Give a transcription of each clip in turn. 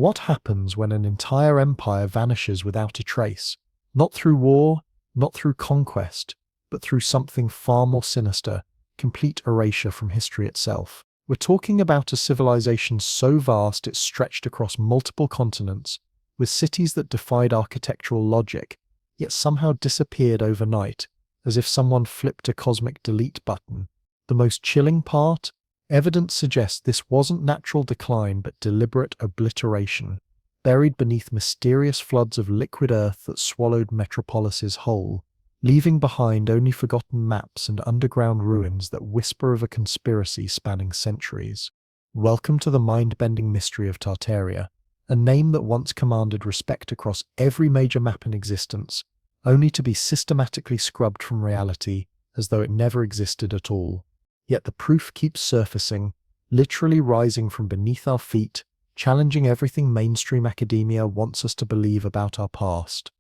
What happens when an entire empire vanishes without a trace? Not through war, not through conquest, but through something far more sinister, complete erasure from history itself. We're talking about a civilization so vast it stretched across multiple continents, with cities that defied architectural logic, yet somehow disappeared overnight, as if someone flipped a cosmic delete button. The most chilling part? Evidence suggests this wasn't natural decline but deliberate obliteration, buried beneath mysterious floods of liquid earth that swallowed metropolises whole, leaving behind only forgotten maps and underground ruins that whisper of a conspiracy spanning centuries. Welcome to the mind-bending mystery of Tartaria, a name that once commanded respect across every major map in existence, only to be systematically scrubbed from reality as though it never existed at all. Yet the proof keeps surfacing, literally rising from beneath our feet, challenging everything mainstream academia wants us to believe about our past.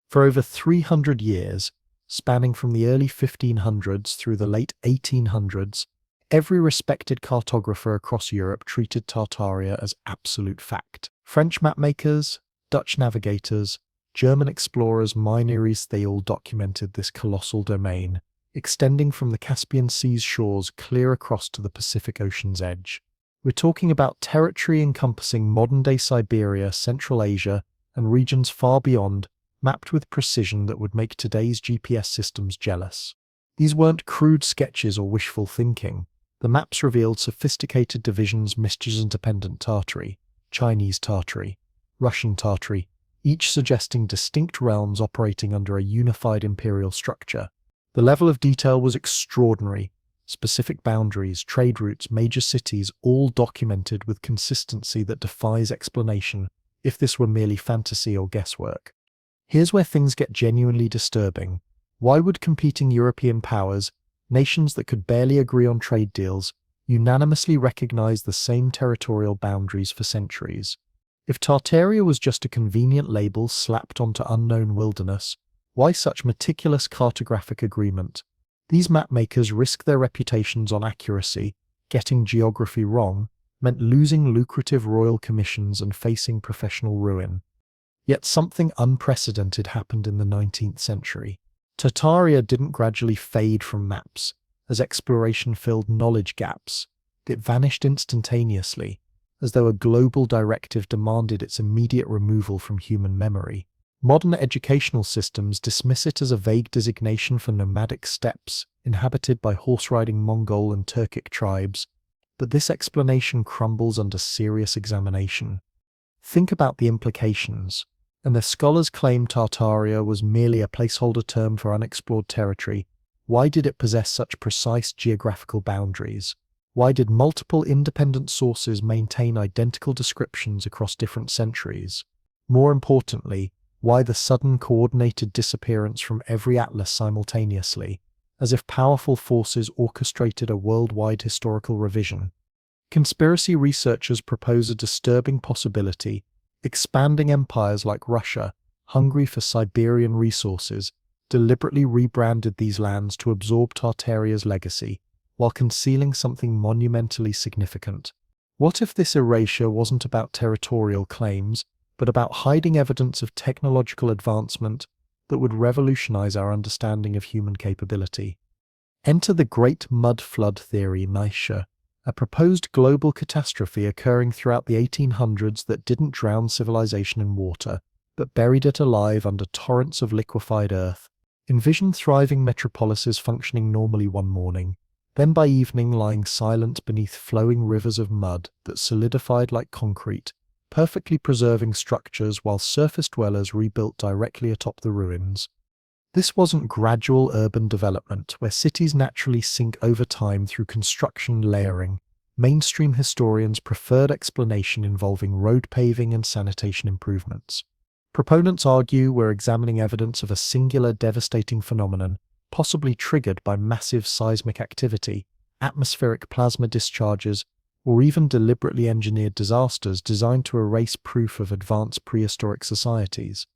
For over 300 years, spanning from the early 1500s through the late 1800s, every respected cartographer across Europe treated Tartaria as absolute fact. French mapmakers, Dutch navigators, German explorers, Minories, they all documented this colossal domain, extending from the Caspian Sea's shores clear across to the Pacific Ocean's edge. We're talking about territory encompassing modern-day Siberia, Central Asia, and regions far beyond, mapped with precision that would make today's GPS systems jealous. These weren't crude sketches or wishful thinking. The maps revealed sophisticated divisions: missions-independent Tartary, Chinese Tartary, Russian Tartary, each suggesting distinct realms operating under a unified imperial structure. The level of detail was extraordinary. Specific boundaries, trade routes, major cities, all documented with consistency that defies explanation, if this were merely fantasy or guesswork. Here's where things get genuinely disturbing. Why would competing European powers, nations that could barely agree on trade deals, unanimously recognize the same territorial boundaries for centuries? If Tartaria was just a convenient label slapped onto unknown wilderness, why such meticulous cartographic agreement? These mapmakers risked their reputations on accuracy. Getting geography wrong meant losing lucrative royal commissions and facing professional ruin. Yet something unprecedented happened in the 19th century. Tartaria didn't gradually fade from maps as exploration filled knowledge gaps. It vanished instantaneously, as though a global directive demanded its immediate removal from human memory. Modern educational systems dismiss it as a vague designation for nomadic steppes inhabited by horse-riding Mongol and Turkic tribes, but this explanation crumbles under serious examination. Think about the implications. And the scholars claim Tartaria was merely a placeholder term for unexplored territory. Why did it possess such precise geographical boundaries? Why did multiple independent sources maintain identical descriptions across different centuries? More importantly, why the sudden coordinated disappearance from every atlas simultaneously, as if powerful forces orchestrated a worldwide historical revision? Conspiracy researchers propose a disturbing possibility. Expanding empires like Russia, hungry for Siberian resources, deliberately rebranded these lands to absorb Tartaria's legacy, while concealing something monumentally significant. What if this erasure wasn't about territorial claims, but about hiding evidence of technological advancement that would revolutionize our understanding of human capability? Enter the Great Mud Flood Theory, Naisha, a proposed global catastrophe occurring throughout the 1800s that didn't drown civilization in water, but buried it alive under torrents of liquefied earth. Envision thriving metropolises functioning normally one morning, then by evening lying silent beneath flowing rivers of mud that solidified like concrete, perfectly preserving structures while surface dwellers rebuilt directly atop the ruins. This wasn't gradual urban development, where cities naturally sink over time through construction layering. Mainstream historians preferred explanation involving road paving and sanitation improvements. Proponents argue we're examining evidence of a singular devastating phenomenon, possibly triggered by massive seismic activity, atmospheric plasma discharges, or even deliberately engineered disasters designed to erase proof of advanced prehistoric societies.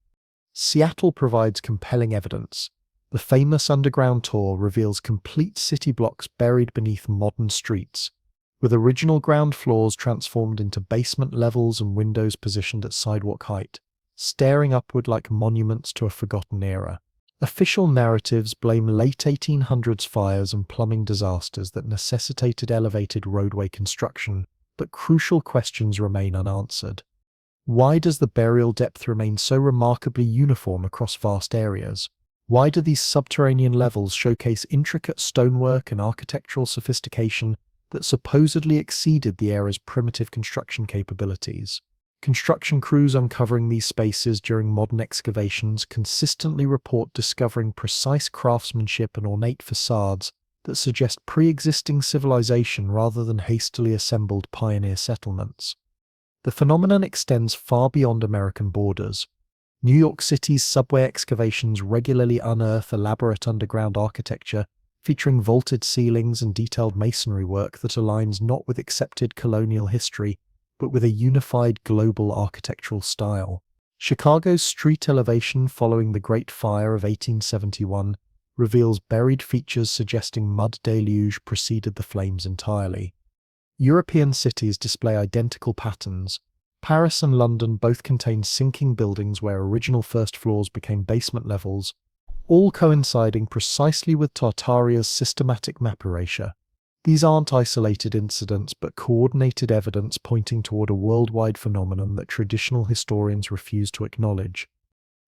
Seattle provides compelling evidence. The famous underground tour reveals complete city blocks buried beneath modern streets, with original ground floors transformed into basement levels and windows positioned at sidewalk height, staring upward like monuments to a forgotten era. Official narratives blame late 1800s fires and plumbing disasters that necessitated elevated roadway construction, but crucial questions remain unanswered. Why does the burial depth remain so remarkably uniform across vast areas? Why do these subterranean levels showcase intricate stonework and architectural sophistication that supposedly exceeded the era's primitive construction capabilities? Construction crews uncovering these spaces during modern excavations consistently report discovering precise craftsmanship and ornate facades that suggest pre-existing civilization rather than hastily assembled pioneer settlements. The phenomenon extends far beyond American borders. New York City's subway excavations regularly unearth elaborate underground architecture featuring vaulted ceilings and detailed masonry work that aligns not with accepted colonial history, but with a unified global architectural style. Chicago's street elevation following the Great Fire of 1871 reveals buried features suggesting mud deluge preceded the flames entirely. European cities display identical patterns. Paris and London both contain sinking buildings where original first floors became basement levels, all coinciding precisely with Tartaria's systematic map erasure. These aren't isolated incidents, but coordinated evidence pointing toward a worldwide phenomenon that traditional historians refuse to acknowledge.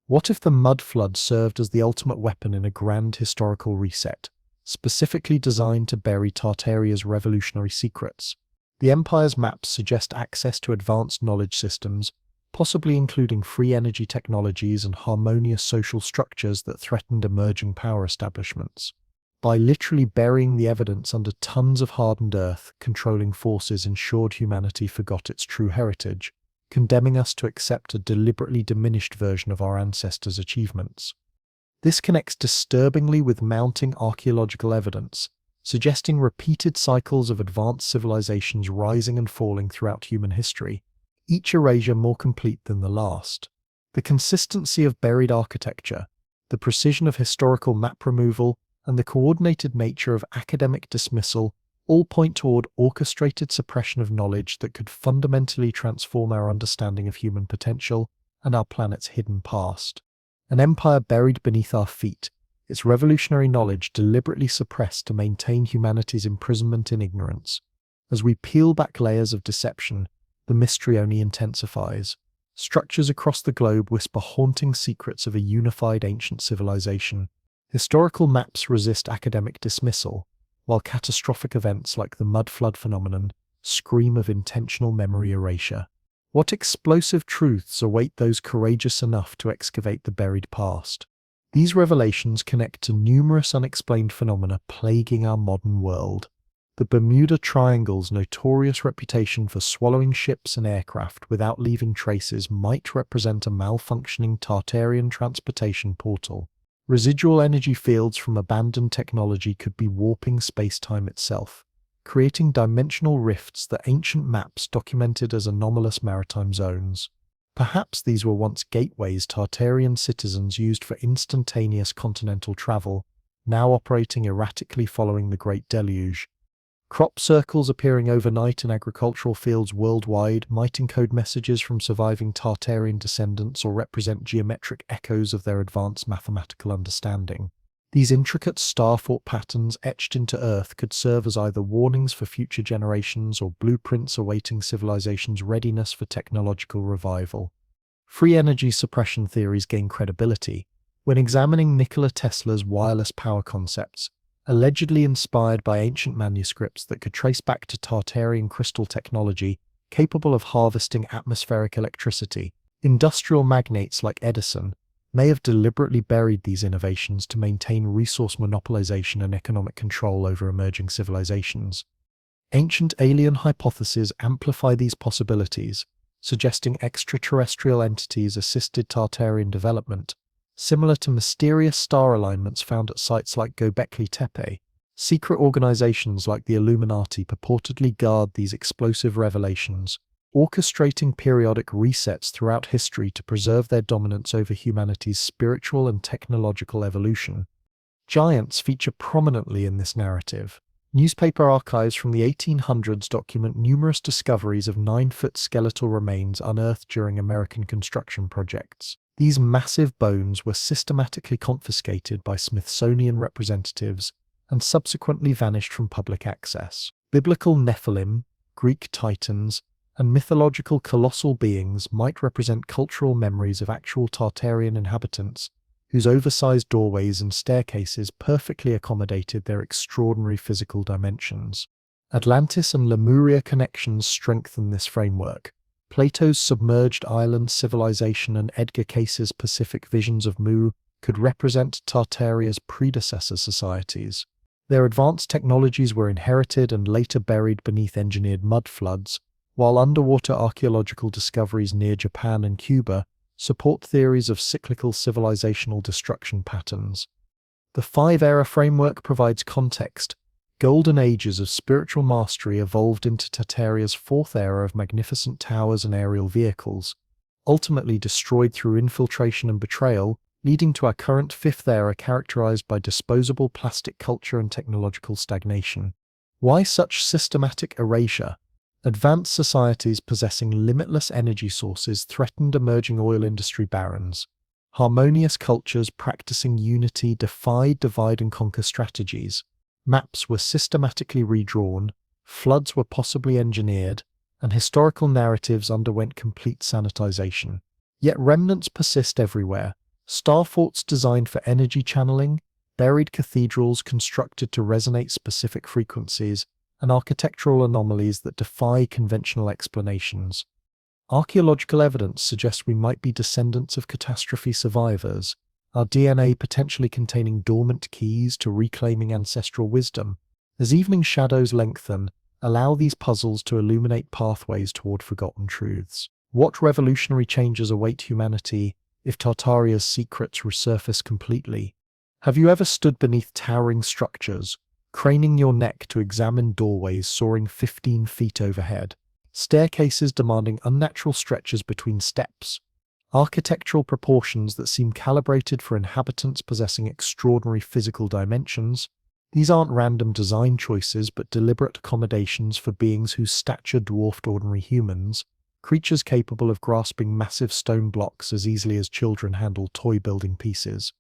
What if the mud flood served as the ultimate weapon in a grand historical reset, specifically designed to bury Tartaria's revolutionary secrets? The Empire's maps suggest access to advanced knowledge systems, possibly including free energy technologies and harmonious social structures that threatened emerging power establishments. By literally burying the evidence under tons of hardened earth, controlling forces ensured humanity forgot its true heritage, condemning us to accept a deliberately diminished version of our ancestors' achievements. This connects disturbingly with mounting archaeological evidence, suggesting repeated cycles of advanced civilizations rising and falling throughout human history, each erasure more complete than the last. The consistency of buried architecture, the precision of historical map removal, and the coordinated nature of academic dismissal all point toward orchestrated suppression of knowledge that could fundamentally transform our understanding of human potential and our planet's hidden past. An empire buried beneath our feet, its revolutionary knowledge deliberately suppressed to maintain humanity's imprisonment in ignorance. As we peel back layers of deception, the mystery only intensifies. Structures across the globe whisper haunting secrets of a unified ancient civilization. Historical maps resist academic dismissal, while catastrophic events like the mud flood phenomenon scream of intentional memory erasure. What explosive truths await those courageous enough to excavate the buried past? These revelations connect to numerous unexplained phenomena plaguing our modern world. The Bermuda Triangle's notorious reputation for swallowing ships and aircraft without leaving traces might represent a malfunctioning Tartarian transportation portal. Residual energy fields from abandoned technology could be warping space-time itself, creating dimensional rifts that ancient maps documented as anomalous maritime zones. Perhaps these were once gateways Tartarian citizens used for instantaneous continental travel, now operating erratically following the Great Deluge. Crop circles appearing overnight in agricultural fields worldwide might encode messages from surviving Tartarian descendants or represent geometric echoes of their advanced mathematical understanding. These intricate star-thought patterns etched into Earth could serve as either warnings for future generations or blueprints awaiting civilization's readiness for technological revival. Free energy suppression theories gain credibility when examining Nikola Tesla's wireless power concepts, allegedly inspired by ancient manuscripts that could trace back to Tartarian crystal technology capable of harvesting atmospheric electricity. Industrial magnates like Edison may have deliberately buried these innovations to maintain resource monopolization and economic control over emerging civilizations. Ancient alien hypotheses amplify these possibilities, suggesting extraterrestrial entities assisted Tartarian development, similar to mysterious star alignments found at sites like Göbekli Tepe. Secret organizations like the Illuminati purportedly guard these explosive revelations, orchestrating periodic resets throughout history to preserve their dominance over humanity's spiritual and technological evolution. Giants feature prominently in this narrative. Newspaper archives from the 1800s document numerous discoveries of 9-foot skeletal remains unearthed during American construction projects. These massive bones were systematically confiscated by Smithsonian representatives and subsequently vanished from public access. Biblical Nephilim, Greek Titans, and mythological colossal beings might represent cultural memories of actual Tartarian inhabitants whose oversized doorways and staircases perfectly accommodated their extraordinary physical dimensions. Atlantis and Lemuria connections strengthen this framework. Plato's submerged island civilization and Edgar Case's Pacific visions of Mu could represent Tartaria's predecessor societies. Their advanced technologies were inherited and later buried beneath engineered mud floods, while underwater archaeological discoveries near Japan and Cuba support theories of cyclical civilizational destruction patterns. The five-era framework provides context. Golden ages of spiritual mastery evolved into Tartaria's fourth era of magnificent towers and aerial vehicles, ultimately destroyed through infiltration and betrayal, leading to our current fifth era characterized by disposable plastic culture and technological stagnation. Why such systematic erasure? Advanced societies possessing limitless energy sources threatened emerging oil industry barons. Harmonious cultures practicing unity defied divide and conquer strategies. Maps were systematically redrawn, floods were possibly engineered, and historical narratives underwent complete sanitization. Yet remnants persist everywhere. Star forts designed for energy channeling, buried cathedrals constructed to resonate specific frequencies, and architectural anomalies that defy conventional explanations. Archaeological evidence suggests we might be descendants of catastrophe survivors, our DNA potentially containing dormant keys to reclaiming ancestral wisdom. As evening shadows lengthen, allow these puzzles to illuminate pathways toward forgotten truths. What revolutionary changes await humanity if Tartaria's secrets resurface completely? Have you ever stood beneath towering structures, craning your neck to examine doorways soaring 15 feet overhead, staircases demanding unnatural stretches between steps, architectural proportions that seem calibrated for inhabitants possessing extraordinary physical dimensions? These aren't random design choices, but deliberate accommodations for beings whose stature dwarfed ordinary humans, creatures capable of grasping massive stone blocks as easily as children handle toy building pieces.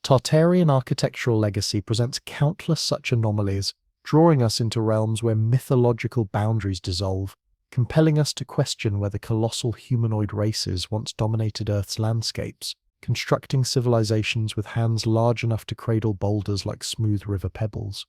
Tartarian architectural legacy presents countless such anomalies, drawing us into realms where mythological boundaries dissolve, compelling us to question whether colossal humanoid races once dominated Earth's landscapes, constructing civilizations with hands large enough to cradle boulders like smooth river pebbles.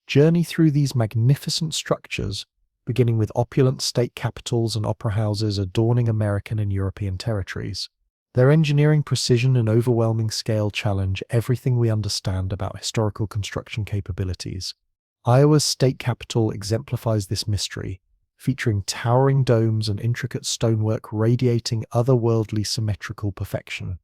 Journey through these magnificent structures, beginning with opulent state capitals and opera houses adorning American and European territories. Their engineering precision and overwhelming scale challenge everything we understand about historical construction capabilities. Iowa's state capitol exemplifies this mystery, featuring towering domes and intricate stonework radiating otherworldly symmetrical perfection.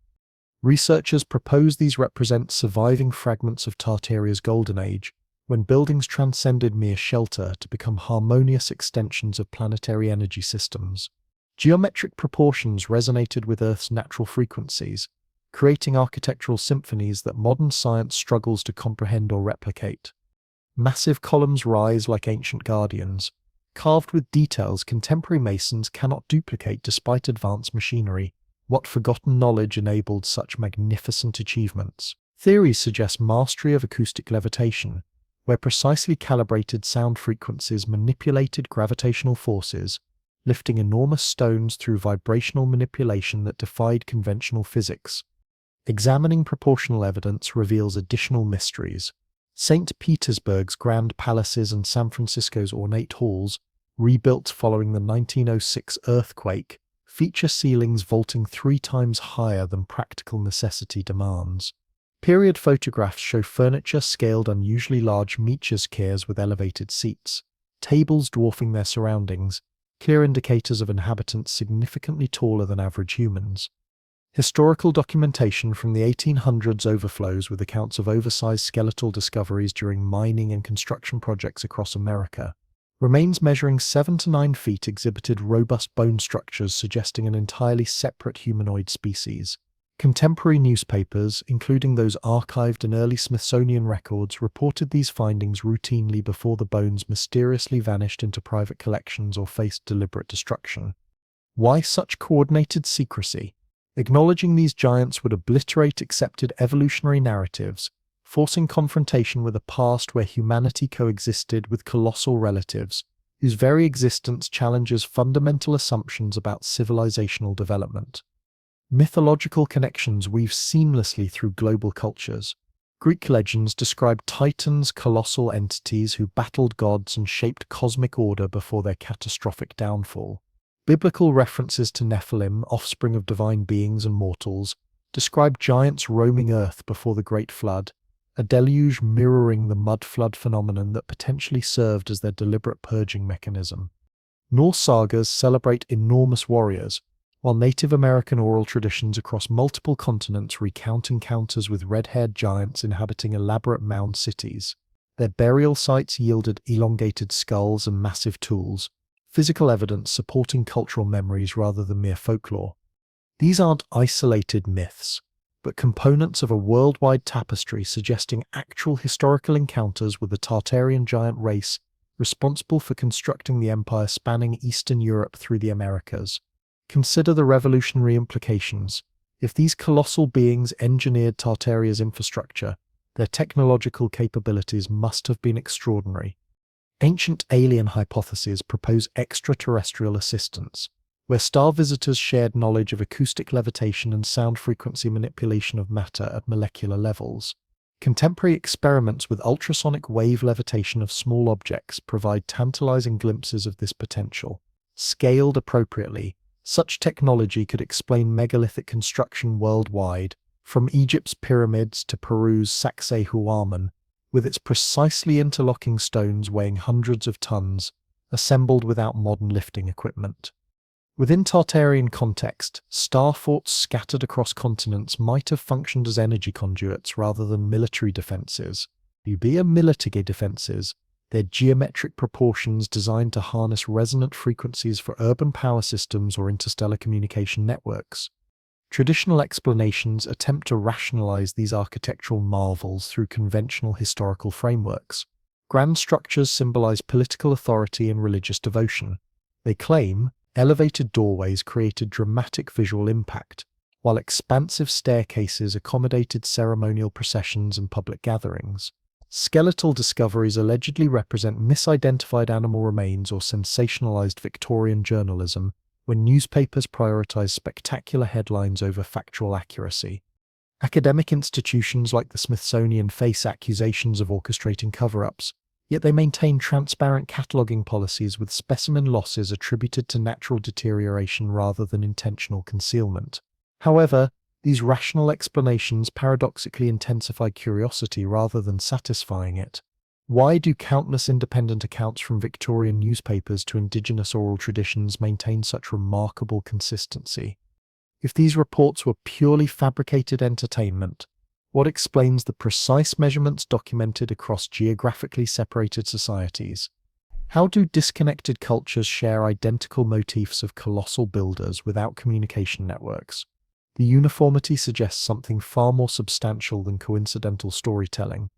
Researchers propose these represent surviving fragments of Tartaria's golden age, when buildings transcended mere shelter to become harmonious extensions of planetary energy systems. Geometric proportions resonated with Earth's natural frequencies, creating architectural symphonies that modern science struggles to comprehend or replicate. Massive columns rise like ancient guardians, carved with details contemporary masons cannot duplicate despite advanced machinery. What forgotten knowledge enabled such magnificent achievements? Theories suggest mastery of acoustic levitation, where precisely calibrated sound frequencies manipulated gravitational forces, lifting enormous stones through vibrational manipulation that defied conventional physics. Examining proportional evidence reveals additional mysteries. St. Petersburg's grand palaces and San Francisco's ornate halls, rebuilt following the 1906 earthquake, feature ceilings vaulting 3 times higher than practical necessity demands. Period photographs show furniture scaled unusually large chairs with elevated seats, tables dwarfing their surroundings, clear indicators of inhabitants significantly taller than average humans. Historical documentation from the 1800s overflows with accounts of oversized skeletal discoveries during mining and construction projects across America. Remains measuring 7 to 9 feet exhibited robust bone structures suggesting an entirely separate humanoid species. Contemporary newspapers, including those archived in early Smithsonian records, reported these findings routinely before the bones mysteriously vanished into private collections or faced deliberate destruction. Why such coordinated secrecy? Acknowledging these giants would obliterate accepted evolutionary narratives, forcing confrontation with a past where humanity coexisted with colossal relatives, whose very existence challenges fundamental assumptions about civilizational development. Mythological connections weave seamlessly through global cultures. Greek legends describe titans, colossal entities who battled gods and shaped cosmic order before their catastrophic downfall. Biblical references to Nephilim, offspring of divine beings and mortals, describe giants roaming Earth before the Great Flood, a deluge mirroring the mud flood phenomenon that potentially served as their deliberate purging mechanism. Norse sagas celebrate enormous warriors, while Native American oral traditions across multiple continents recount encounters with red-haired giants inhabiting elaborate mound cities. Their burial sites yielded elongated skulls and massive tools, physical evidence supporting cultural memories rather than mere folklore. These aren't isolated myths, but components of a worldwide tapestry suggesting actual historical encounters with the Tartarian giant race responsible for constructing the empire spanning Eastern Europe through the Americas. Consider the revolutionary implications. If these colossal beings engineered Tartaria's infrastructure, their technological capabilities must have been extraordinary. Ancient alien hypotheses propose extraterrestrial assistance, where star visitors shared knowledge of acoustic levitation and sound frequency manipulation of matter at molecular levels. Contemporary experiments with ultrasonic wave levitation of small objects provide tantalizing glimpses of this potential. Scaled appropriately, such technology could explain megalithic construction worldwide, from Egypt's pyramids to Peru's Sacsayhuaman, with its precisely interlocking stones weighing hundreds of tons, assembled without modern lifting equipment. Within Tartarian context, star forts scattered across continents might have functioned as energy conduits rather than military defenses. Ubia military defenses, their geometric proportions designed to harness resonant frequencies for urban power systems or interstellar communication networks. Traditional explanations attempt to rationalize these architectural marvels through conventional historical frameworks. Grand structures symbolize political authority and religious devotion. They claim elevated doorways created dramatic visual impact, while expansive staircases accommodated ceremonial processions and public gatherings. Skeletal discoveries allegedly represent misidentified animal remains or sensationalized Victorian journalism, when newspapers prioritize spectacular headlines over factual accuracy. Academic institutions like the Smithsonian face accusations of orchestrating cover-ups, yet they maintain transparent cataloging policies with specimen losses attributed to natural deterioration rather than intentional concealment. However, these rational explanations paradoxically intensify curiosity rather than satisfying it. Why do countless independent accounts from Victorian newspapers to indigenous oral traditions maintain such remarkable consistency? If these reports were purely fabricated entertainment, what explains the precise measurements documented across geographically separated societies? How do disconnected cultures share identical motifs of colossal builders without communication networks? The uniformity suggests something far more substantial than coincidental storytelling.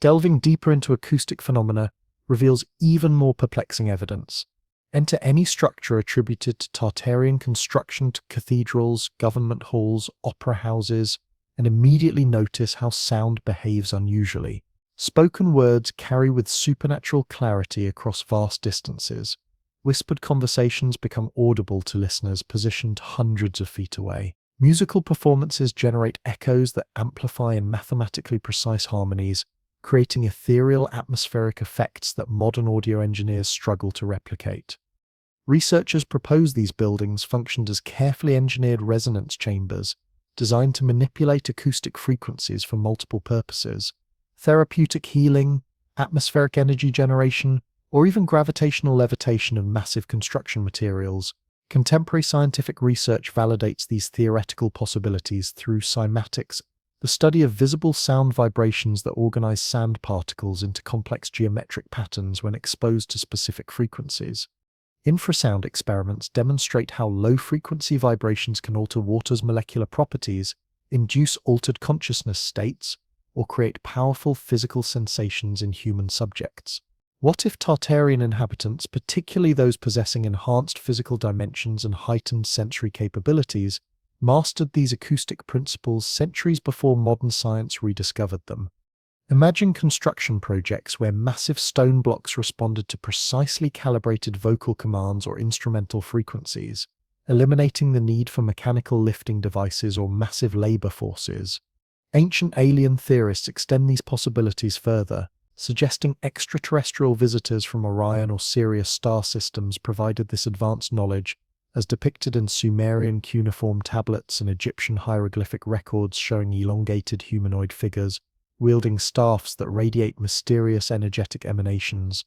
Delving deeper into acoustic phenomena reveals even more perplexing evidence. Enter any structure attributed to Tartarian construction to cathedrals, government halls, opera houses, and immediately notice how sound behaves unusually. Spoken words carry with supernatural clarity across vast distances. Whispered conversations become audible to listeners positioned hundreds of feet away. Musical performances generate echoes that amplify in mathematically precise harmonies, creating ethereal atmospheric effects that modern audio engineers struggle to replicate. Researchers propose these buildings functioned as carefully engineered resonance chambers, designed to manipulate acoustic frequencies for multiple purposes: therapeutic healing, atmospheric energy generation, or even gravitational levitation of massive construction materials. Contemporary scientific research validates these theoretical possibilities through cymatics, the study of visible sound vibrations that organize sand particles into complex geometric patterns when exposed to specific frequencies. Infrasound experiments demonstrate how low-frequency vibrations can alter water's molecular properties, induce altered consciousness states, or create powerful physical sensations in human subjects. What if Tartarian inhabitants, particularly those possessing enhanced physical dimensions and heightened sensory capabilities, mastered these acoustic principles centuries before modern science rediscovered them? Imagine construction projects where massive stone blocks responded to precisely calibrated vocal commands or instrumental frequencies, eliminating the need for mechanical lifting devices or massive labor forces. Ancient alien theorists extend these possibilities further, suggesting extraterrestrial visitors from Orion or Sirius star systems provided this advanced knowledge, as depicted in Sumerian cuneiform tablets and Egyptian hieroglyphic records showing elongated humanoid figures, wielding staffs that radiate mysterious energetic emanations.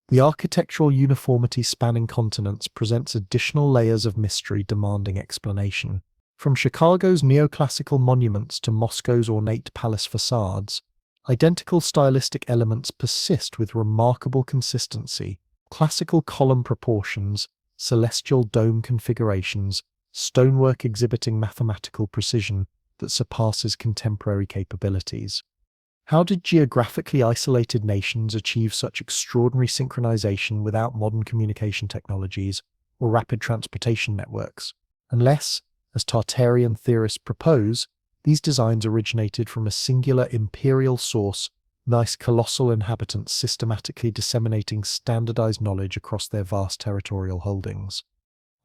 The architectural uniformity spanning continents presents additional layers of mystery demanding explanation. From Chicago's neoclassical monuments to Moscow's ornate palace facades, identical stylistic elements persist with remarkable consistency: classical column proportions, celestial dome configurations, stonework exhibiting mathematical precision that surpasses contemporary capabilities. How did geographically isolated nations achieve such extraordinary synchronization without modern communication technologies or rapid transportation networks? Unless, as Tartarian theorists propose, these designs originated from a singular imperial source, thus colossal inhabitants systematically disseminating standardized knowledge across their vast territorial holdings.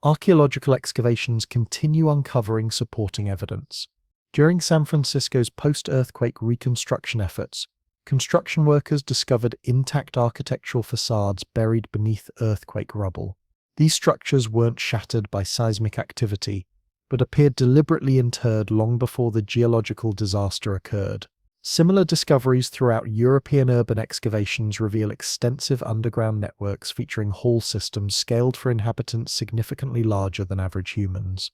Archaeological excavations continue uncovering supporting evidence. During San Francisco's post-earthquake reconstruction efforts, construction workers discovered intact architectural facades buried beneath earthquake rubble. These structures weren't shattered by seismic activity, but appeared deliberately interred long before the geological disaster occurred. Similar discoveries throughout European urban excavations reveal extensive underground networks featuring hall systems scaled for inhabitants significantly larger than average humans.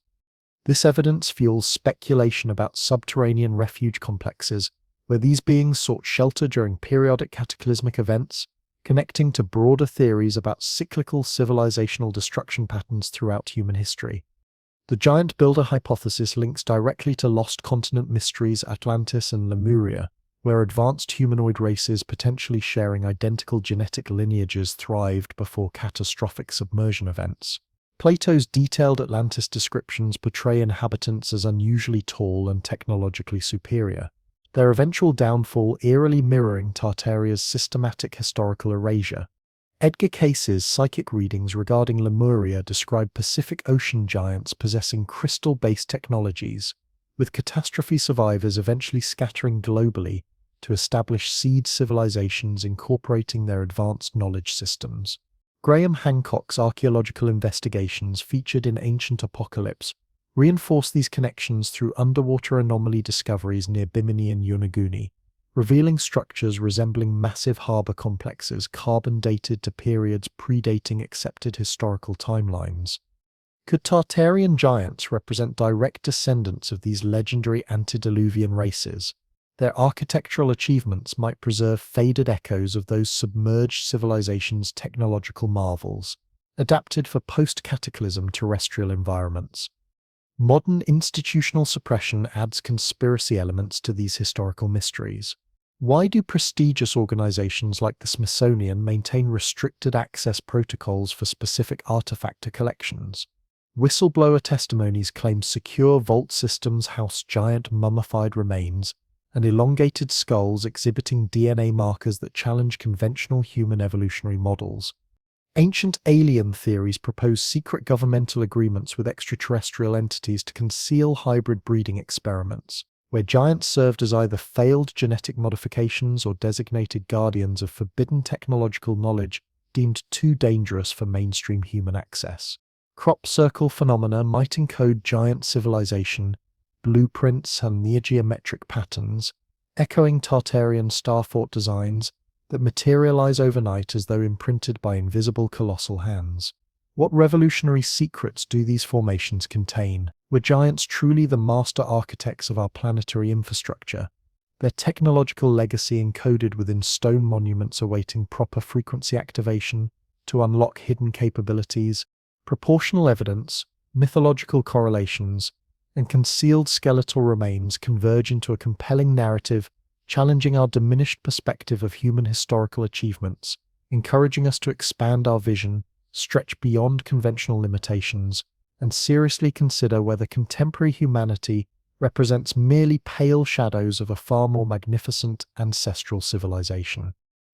This evidence fuels speculation about subterranean refuge complexes, where these beings sought shelter during periodic cataclysmic events, connecting to broader theories about cyclical civilizational destruction patterns throughout human history. The giant builder hypothesis links directly to lost continent mysteries Atlantis and Lemuria, where advanced humanoid races potentially sharing identical genetic lineages thrived before catastrophic submersion events. Plato's detailed Atlantis descriptions portray inhabitants as unusually tall and technologically superior, their eventual downfall eerily mirroring Tartaria's systematic historical erasure. Edgar Case's psychic readings regarding Lemuria describe Pacific Ocean giants possessing crystal-based technologies, with catastrophe survivors eventually scattering globally to establish seed civilizations incorporating their advanced knowledge systems. Graham Hancock's archaeological investigations featured in Ancient Apocalypse reinforce these connections through underwater anomaly discoveries near Bimini and Yonaguni, revealing structures resembling massive harbor complexes carbon-dated to periods predating accepted historical timelines. Could Tartarian giants represent direct descendants of these legendary antediluvian races? Their architectural achievements might preserve faded echoes of those submerged civilizations' technological marvels, adapted for post-cataclysm terrestrial environments. Modern institutional suppression adds conspiracy elements to these historical mysteries. Why do prestigious organizations like the Smithsonian maintain restricted access protocols for specific artifact collections? Whistleblower testimonies claim secure vault systems house giant mummified remains and elongated skulls exhibiting DNA markers that challenge conventional human evolutionary models. Ancient alien theories propose secret governmental agreements with extraterrestrial entities to conceal hybrid breeding experiments, where giants served as either failed genetic modifications or designated guardians of forbidden technological knowledge deemed too dangerous for mainstream human access. Crop circle phenomena might encode giant civilization blueprints and neogeometric patterns, echoing Tartarian star fort designs that materialize overnight as though imprinted by invisible colossal hands. What revolutionary secrets do these formations contain? Were giants truly the master architects of our planetary infrastructure, their technological legacy encoded within stone monuments awaiting proper frequency activation to unlock hidden capabilities? Proportional evidence, mythological correlations, and concealed skeletal remains converge into a compelling narrative, challenging our diminished perspective of human historical achievements, encouraging us to expand our vision, stretch beyond conventional limitations, and seriously consider whether contemporary humanity represents merely pale shadows of a far more magnificent ancestral civilization.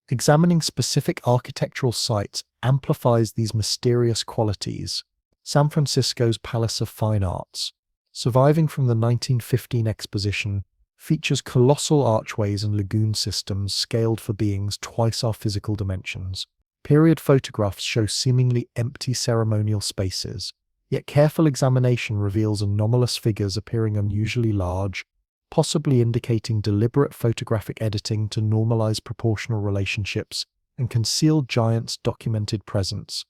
Examining specific architectural sites amplifies these mysterious qualities. San Francisco's Palace of Fine Arts, surviving from the 1915 exposition, features colossal archways and lagoon systems scaled for beings twice our physical dimensions. Period photographs show seemingly empty ceremonial spaces, yet careful examination reveals anomalous figures appearing unusually large, possibly indicating deliberate photographic editing to normalize proportional relationships and conceal giants' documented presence.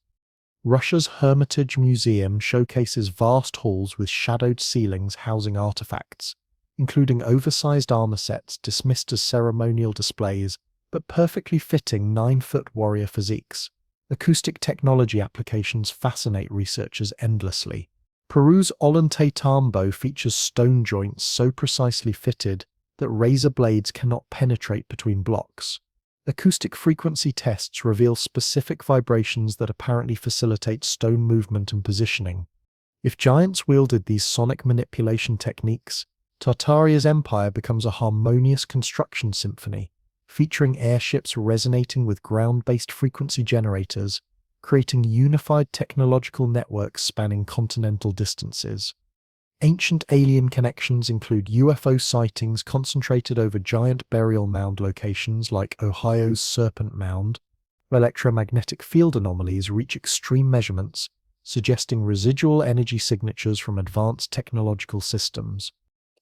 Russia's Hermitage Museum showcases vast halls with shadowed ceilings housing artifacts, including oversized armor sets dismissed as ceremonial displays, but perfectly fitting 9-foot warrior physiques. Acoustic technology applications fascinate researchers endlessly. Peru's Ollantaytambo features stone joints so precisely fitted that razor blades cannot penetrate between blocks. Acoustic frequency tests reveal specific vibrations that apparently facilitate stone movement and positioning. If giants wielded these sonic manipulation techniques, Tartaria's empire becomes a harmonious construction symphony, featuring airships resonating with ground-based frequency generators, creating unified technological networks spanning continental distances. Ancient alien connections include UFO sightings concentrated over giant burial mound locations like Ohio's Serpent Mound. Electromagnetic field anomalies reach extreme measurements, suggesting residual energy signatures from advanced technological systems.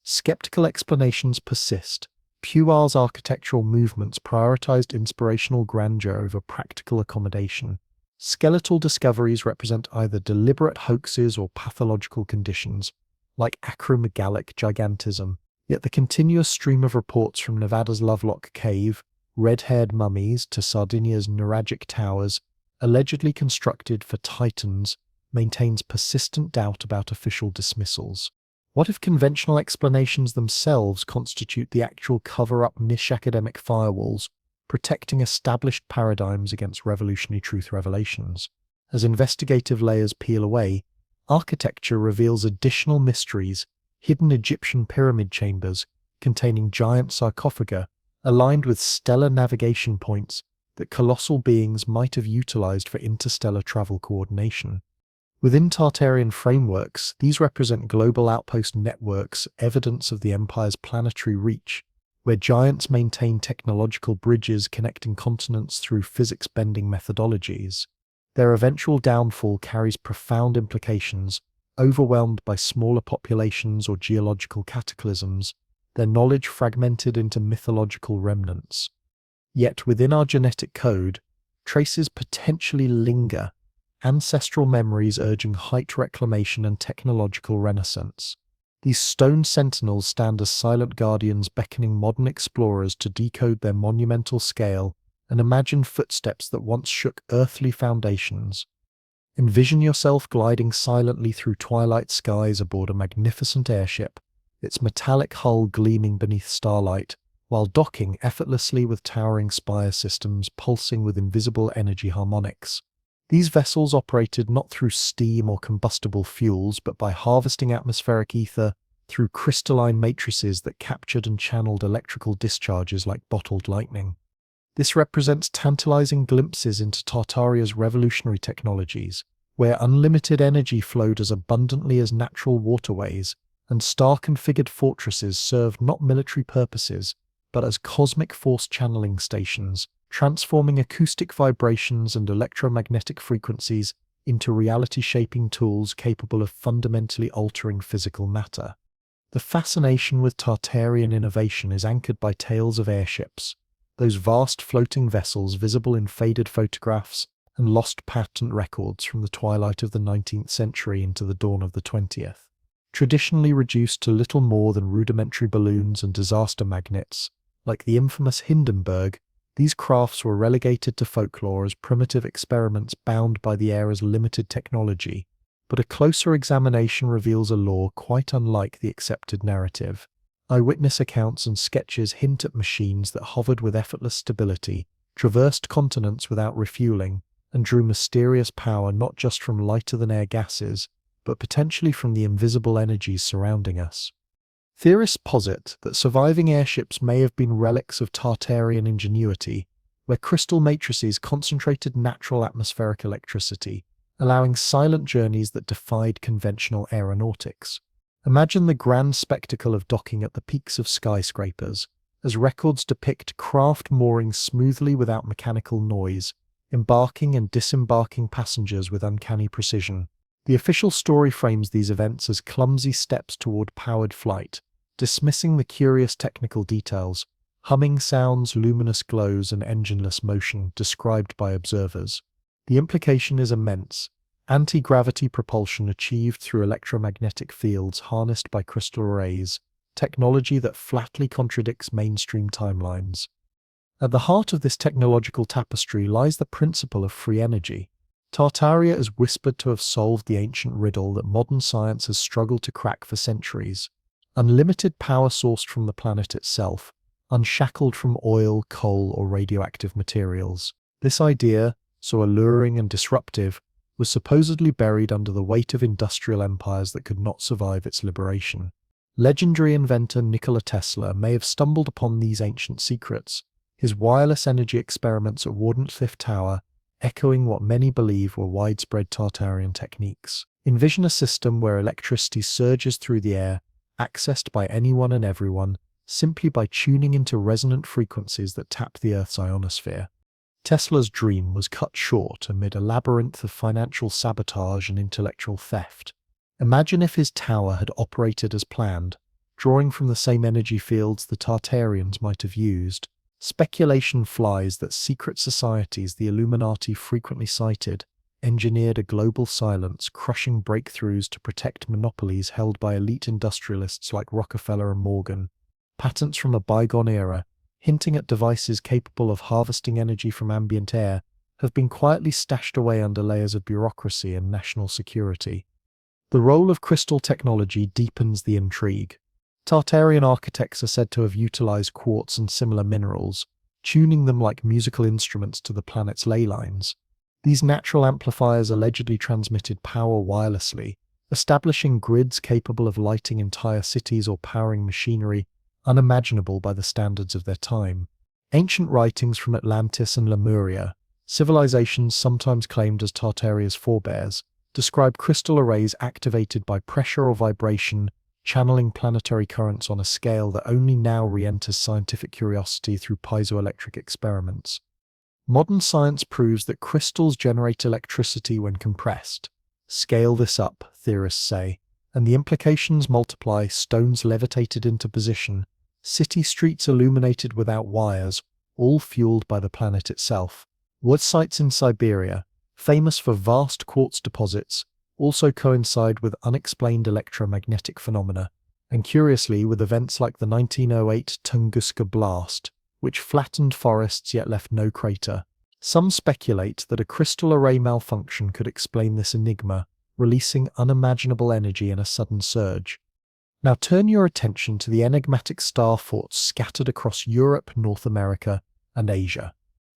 Skeptical explanations persist. Puar's architectural movements prioritized inspirational grandeur over practical accommodation. Skeletal discoveries represent either deliberate hoaxes or pathological conditions, like acromegalic gigantism. Yet the continuous stream of reports from Nevada's Lovelock Cave, red-haired mummies, to Sardinia's Nuragic Towers, allegedly constructed for titans, maintains persistent doubt about official dismissals. What if conventional explanations themselves constitute the actual cover-up niche academic firewalls, protecting established paradigms against revolutionary truth revelations? As investigative layers peel away, architecture reveals additional mysteries: hidden Egyptian pyramid chambers containing giant sarcophagi, aligned with stellar navigation points that colossal beings might have utilized for interstellar travel coordination. Within Tartarian frameworks, these represent global outpost networks, evidence of the Empire's planetary reach, where giants maintain technological bridges connecting continents through physics-bending methodologies. Their eventual downfall carries profound implications. Overwhelmed by smaller populations or geological cataclysms, their knowledge fragmented into mythological remnants. Yet within our genetic code, traces potentially linger, ancestral memories urging height reclamation and technological renaissance. These stone sentinels stand as silent guardians beckoning modern explorers to decode their monumental scale and imagine footsteps that once shook earthly foundations. Envision yourself gliding silently through twilight skies aboard a magnificent airship, its metallic hull gleaming beneath starlight, while docking effortlessly with towering spire systems pulsing with invisible energy harmonics. These vessels operated not through steam or combustible fuels, but by harvesting atmospheric ether through crystalline matrices that captured and channeled electrical discharges like bottled lightning. This represents tantalizing glimpses into Tartaria's revolutionary technologies, where unlimited energy flowed as abundantly as natural waterways, and star-configured fortresses served not military purposes, but as cosmic force channeling stations, transforming acoustic vibrations and electromagnetic frequencies into reality-shaping tools capable of fundamentally altering physical matter. The fascination with Tartarian innovation is anchored by tales of airships, those vast floating vessels visible in faded photographs and lost patent records from the twilight of the 19th century into the dawn of the 20th. Traditionally reduced to little more than rudimentary balloons and disaster magnets, like the infamous Hindenburg, these crafts were relegated to folklore as primitive experiments bound by the era's limited technology. but a closer examination reveals a law quite unlike the accepted narrative. Eyewitness accounts and sketches hint at machines that hovered with effortless stability, traversed continents without refueling, and drew mysterious power not just from lighter-than-air gases, but potentially from the invisible energies surrounding us. Theorists posit that surviving airships may have been relics of Tartarian ingenuity, where crystal matrices concentrated natural atmospheric electricity, allowing silent journeys that defied conventional aeronautics. Imagine the grand spectacle of docking at the peaks of skyscrapers, as records depict craft mooring smoothly without mechanical noise, embarking and disembarking passengers with uncanny precision. The official story frames these events as clumsy steps toward powered flight, dismissing the curious technical details, humming sounds, luminous glows, and engineless motion described by observers. The implication is immense. Anti-gravity propulsion achieved through electromagnetic fields harnessed by crystal arrays, technology that flatly contradicts mainstream timelines. At the heart of this technological tapestry lies the principle of free energy. Tartaria is whispered to have solved the ancient riddle that modern science has struggled to crack for centuries. Unlimited power sourced from the planet itself, unshackled from oil, coal, or radioactive materials. This idea, so alluring and disruptive, was supposedly buried under the weight of industrial empires that could not survive its liberation. Legendary inventor Nikola Tesla may have stumbled upon these ancient secrets, his wireless energy experiments at Wardenclyffe Tower echoing what many believe were widespread Tartarian techniques. Envision a system where electricity surges through the air, accessed by anyone and everyone, simply by tuning into resonant frequencies that tap the Earth's ionosphere. Tesla's dream was cut short amid a labyrinth of financial sabotage and intellectual theft. Imagine if his tower had operated as planned, drawing from the same energy fields the Tartarians might have used. Speculation flies that secret societies the Illuminati frequently cited engineered a global silence, crushing breakthroughs to protect monopolies held by elite industrialists like Rockefeller and Morgan. Patents from a bygone era, hinting at devices capable of harvesting energy from ambient air, have been quietly stashed away under layers of bureaucracy and national security. The role of crystal technology deepens the intrigue. Tartarian architects are said to have utilized quartz and similar minerals, tuning them like musical instruments to the planet's ley lines. These natural amplifiers allegedly transmitted power wirelessly, establishing grids capable of lighting entire cities or powering machinery unimaginable by the standards of their time. Ancient writings from Atlantis and Lemuria, civilizations sometimes claimed as Tartaria's forebears, describe crystal arrays activated by pressure or vibration, channeling planetary currents on a scale that only now re-enters scientific curiosity through piezoelectric experiments. Modern science proves that crystals generate electricity when compressed. Scale this up, theorists say, and the implications multiply: stones levitated into position, city streets illuminated without wires, all fueled by the planet itself. Wood sites in Siberia, famous for vast quartz deposits, also coincide with unexplained electromagnetic phenomena, and curiously with events like the 1908 Tunguska blast, which flattened forests yet left no crater. Some speculate that a crystal array malfunction could explain this enigma, releasing unimaginable energy in a sudden surge. Now turn your attention to the enigmatic star forts scattered across Europe, North America, and Asia.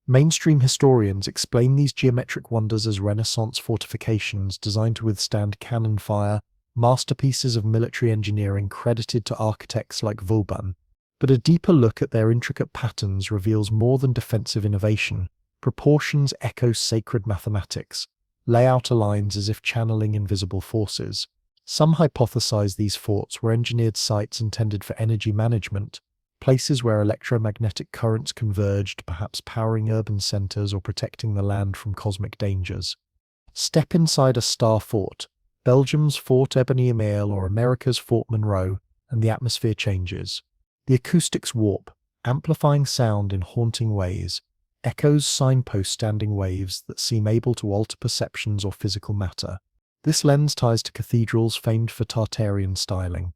Mainstream historians explain these geometric wonders as Renaissance fortifications designed to withstand cannon fire, masterpieces of military engineering credited to architects like Vauban. But a deeper look at their intricate patterns reveals more than defensive innovation. Proportions echo sacred mathematics. Layout aligns as if channeling invisible forces. Some hypothesize these forts were engineered sites intended for energy management, places where electromagnetic currents converged, perhaps powering urban centers or protecting the land from cosmic dangers. Step inside a star fort, Belgium's Fort Ebony Email or America's Fort Monroe, and the atmosphere changes. The acoustics warp, amplifying sound in haunting ways. Echoes signpost standing waves that seem able to alter perceptions or physical matter. This lends ties to cathedrals famed for Tartarian styling.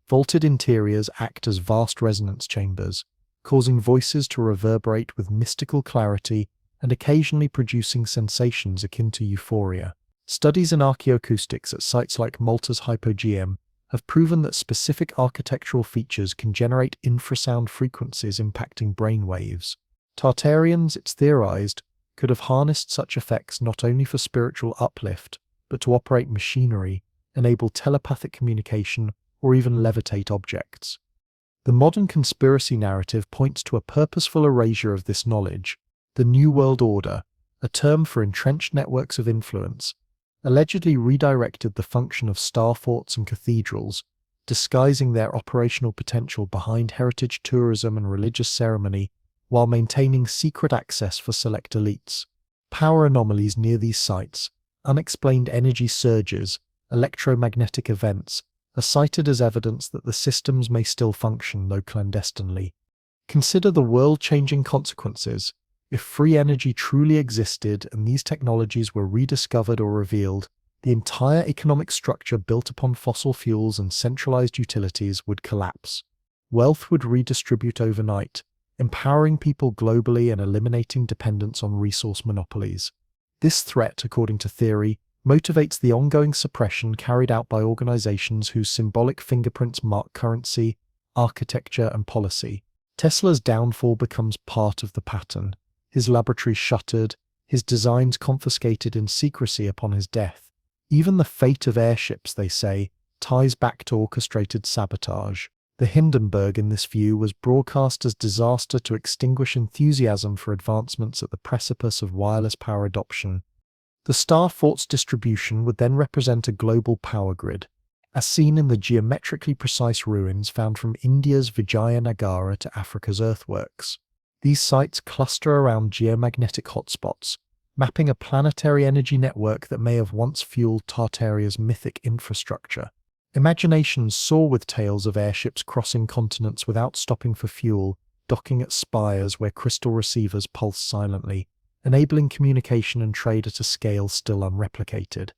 Vaulted interiors act as vast resonance chambers, causing voices to reverberate with mystical clarity and occasionally producing sensations akin to euphoria. Studies in archaeoacoustics at sites like Malta's hypogeum have proven that specific architectural features can generate infrasound frequencies impacting brain waves. Tartarians, it's theorized, could have harnessed such effects not only for spiritual uplift, but to operate machinery, enable telepathic communication, or even levitate objects. The modern conspiracy narrative points to a purposeful erasure of this knowledge. The New World Order, a term for entrenched networks of influence, allegedly redirected the function of star forts and cathedrals, disguising their operational potential behind heritage tourism and religious ceremony, while maintaining secret access for select elites. Power anomalies near these sites, unexplained energy surges, electromagnetic events, are cited as evidence that the systems may still function, though clandestinely. Consider the world-changing consequences. If free energy truly existed and these technologies were rediscovered or revealed, the entire economic structure built upon fossil fuels and centralized utilities would collapse. Wealth would redistribute overnight, empowering people globally and eliminating dependence on resource monopolies. This threat, according to theory, motivates the ongoing suppression carried out by organizations whose symbolic fingerprints mark currency, architecture, and policy. Tesla's downfall becomes part of the pattern. His laboratory shuttered, his designs confiscated in secrecy upon his death. Even the fate of airships, they say, ties back to orchestrated sabotage. The Hindenburg, in this view, was broadcast as disaster to extinguish enthusiasm for advancements at the precipice of wireless power adoption. The star fort's distribution would then represent a global power grid, as seen in the geometrically precise ruins found from India's Vijayanagara to Africa's earthworks. These sites cluster around geomagnetic hotspots, mapping a planetary energy network that may have once fueled Tartaria's mythic infrastructure. Imaginations soar with tales of airships crossing continents without stopping for fuel, docking at spires where crystal receivers pulse silently, enabling communication and trade at a scale still unreplicated.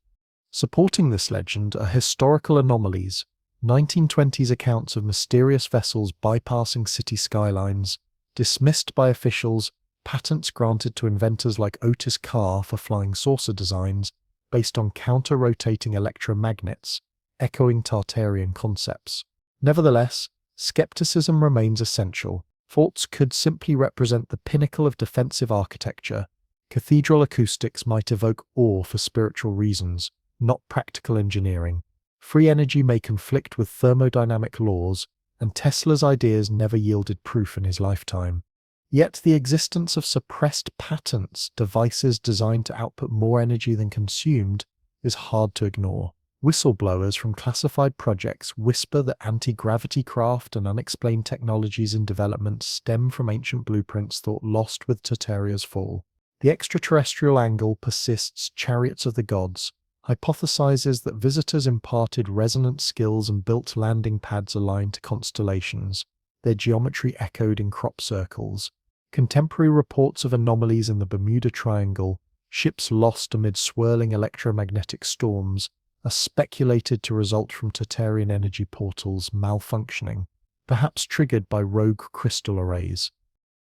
Supporting this legend are historical anomalies, 1920s accounts of mysterious vessels bypassing city skylines, dismissed by officials, patents granted to inventors like Otis Carr for flying saucer designs based on counter-rotating electromagnets, echoing Tartarian concepts. Nevertheless, skepticism remains essential. Forts could simply represent the pinnacle of defensive architecture. Cathedral acoustics might evoke awe for spiritual reasons, not practical engineering. Free energy may conflict with thermodynamic laws, and Tesla's ideas never yielded proof in his lifetime. Yet the existence of suppressed patents, devices designed to output more energy than consumed, is hard to ignore. Whistleblowers from classified projects whisper that anti-gravity craft and unexplained technologies in development stem from ancient blueprints thought lost with Tartaria's fall. The extraterrestrial angle persists. Chariots of the Gods hypothesizes that visitors imparted resonant skills and built landing pads aligned to constellations, their geometry echoed in crop circles. Contemporary reports of anomalies in the Bermuda Triangle, ships lost amid swirling electromagnetic storms, are speculated to result from Tartarian energy portals malfunctioning, perhaps triggered by rogue crystal arrays.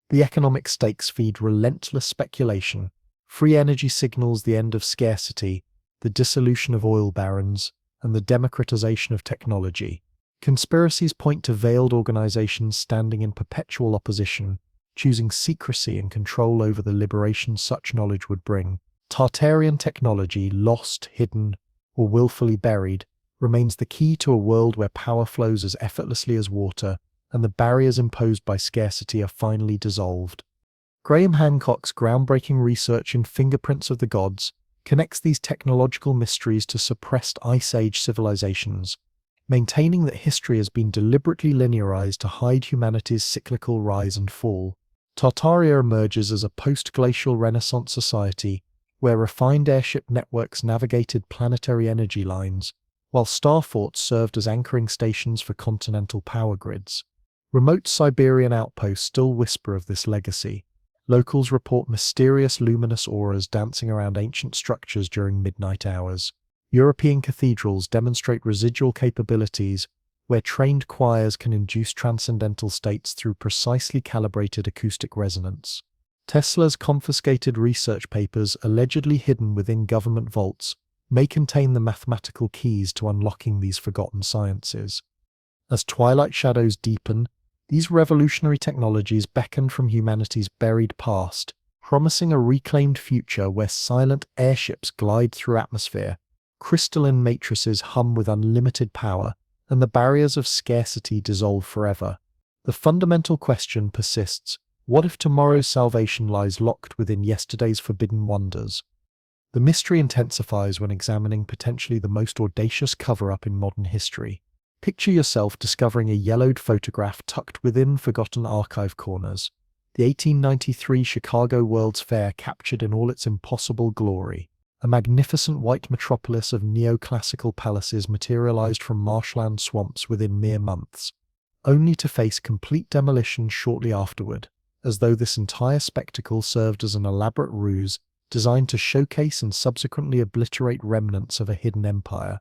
The economic stakes feed relentless speculation. Free energy signals the end of scarcity, the dissolution of oil barons, and the democratization of technology. Conspiracies point to veiled organizations standing in perpetual opposition, choosing secrecy and control over the liberation such knowledge would bring. Tartarian technology, lost, hidden, or willfully buried, remains the key to a world where power flows as effortlessly as water, and the barriers imposed by scarcity are finally dissolved. Graham Hancock's groundbreaking research in Fingerprints of the Gods connects these technological mysteries to suppressed Ice Age civilizations, maintaining that history has been deliberately linearized to hide humanity's cyclical rise and fall. Tartaria emerges as a post-glacial Renaissance society, where refined airship networks navigated planetary energy lines, while star forts served as anchoring stations for continental power grids. Remote Siberian outposts still whisper of this legacy. Locals report mysterious luminous auras dancing around ancient structures during midnight hours. European cathedrals demonstrate residual capabilities, where trained choirs can induce transcendental states through precisely calibrated acoustic resonance. Tesla's confiscated research papers, allegedly hidden within government vaults, may contain the mathematical keys to unlocking these forgotten sciences. As twilight shadows deepen, these revolutionary technologies beckon from humanity's buried past, promising a reclaimed future where silent airships glide through atmosphere, crystalline matrices hum with unlimited power, and the barriers of scarcity dissolve forever. The fundamental question persists: what if tomorrow's salvation lies locked within yesterday's forbidden wonders? The mystery intensifies when examining potentially the most audacious cover-up in modern history. Picture yourself discovering a yellowed photograph tucked within forgotten archive corners. The 1893 Chicago World's Fair captured in all its impossible glory. A magnificent white metropolis of neoclassical palaces materialized from marshland swamps within mere months, only to face complete demolition shortly afterward, as though this entire spectacle served as an elaborate ruse designed to showcase and subsequently obliterate remnants of a hidden empire.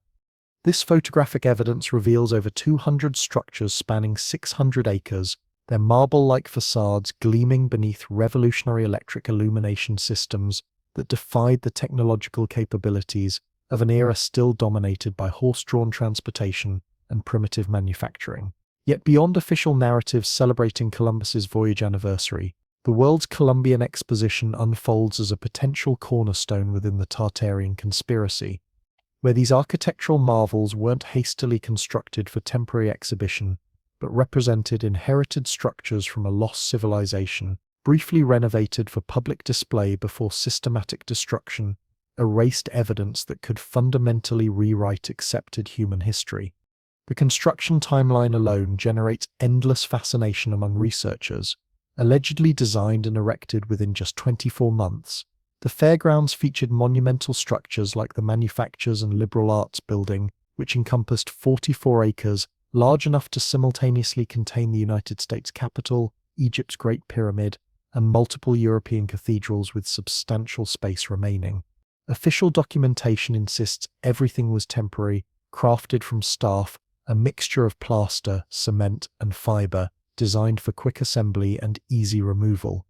This photographic evidence reveals over 200 structures spanning 600 acres, their marble-like facades gleaming beneath revolutionary electric illumination systems that defied the technological capabilities of an era still dominated by horse-drawn transportation and primitive manufacturing. Yet beyond official narratives celebrating Columbus's voyage anniversary, the world's Columbian Exposition unfolds as a potential cornerstone within the Tartarian conspiracy, where these architectural marvels weren't hastily constructed for temporary exhibition, but represented inherited structures from a lost civilization, briefly renovated for public display before systematic destruction, erased evidence that could fundamentally rewrite accepted human history. The construction timeline alone generates endless fascination among researchers. Allegedly designed and erected within just 24 months, the fairgrounds featured monumental structures like the Manufactures and Liberal Arts Building, which encompassed 44 acres, large enough to simultaneously contain the United States Capitol, Egypt's Great Pyramid, and multiple European cathedrals with substantial space remaining. Official documentation insists everything was temporary, crafted from staff, a mixture of plaster, cement, and fiber, designed for quick assembly and easy removal.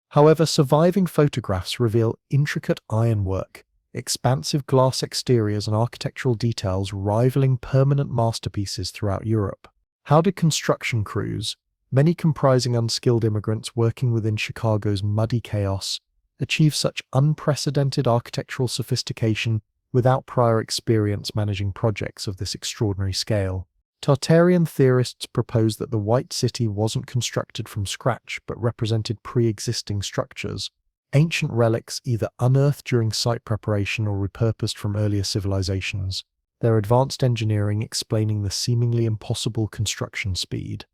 However, surviving photographs reveal intricate ironwork, expansive glass exteriors, and architectural details rivaling permanent masterpieces throughout Europe. How did construction crews, many comprising unskilled immigrants working within Chicago's muddy chaos, achieve such unprecedented architectural sophistication without prior experience managing projects of this extraordinary scale? Tartarian theorists propose that the White City wasn't constructed from scratch but represented pre-existing structures, ancient relics either unearthed during site preparation or repurposed from earlier civilizations, their advanced engineering explaining the seemingly impossible construction speed.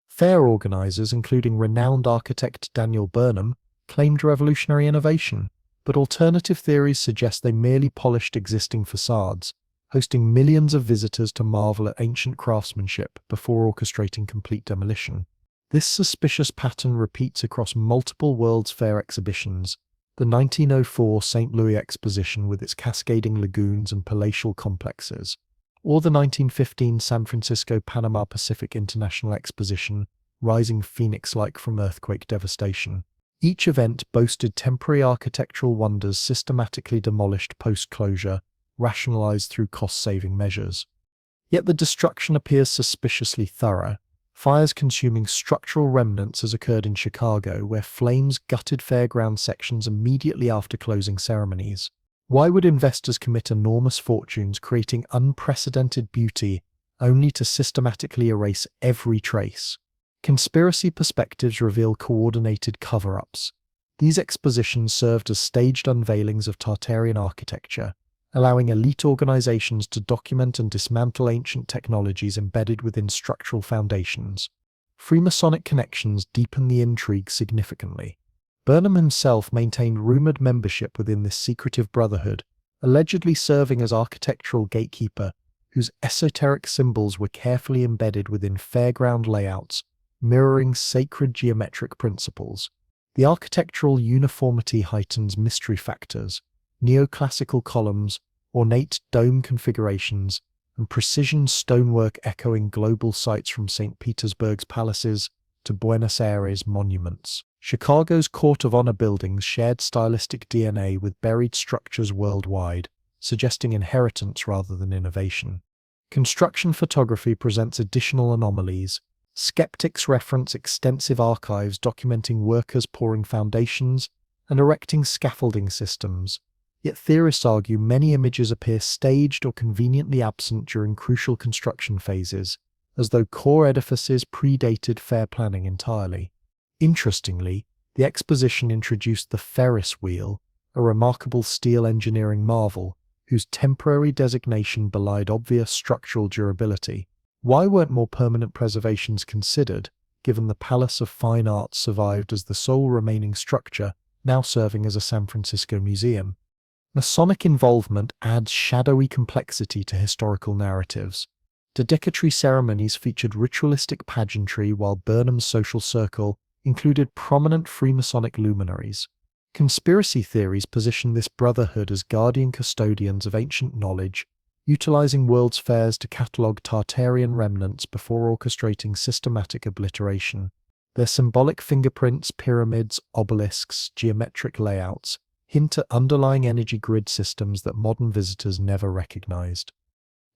Fair organizers, including renowned architect Daniel Burnham, claimed revolutionary innovation, but alternative theories suggest they merely polished existing facades, hosting millions of visitors to marvel at ancient craftsmanship before orchestrating complete demolition. This suspicious pattern repeats across multiple World's Fair exhibitions: the 1904 St. Louis Exposition with its cascading lagoons and palatial complexes, or the 1915 San Francisco Panama Pacific International Exposition, rising phoenix-like from earthquake devastation. Each event boasted temporary architectural wonders systematically demolished post-closure, rationalized through cost-saving measures. Yet the destruction appears suspiciously thorough. Fires consuming structural remnants has occurred in Chicago, where flames gutted fairground sections immediately after closing ceremonies. Why would investors commit enormous fortunes creating unprecedented beauty only to systematically erase every trace? Conspiracy perspectives reveal coordinated cover-ups. These expositions served as staged unveilings of Tartarian architecture, allowing elite organizations to document and dismantle ancient technologies embedded within structural foundations. Freemasonic connections deepen the intrigue significantly. Burnham himself maintained rumored membership within this secretive brotherhood, allegedly serving as architectural gatekeeper, whose esoteric symbols were carefully embedded within fairground layouts, mirroring sacred geometric principles. The architectural uniformity heightens mystery factors. Neoclassical columns, ornate dome configurations, and precision stonework echoing global sites from St. Petersburg's palaces to Buenos Aires monuments. Chicago's Court of Honor buildings shared stylistic DNA with buried structures worldwide, suggesting inheritance rather than innovation. Construction photography presents additional anomalies. Skeptics reference extensive archives documenting workers pouring foundations and erecting scaffolding systems, yet theorists argue many images appear staged or conveniently absent during crucial construction phases, as though core edifices predated fair planning entirely. Interestingly, the exposition introduced the Ferris wheel, a remarkable steel engineering marvel, whose temporary designation belied obvious structural durability. Why weren't more permanent preservations considered, given the Palace of Fine Arts survived as the sole remaining structure, now serving as a San Francisco museum? Masonic involvement adds shadowy complexity to historical narratives. Dedicatory ceremonies featured ritualistic pageantry, while Burnham's social circle included prominent Freemasonic luminaries. Conspiracy theories position this brotherhood as guardian custodians of ancient knowledge, utilizing World's Fairs to catalogue Tartarian remnants before orchestrating systematic obliteration. Their symbolic fingerprints, pyramids, obelisks, geometric layouts hint at underlying energy grid systems that modern visitors never recognized.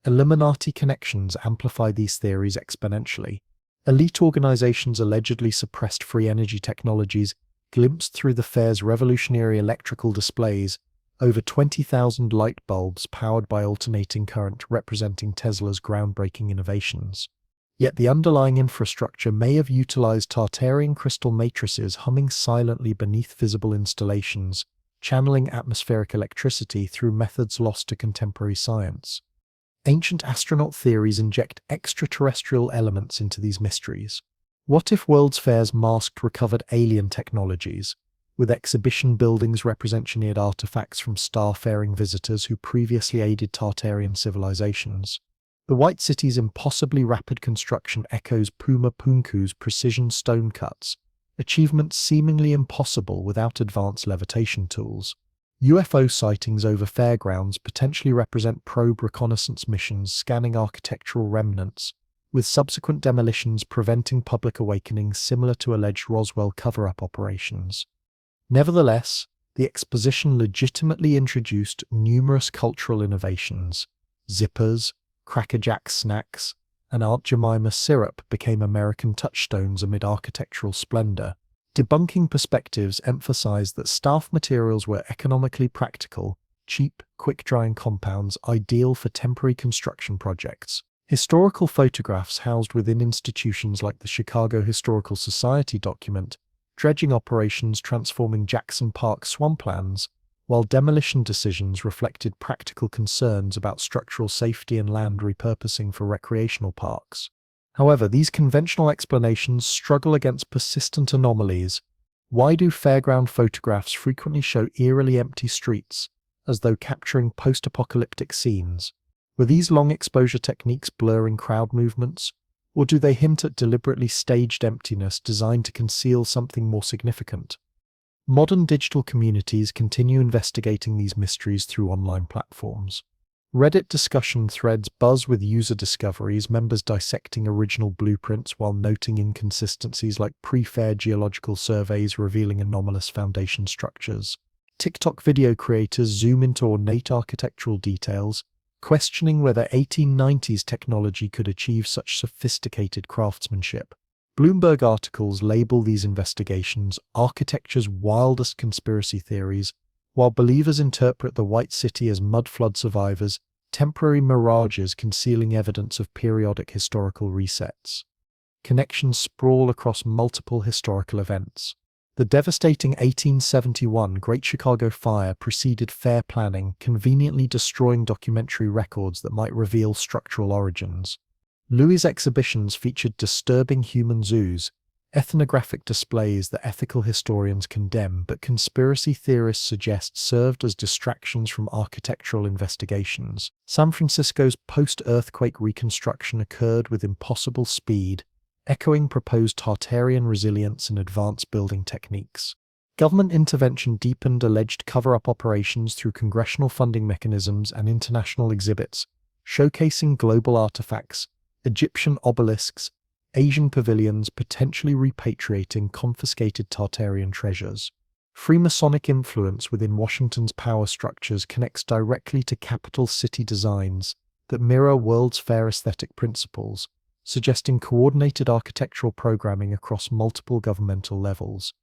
Illuminati connections amplify these theories exponentially. Elite organizations allegedly suppressed free energy technologies glimpsed through the fair's revolutionary electrical displays, over 20,000 light bulbs powered by alternating current representing Tesla's groundbreaking innovations. Yet the underlying infrastructure may have utilized Tartarian crystal matrices humming silently beneath visible installations, channeling atmospheric electricity through methods lost to contemporary science. Ancient astronaut theories inject extraterrestrial elements into these mysteries. What if World's Fairs masked recovered alien technologies, with exhibition buildings represent engineered artifacts from star-faring visitors who previously aided Tartarian civilizations? The White City's impossibly rapid construction echoes Puma Punku's precision stone cuts, achievements seemingly impossible without advanced levitation tools. UFO sightings over fairgrounds potentially represent probe reconnaissance missions scanning architectural remnants, with subsequent demolitions preventing public awakenings similar to alleged Roswell cover-up operations. Nevertheless, the exposition legitimately introduced numerous cultural innovations. Zippers, Cracker Jack snacks, and Aunt Jemima syrup became American touchstones amid architectural splendor. Debunking perspectives emphasized that staff materials were economically practical, cheap, quick-drying compounds ideal for temporary construction projects. Historical photographs housed within institutions like the Chicago Historical Society document dredging operations transforming Jackson Park swamplands, while demolition decisions reflected practical concerns about structural safety and land repurposing for recreational parks. However, these conventional explanations struggle against persistent anomalies. Why do fairground photographs frequently show eerily empty streets, as though capturing post-apocalyptic scenes? Were these long exposure techniques blurring crowd movements, or do they hint at deliberately staged emptiness designed to conceal something more significant? Modern digital communities continue investigating these mysteries through online platforms. Reddit discussion threads buzz with user discoveries, members dissecting original blueprints while noting inconsistencies like pre-fair geological surveys revealing anomalous foundation structures. TikTok video creators zoom into ornate architectural details, questioning whether 1890s technology could achieve such sophisticated craftsmanship. Bloomberg articles label these investigations architecture's wildest conspiracy theories, while believers interpret the White City as mudflood survivors, temporary mirages concealing evidence of periodic historical resets. Connections sprawl across multiple historical events. The devastating 1871 Great Chicago Fire preceded fair planning, conveniently destroying documentary records that might reveal structural origins. Louis' exhibitions featured disturbing human zoos, ethnographic displays that ethical historians condemn but conspiracy theorists suggest served as distractions from architectural investigations. San Francisco's post-earthquake reconstruction occurred with impossible speed, echoing proposed Tartarian resilience and advanced building techniques. Government intervention deepened alleged cover-up operations through congressional funding mechanisms and international exhibits, showcasing global artifacts, Egyptian obelisks, Asian pavilions potentially repatriating confiscated Tartarian treasures. Freemasonic influence within Washington's power structures connects directly to capital city designs that mirror World's Fair aesthetic principles, suggesting coordinated architectural programming across multiple governmental levels.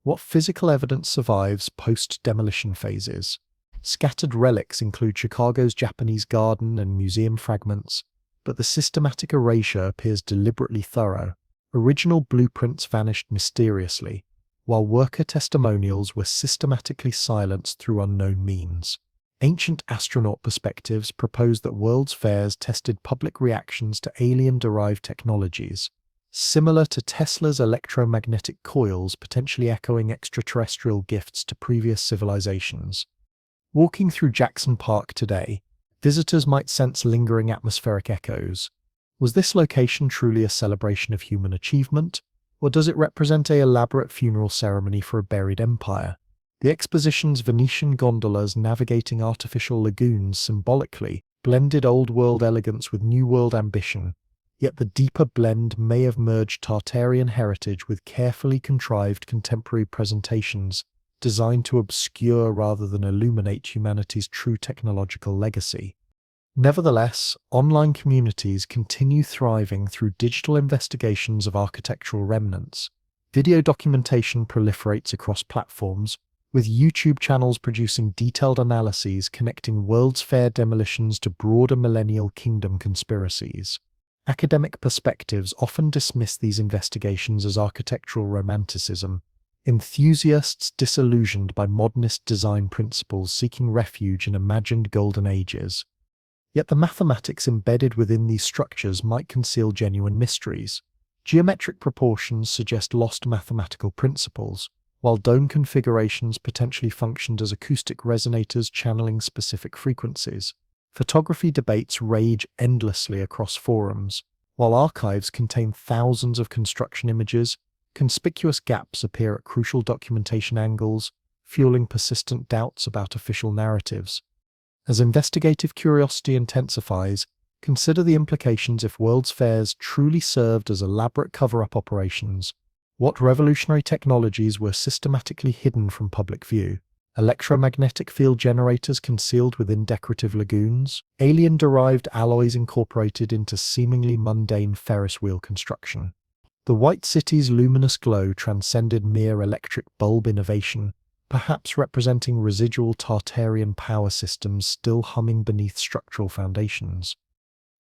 What physical evidence survives post-demolition phases? Scattered relics include Chicago's Japanese garden and museum fragments, but the systematic erasure appears deliberately thorough. Original blueprints vanished mysteriously, while worker testimonials were systematically silenced through unknown means. Ancient astronaut perspectives propose that World's Fairs tested public reactions to alien-derived technologies, similar to Tesla's electromagnetic coils potentially echoing extraterrestrial gifts to previous civilizations. Walking through Jackson Park today, visitors might sense lingering atmospheric echoes. Was this location truly a celebration of human achievement, or does it represent an elaborate funeral ceremony for a buried empire? The exposition's Venetian gondolas navigating artificial lagoons symbolically blended old-world elegance with new-world ambition, yet the deeper blend may have merged Tartarian heritage with carefully contrived contemporary presentations designed to obscure rather than illuminate humanity's true technological legacy. Nevertheless, online communities continue thriving through digital investigations of architectural remnants. Video documentation proliferates across platforms, with YouTube channels producing detailed analyses connecting World's Fair demolitions to broader Millennial Kingdom conspiracies. Academic perspectives often dismiss these investigations as architectural romanticism, enthusiasts disillusioned by modernist design principles seeking refuge in imagined golden ages. Yet the mathematics embedded within these structures might conceal genuine mysteries. Geometric proportions suggest lost mathematical principles, while dome configurations potentially functioned as acoustic resonators channeling specific frequencies. Photography debates rage endlessly across forums. While archives contain thousands of construction images, conspicuous gaps appear at crucial documentation angles, fueling persistent doubts about official narratives. As investigative curiosity intensifies, consider the implications if World's Fairs truly served as elaborate cover-up operations. What revolutionary technologies were systematically hidden from public view? Electromagnetic field generators concealed within decorative lagoons? Alien-derived alloys incorporated into seemingly mundane Ferris wheel construction? The White City's luminous glow transcended mere electric bulb innovation, perhaps representing residual Tartarian power systems still humming beneath structural foundations.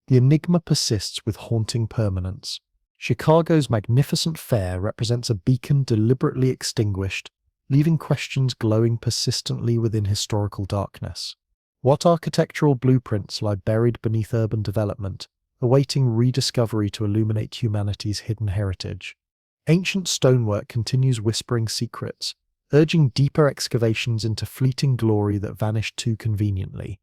The enigma persists with haunting permanence. Chicago's magnificent fair represents a beacon deliberately extinguished, leaving questions glowing persistently within historical darkness. What architectural blueprints lie buried beneath urban development, awaiting rediscovery to illuminate humanity's hidden heritage? Ancient stonework continues whispering secrets, urging deeper excavations into fleeting glory that vanished too conveniently.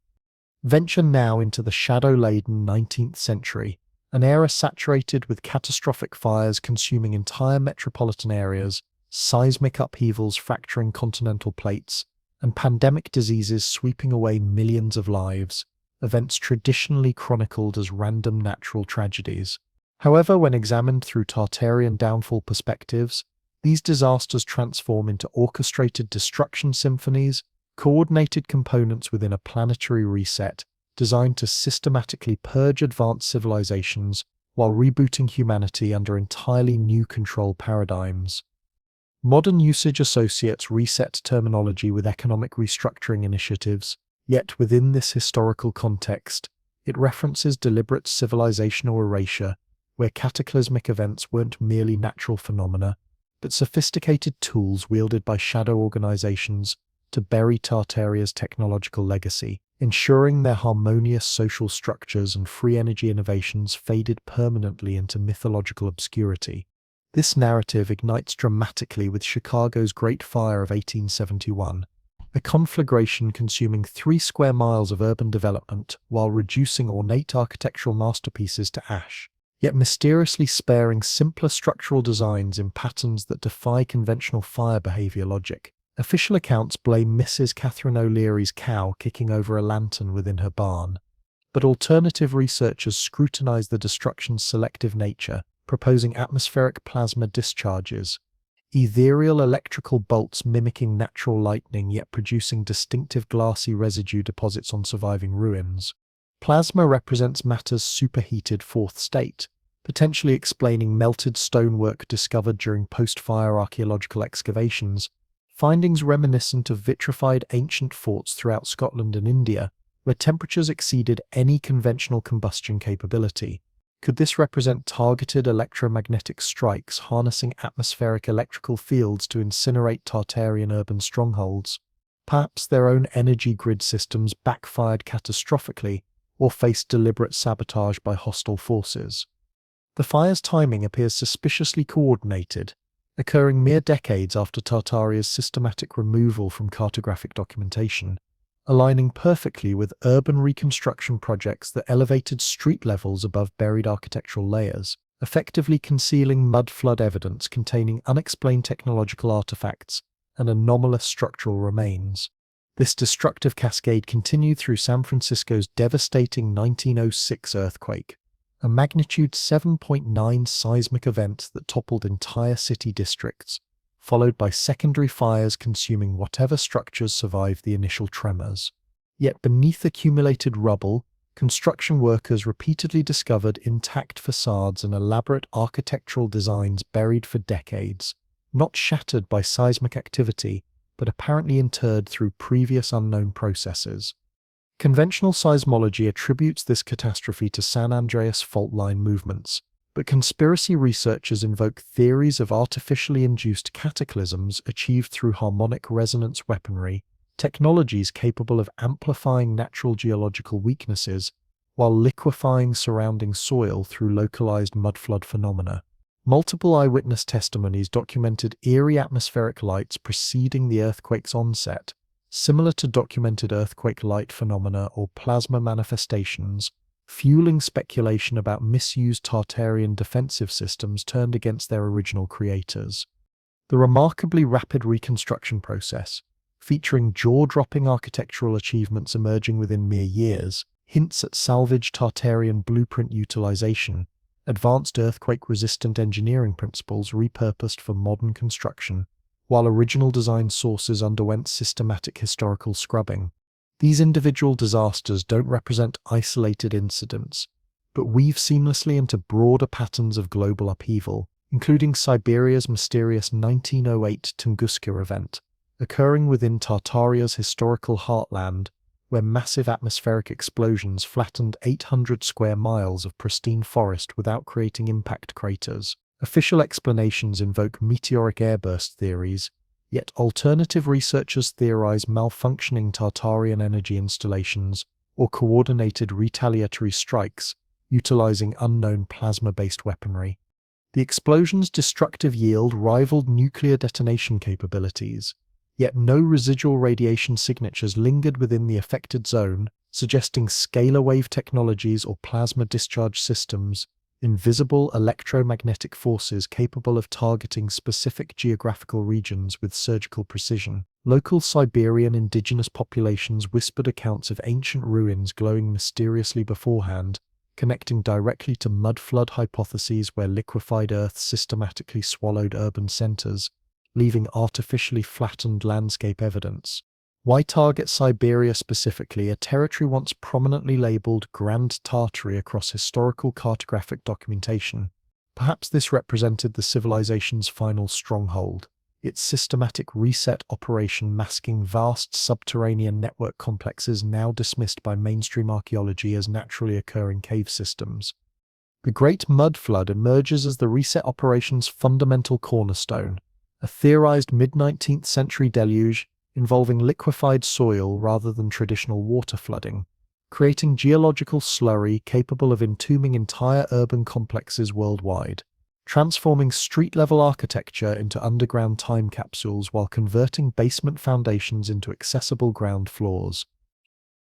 Venture now into the shadow-laden 19th century, an era saturated with catastrophic fires consuming entire metropolitan areas, seismic upheavals fracturing continental plates, and pandemic diseases sweeping away millions of lives, events traditionally chronicled as random natural tragedies. However, when examined through Tartarian downfall perspectives, these disasters transform into orchestrated destruction symphonies, coordinated components within a planetary reset designed to systematically purge advanced civilizations while rebooting humanity under entirely new control paradigms. Modern usage associates reset terminology with economic restructuring initiatives, yet within this historical context, it references deliberate civilizational erasure, where cataclysmic events weren't merely natural phenomena, but sophisticated tools wielded by shadow organizations to bury Tartaria's technological legacy, ensuring their harmonious social structures and free energy innovations faded permanently into mythological obscurity. This narrative ignites dramatically with Chicago's Great Fire of 1871, a conflagration consuming 3 square miles of urban development while reducing ornate architectural masterpieces to ash, yet mysteriously sparing simpler structural designs in patterns that defy conventional fire behavior logic. Official accounts blame Mrs. Catherine O'Leary's cow kicking over a lantern within her barn, but alternative researchers scrutinize the destruction's selective nature, proposing atmospheric plasma discharges, ethereal electrical bolts mimicking natural lightning yet producing distinctive glassy residue deposits on surviving ruins. Plasma represents matter's superheated fourth state, potentially explaining melted stonework discovered during post-fire archaeological excavations, findings reminiscent of vitrified ancient forts throughout Scotland and India, where temperatures exceeded any conventional combustion capability. Could this represent targeted electromagnetic strikes harnessing atmospheric electrical fields to incinerate Tartarian urban strongholds? Perhaps their own energy grid systems backfired catastrophically or faced deliberate sabotage by hostile forces. The fire's timing appears suspiciously coordinated, occurring mere decades after Tartaria's systematic removal from cartographic documentation, aligning perfectly with urban reconstruction projects that elevated street levels above buried architectural layers, effectively concealing mud flood evidence containing unexplained technological artifacts and anomalous structural remains. This destructive cascade continued through San Francisco's devastating 1906 earthquake, a magnitude 7.9 seismic event that toppled entire city districts, followed by secondary fires consuming whatever structures survived the initial tremors. Yet beneath accumulated rubble, construction workers repeatedly discovered intact facades and elaborate architectural designs buried for decades, not shattered by seismic activity, but apparently interred through previous unknown processes. Conventional seismology attributes this catastrophe to San Andreas fault line movements, but conspiracy researchers invoke theories of artificially induced cataclysms achieved through harmonic resonance weaponry, technologies capable of amplifying natural geological weaknesses while liquefying surrounding soil through localized mudflood phenomena. Multiple eyewitness testimonies documented eerie atmospheric lights preceding the earthquake's onset, similar to documented earthquake light phenomena or plasma manifestations, fueling speculation about misused Tartarian defensive systems turned against their original creators. The remarkably rapid reconstruction process, featuring jaw-dropping architectural achievements emerging within mere years, hints at salvaged Tartarian blueprint utilization, advanced earthquake-resistant engineering principles repurposed for modern construction, while original design sources underwent systematic historical scrubbing. These individual disasters don't represent isolated incidents, but weave seamlessly into broader patterns of global upheaval, including Siberia's mysterious 1908 Tunguska event, occurring within Tartaria's historical heartland, where massive atmospheric explosions flattened 800 square miles of pristine forest without creating impact craters. Official explanations invoke meteoric airburst theories, yet alternative researchers theorize malfunctioning Tartarian energy installations or coordinated retaliatory strikes utilizing unknown plasma-based weaponry. The explosion's destructive yield rivaled nuclear detonation capabilities, yet no residual radiation signatures lingered within the affected zone, suggesting scalar wave technologies or plasma discharge systems, invisible electromagnetic forces capable of targeting specific geographical regions with surgical precision. Local Siberian indigenous populations whispered accounts of ancient ruins glowing mysteriously beforehand, connecting directly to mudflood hypotheses where liquefied earth systematically swallowed urban centers, leaving artificially flattened landscape evidence. Why target Siberia specifically, a territory once prominently labeled Grand Tartary across historical cartographic documentation? Perhaps this represented the civilization's final stronghold, its systematic reset operation masking vast subterranean network complexes now dismissed by mainstream archaeology as naturally occurring cave systems. The Great Mud Flood emerges as the reset operation's fundamental cornerstone, a theorized mid-19th century deluge involving liquefied soil rather than traditional water flooding, creating geological slurry capable of entombing entire urban complexes worldwide, transforming street-level architecture into underground time capsules while converting basement foundations into accessible ground floors.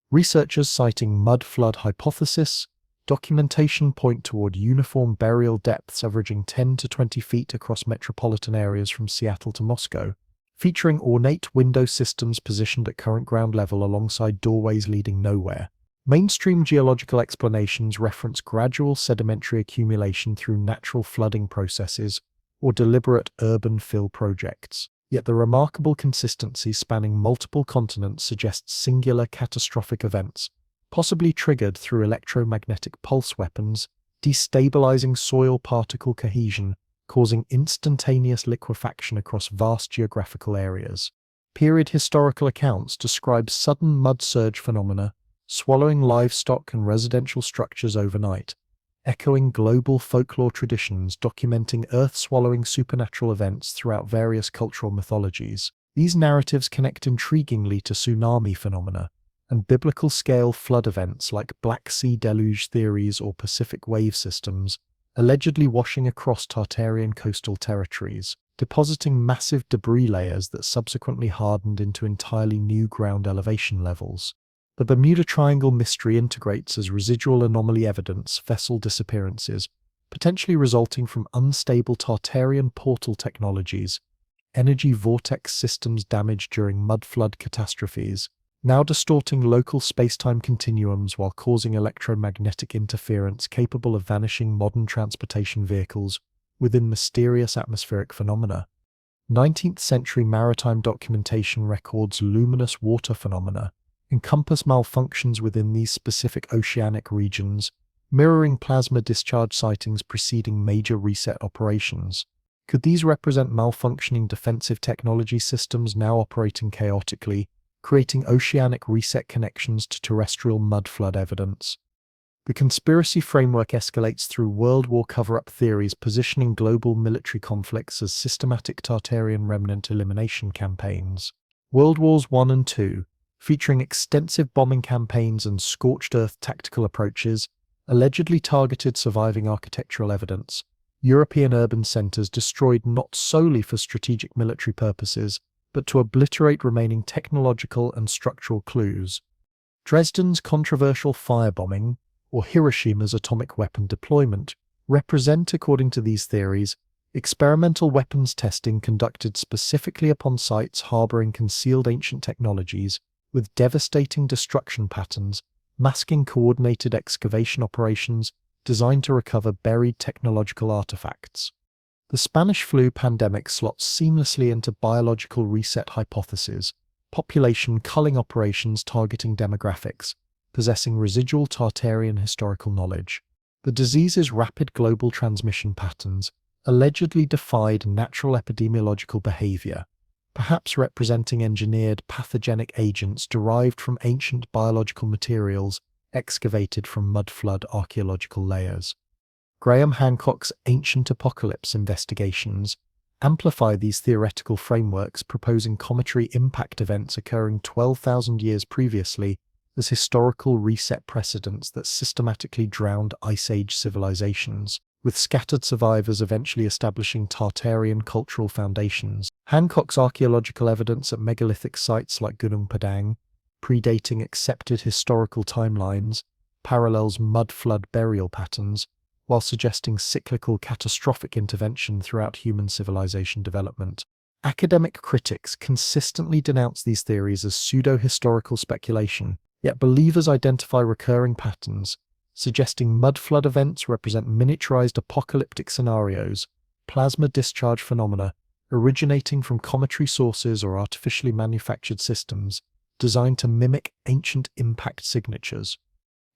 Researchers citing mud flood hypothesis, documentation point toward uniform burial depths averaging 10 to 20 feet across metropolitan areas from Seattle to Moscow, featuring ornate window systems positioned at current ground level alongside doorways leading nowhere. Mainstream geological explanations reference gradual sedimentary accumulation through natural flooding processes, or deliberate urban fill projects. Yet the remarkable consistency spanning multiple continents suggests singular catastrophic events, possibly triggered through electromagnetic pulse weapons, destabilizing soil particle cohesion, causing instantaneous liquefaction across vast geographical areas. Period historical accounts describe sudden mud surge phenomena, swallowing livestock and residential structures overnight, echoing global folklore traditions documenting earth-swallowing supernatural events throughout various cultural mythologies. These narratives connect intriguingly to tsunami phenomena and biblical-scale flood events like Black Sea deluge theories or Pacific wave systems, allegedly washing across Tartarian coastal territories, depositing massive debris layers that subsequently hardened into entirely new ground elevation levels. The Bermuda Triangle mystery integrates as residual anomaly evidence vessel disappearances, potentially resulting from unstable Tartarian portal technologies, energy vortex systems damaged during mudflood catastrophes, now distorting local spacetime continuums while causing electromagnetic interference capable of vanishing modern transportation vehicles within mysterious atmospheric phenomena. 19th century maritime documentation records luminous water phenomena, encompass malfunctions within these specific oceanic regions, mirroring plasma discharge sightings preceding major reset operations. Could these represent malfunctioning defensive technology systems now operating chaotically, creating oceanic reset connections to terrestrial mudflood evidence? The conspiracy framework escalates through World War cover-up theories positioning global military conflicts as systematic Tartarian remnant elimination campaigns. World Wars I and II, featuring extensive bombing campaigns and scorched earth tactical approaches, allegedly targeted surviving architectural evidence. European urban centers destroyed not solely for strategic military purposes, but to obliterate remaining technological and structural clues. Dresden's controversial firebombing, or Hiroshima's atomic weapon deployment, represent, according to these theories, experimental weapons testing conducted specifically upon sites harboring concealed ancient technologies, with devastating destruction patterns, masking coordinated excavation operations designed to recover buried technological artifacts. The Spanish flu pandemic slots seamlessly into biological reset hypotheses, population culling operations targeting demographics, possessing residual Tartarian historical knowledge. The disease's rapid global transmission patterns allegedly defied natural epidemiological behavior, perhaps representing engineered pathogenic agents derived from ancient biological materials excavated from mudflood archaeological layers. Graham Hancock's Ancient Apocalypse investigations amplify these theoretical frameworks, proposing cometary impact events occurring 12,000 years previously as historical reset precedents that systematically drowned Ice Age civilizations, with scattered survivors eventually establishing Tartarian cultural foundations. Hancock's archaeological evidence at megalithic sites like Gunung Padang, predating accepted historical timelines, parallels mudflood burial patterns, while suggesting cyclical catastrophic intervention throughout human civilization development. Academic critics consistently denounce these theories as pseudo-historical speculation, yet believers identify recurring patterns, suggesting mudflood events represent miniaturized apocalyptic scenarios, plasma discharge phenomena originating from cometary sources or artificially manufactured systems designed to mimic ancient impact signatures.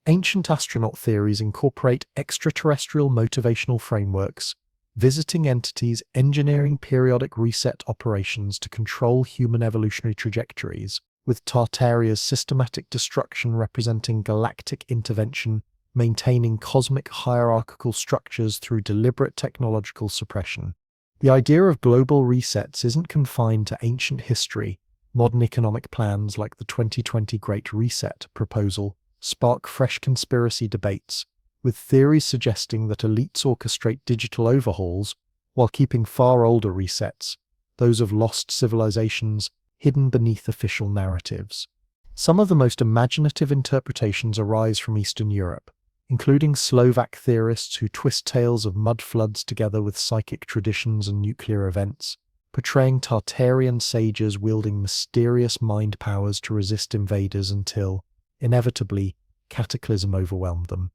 Ancient astronaut theories incorporate extraterrestrial motivational frameworks, visiting entities engineering periodic reset operations to control human evolutionary trajectories, with Tartaria's systematic destruction representing galactic intervention, maintaining cosmic hierarchical structures through deliberate technological suppression. The idea of global resets isn't confined to ancient history. Modern economic plans like the 2020 Great Reset proposal spark fresh conspiracy debates, with theories suggesting that elites orchestrate digital overhauls while keeping far older resets, those of lost civilizations, hidden beneath official narratives. Some of the most imaginative interpretations arise from Eastern Europe, including Slovak theorists who twist tales of mudfloods together with psychic traditions and nuclear events, portraying Tartarian sages wielding mysterious mind powers to resist invaders until, inevitably, cataclysm overwhelmed them.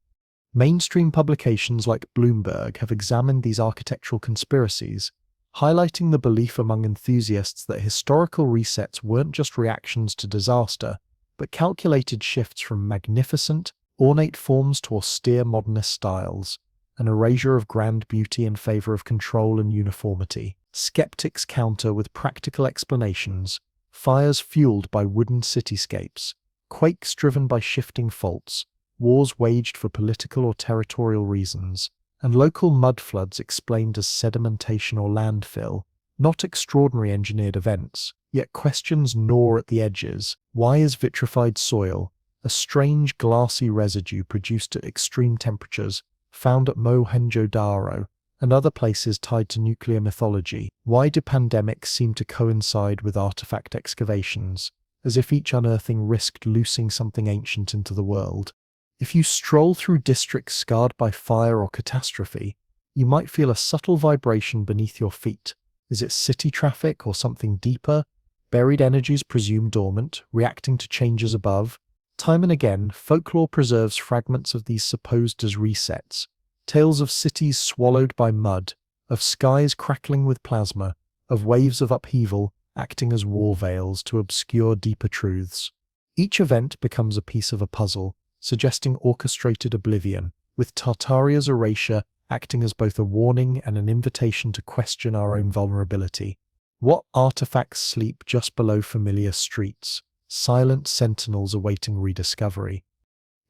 Mainstream publications like Bloomberg have examined these architectural conspiracies, highlighting the belief among enthusiasts that historical resets weren't just reactions to disaster, but calculated shifts from magnificent, ornate forms to austere modernist styles, an erasure of grand beauty in favor of control and uniformity. Skeptics counter with practical explanations, fires fueled by wooden cityscapes, quakes driven by shifting faults, wars waged for political or territorial reasons, and local mudfloods explained as sedimentation or landfill, not extraordinary engineered events, yet questions gnaw at the edges. Why is vitrified soil, a strange glassy residue produced at extreme temperatures, found at Mohenjo-Daro and other places tied to nuclear mythology? Why do pandemics seem to coincide with artifact excavations, as if each unearthing risked loosing something ancient into the world? If you stroll through districts scarred by fire or catastrophe, you might feel a subtle vibration beneath your feet. Is it city traffic or something deeper? Buried energies presumed dormant, reacting to changes above. Time and again, folklore preserves fragments of these supposed as resets. Tales of cities swallowed by mud, of skies crackling with plasma, of waves of upheaval acting as war veils to obscure deeper truths. Each event becomes a piece of a puzzle, suggesting orchestrated oblivion, with Tartaria's erasure acting as both a warning and an invitation to question our own vulnerability. What artifacts sleep just below familiar streets, silent sentinels awaiting rediscovery?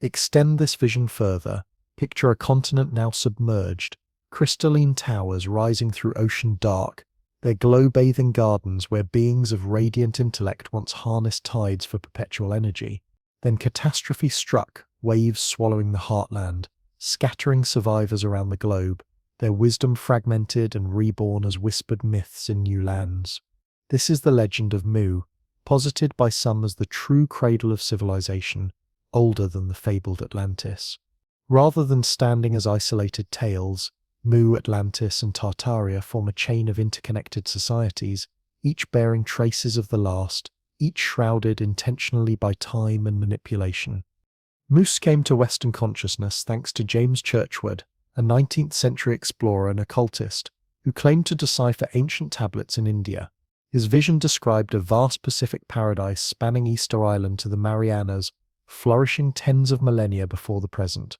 Extend this vision further. Picture a continent now submerged, crystalline towers rising through ocean dark, their glow-bathing gardens where beings of radiant intellect once harnessed tides for perpetual energy. Then catastrophe struck, waves swallowing the heartland, scattering survivors around the globe, their wisdom fragmented and reborn as whispered myths in new lands. This is the legend of Mu, posited by some as the true cradle of civilization, older than the fabled Atlantis. Rather than standing as isolated tales, Mu, Atlantis, and Tartaria form a chain of interconnected societies, each bearing traces of the last, each shrouded intentionally by time and manipulation. Moose came to Western consciousness thanks to James Churchward, a 19th-century explorer and occultist, who claimed to decipher ancient tablets in India. His vision described a vast Pacific paradise spanning Easter Island to the Marianas, flourishing tens of millennia before the present.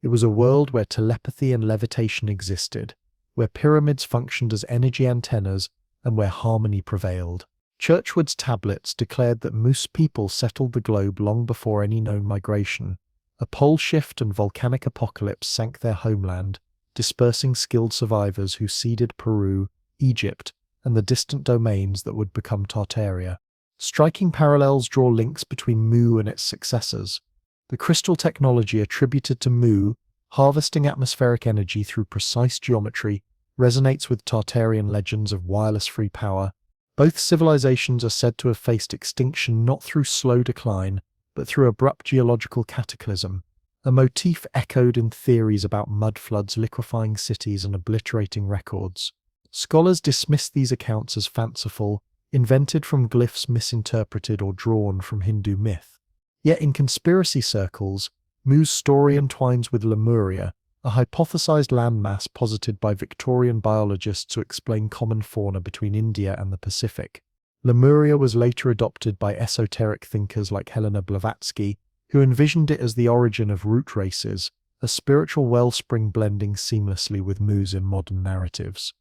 It was a world where telepathy and levitation existed, where pyramids functioned as energy antennas, and where harmony prevailed. Churchward's tablets declared that Moose people settled the globe long before any known migration. A pole shift and volcanic apocalypse sank their homeland, dispersing skilled survivors who seeded Peru, Egypt, and the distant domains that would become Tartaria. Striking parallels draw links between Mu and its successors. The crystal technology attributed to Mu, harvesting atmospheric energy through precise geometry, resonates with Tartarian legends of wireless-free power. Both civilizations are said to have faced extinction not through slow decline, but through abrupt geological cataclysm, a motif echoed in theories about mudfloods liquefying cities and obliterating records. Scholars dismiss these accounts as fanciful, invented from glyphs misinterpreted or drawn from Hindu myth. Yet in conspiracy circles, Mu's story entwines with Lemuria, a hypothesized landmass posited by Victorian biologists to explain common fauna between India and the Pacific. Lemuria was later adopted by esoteric thinkers like Helena Blavatsky, who envisioned it as the origin of root races, a spiritual wellspring blending seamlessly with Mu's in modern narratives.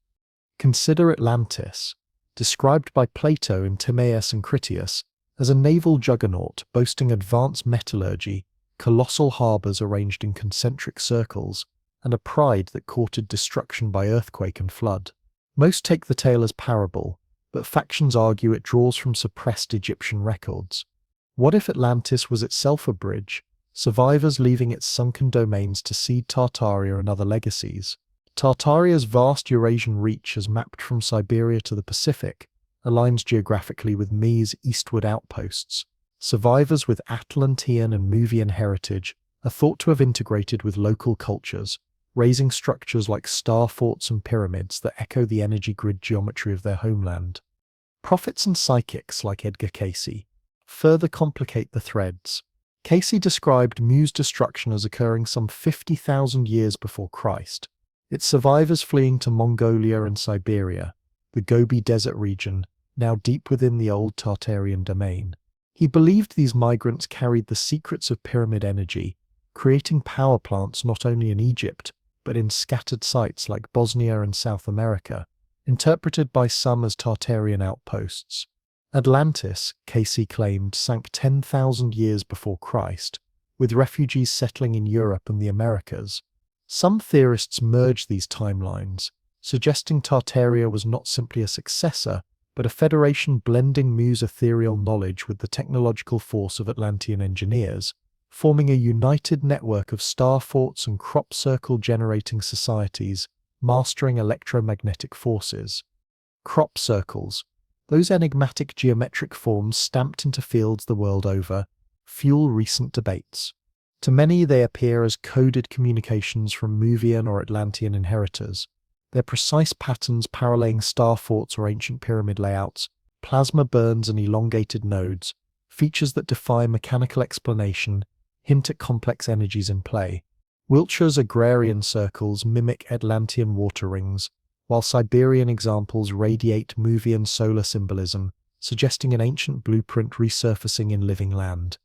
Consider Atlantis, described by Plato in Timaeus and Critias as a naval juggernaut boasting advanced metallurgy, colossal harbors arranged in concentric circles, and a pride that courted destruction by earthquake and flood. Most take the tale as parable, but factions argue it draws from suppressed Egyptian records. What if Atlantis was itself a bridge, survivors leaving its sunken domains to seed Tartaria and other legacies? Tartaria's vast Eurasian reach, as mapped from Siberia to the Pacific, aligns geographically with Mi's eastward outposts. Survivors with Atlantean and Muvian heritage are thought to have integrated with local cultures, raising structures like star forts and pyramids that echo the energy grid geometry of their homeland. Prophets and psychics like Edgar Cayce further complicate the threads. Cayce described Mu's destruction as occurring some 50,000 years before Christ, its survivors fleeing to Mongolia and Siberia, the Gobi Desert region, now deep within the old Tartarian domain. He believed these migrants carried the secrets of pyramid energy, creating power plants not only in Egypt, but in scattered sites like Bosnia and South America, interpreted by some as Tartarian outposts. Atlantis, Casey claimed, sank 10,000 years before Christ, with refugees settling in Europe and the Americas. Some theorists merge these timelines, suggesting Tartaria was not simply a successor, but a federation blending Mu's ethereal knowledge with the technological force of Atlantean engineers, forming a united network of star forts and crop circle generating societies, mastering electromagnetic forces. Crop circles, those enigmatic geometric forms stamped into fields the world over, fuel recent debates. To many, they appear as coded communications from Muvian or Atlantean inheritors, their precise patterns paralleling star forts or ancient pyramid layouts, plasma burns and elongated nodes, features that defy mechanical explanation, hint at complex energies in play. Wiltshire's agrarian circles mimic Atlantean water rings, while Siberian examples radiate Muvian solar symbolism, suggesting an ancient blueprint resurfacing in living land.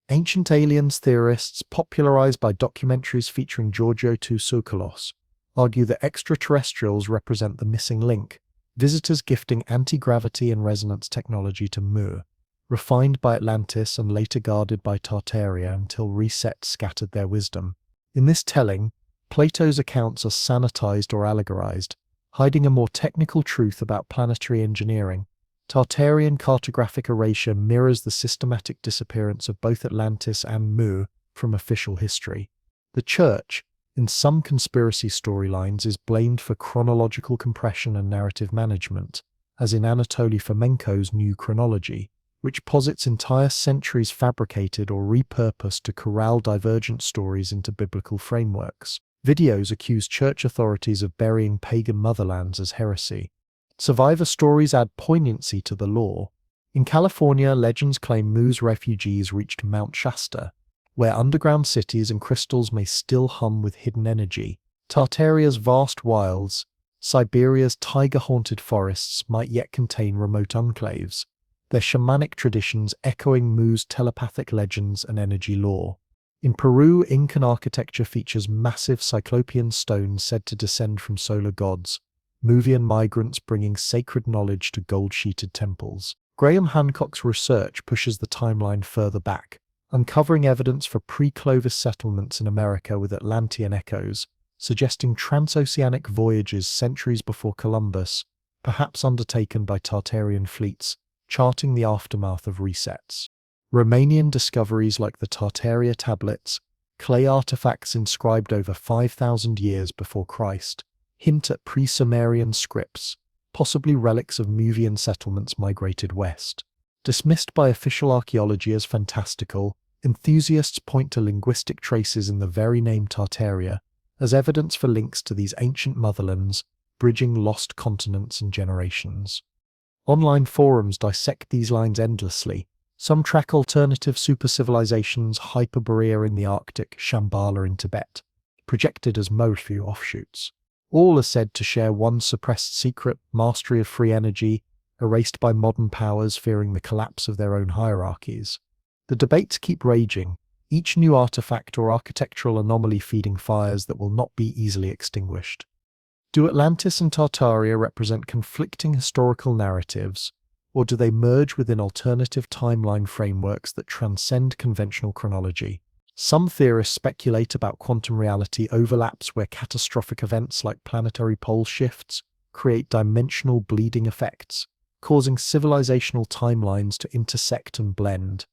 Ancient aliens theorists, popularized by documentaries featuring Georgios Tsoukalos, argue that extraterrestrials represent the missing link, visitors gifting anti-gravity and resonance technology to Mu, refined by Atlantis and later guarded by Tartaria until reset scattered their wisdom. In this telling, Plato's accounts are sanitized or allegorized, hiding a more technical truth about planetary engineering. Tartarian cartographic erasure mirrors the systematic disappearance of both Atlantis and Mu from official history. The Church, in some conspiracy storylines, is blamed for chronological compression and narrative management, as in Anatoly Fomenko's New Chronology, which posits entire centuries fabricated or repurposed to corral divergent stories into biblical frameworks. Videos accuse church authorities of burying pagan motherlands as heresy. Survivor stories add poignancy to the lore. In California, legends claim Mu's refugees reached Mount Shasta, where underground cities and crystals may still hum with hidden energy. Tartaria's vast wilds, Siberia's tiger-haunted forests might yet contain remote enclaves, their shamanic traditions echoing Mu's telepathic legends and energy lore. In Peru, Incan architecture features massive cyclopean stones said to descend from solar gods, Muvian migrants bringing sacred knowledge to gold-sheeted temples. Graham Hancock's research pushes the timeline further back, uncovering evidence for pre-Clovis settlements in America with Atlantean echoes, suggesting transoceanic voyages centuries before Columbus, perhaps undertaken by Tartarian fleets, charting the aftermath of resets. Romanian discoveries like the Tartaria tablets, clay artifacts inscribed over 5,000 years before Christ, hint at pre-Sumerian scripts, possibly relics of Muvian settlements migrated west. Dismissed by official archaeology as fantastical, enthusiasts point to linguistic traces in the very name Tartaria as evidence for links to these ancient motherlands, bridging lost continents and generations. Online forums dissect these lines endlessly. Some track alternative supercivilizations, Hyperborea in the Arctic, Shambhala in Tibet, projected as Morphew offshoots. All are said to share one suppressed secret, mastery of free energy, erased by modern powers fearing the collapse of their own hierarchies. The debates keep raging, each new artifact or architectural anomaly feeding fires that will not be easily extinguished. Do Atlantis and Tartaria represent conflicting historical narratives, or do they merge within alternative timeline frameworks that transcend conventional chronology? Some theorists speculate about quantum reality overlaps where catastrophic events like planetary pole shifts create dimensional bleeding effects, causing civilizational timelines to intersect and blend.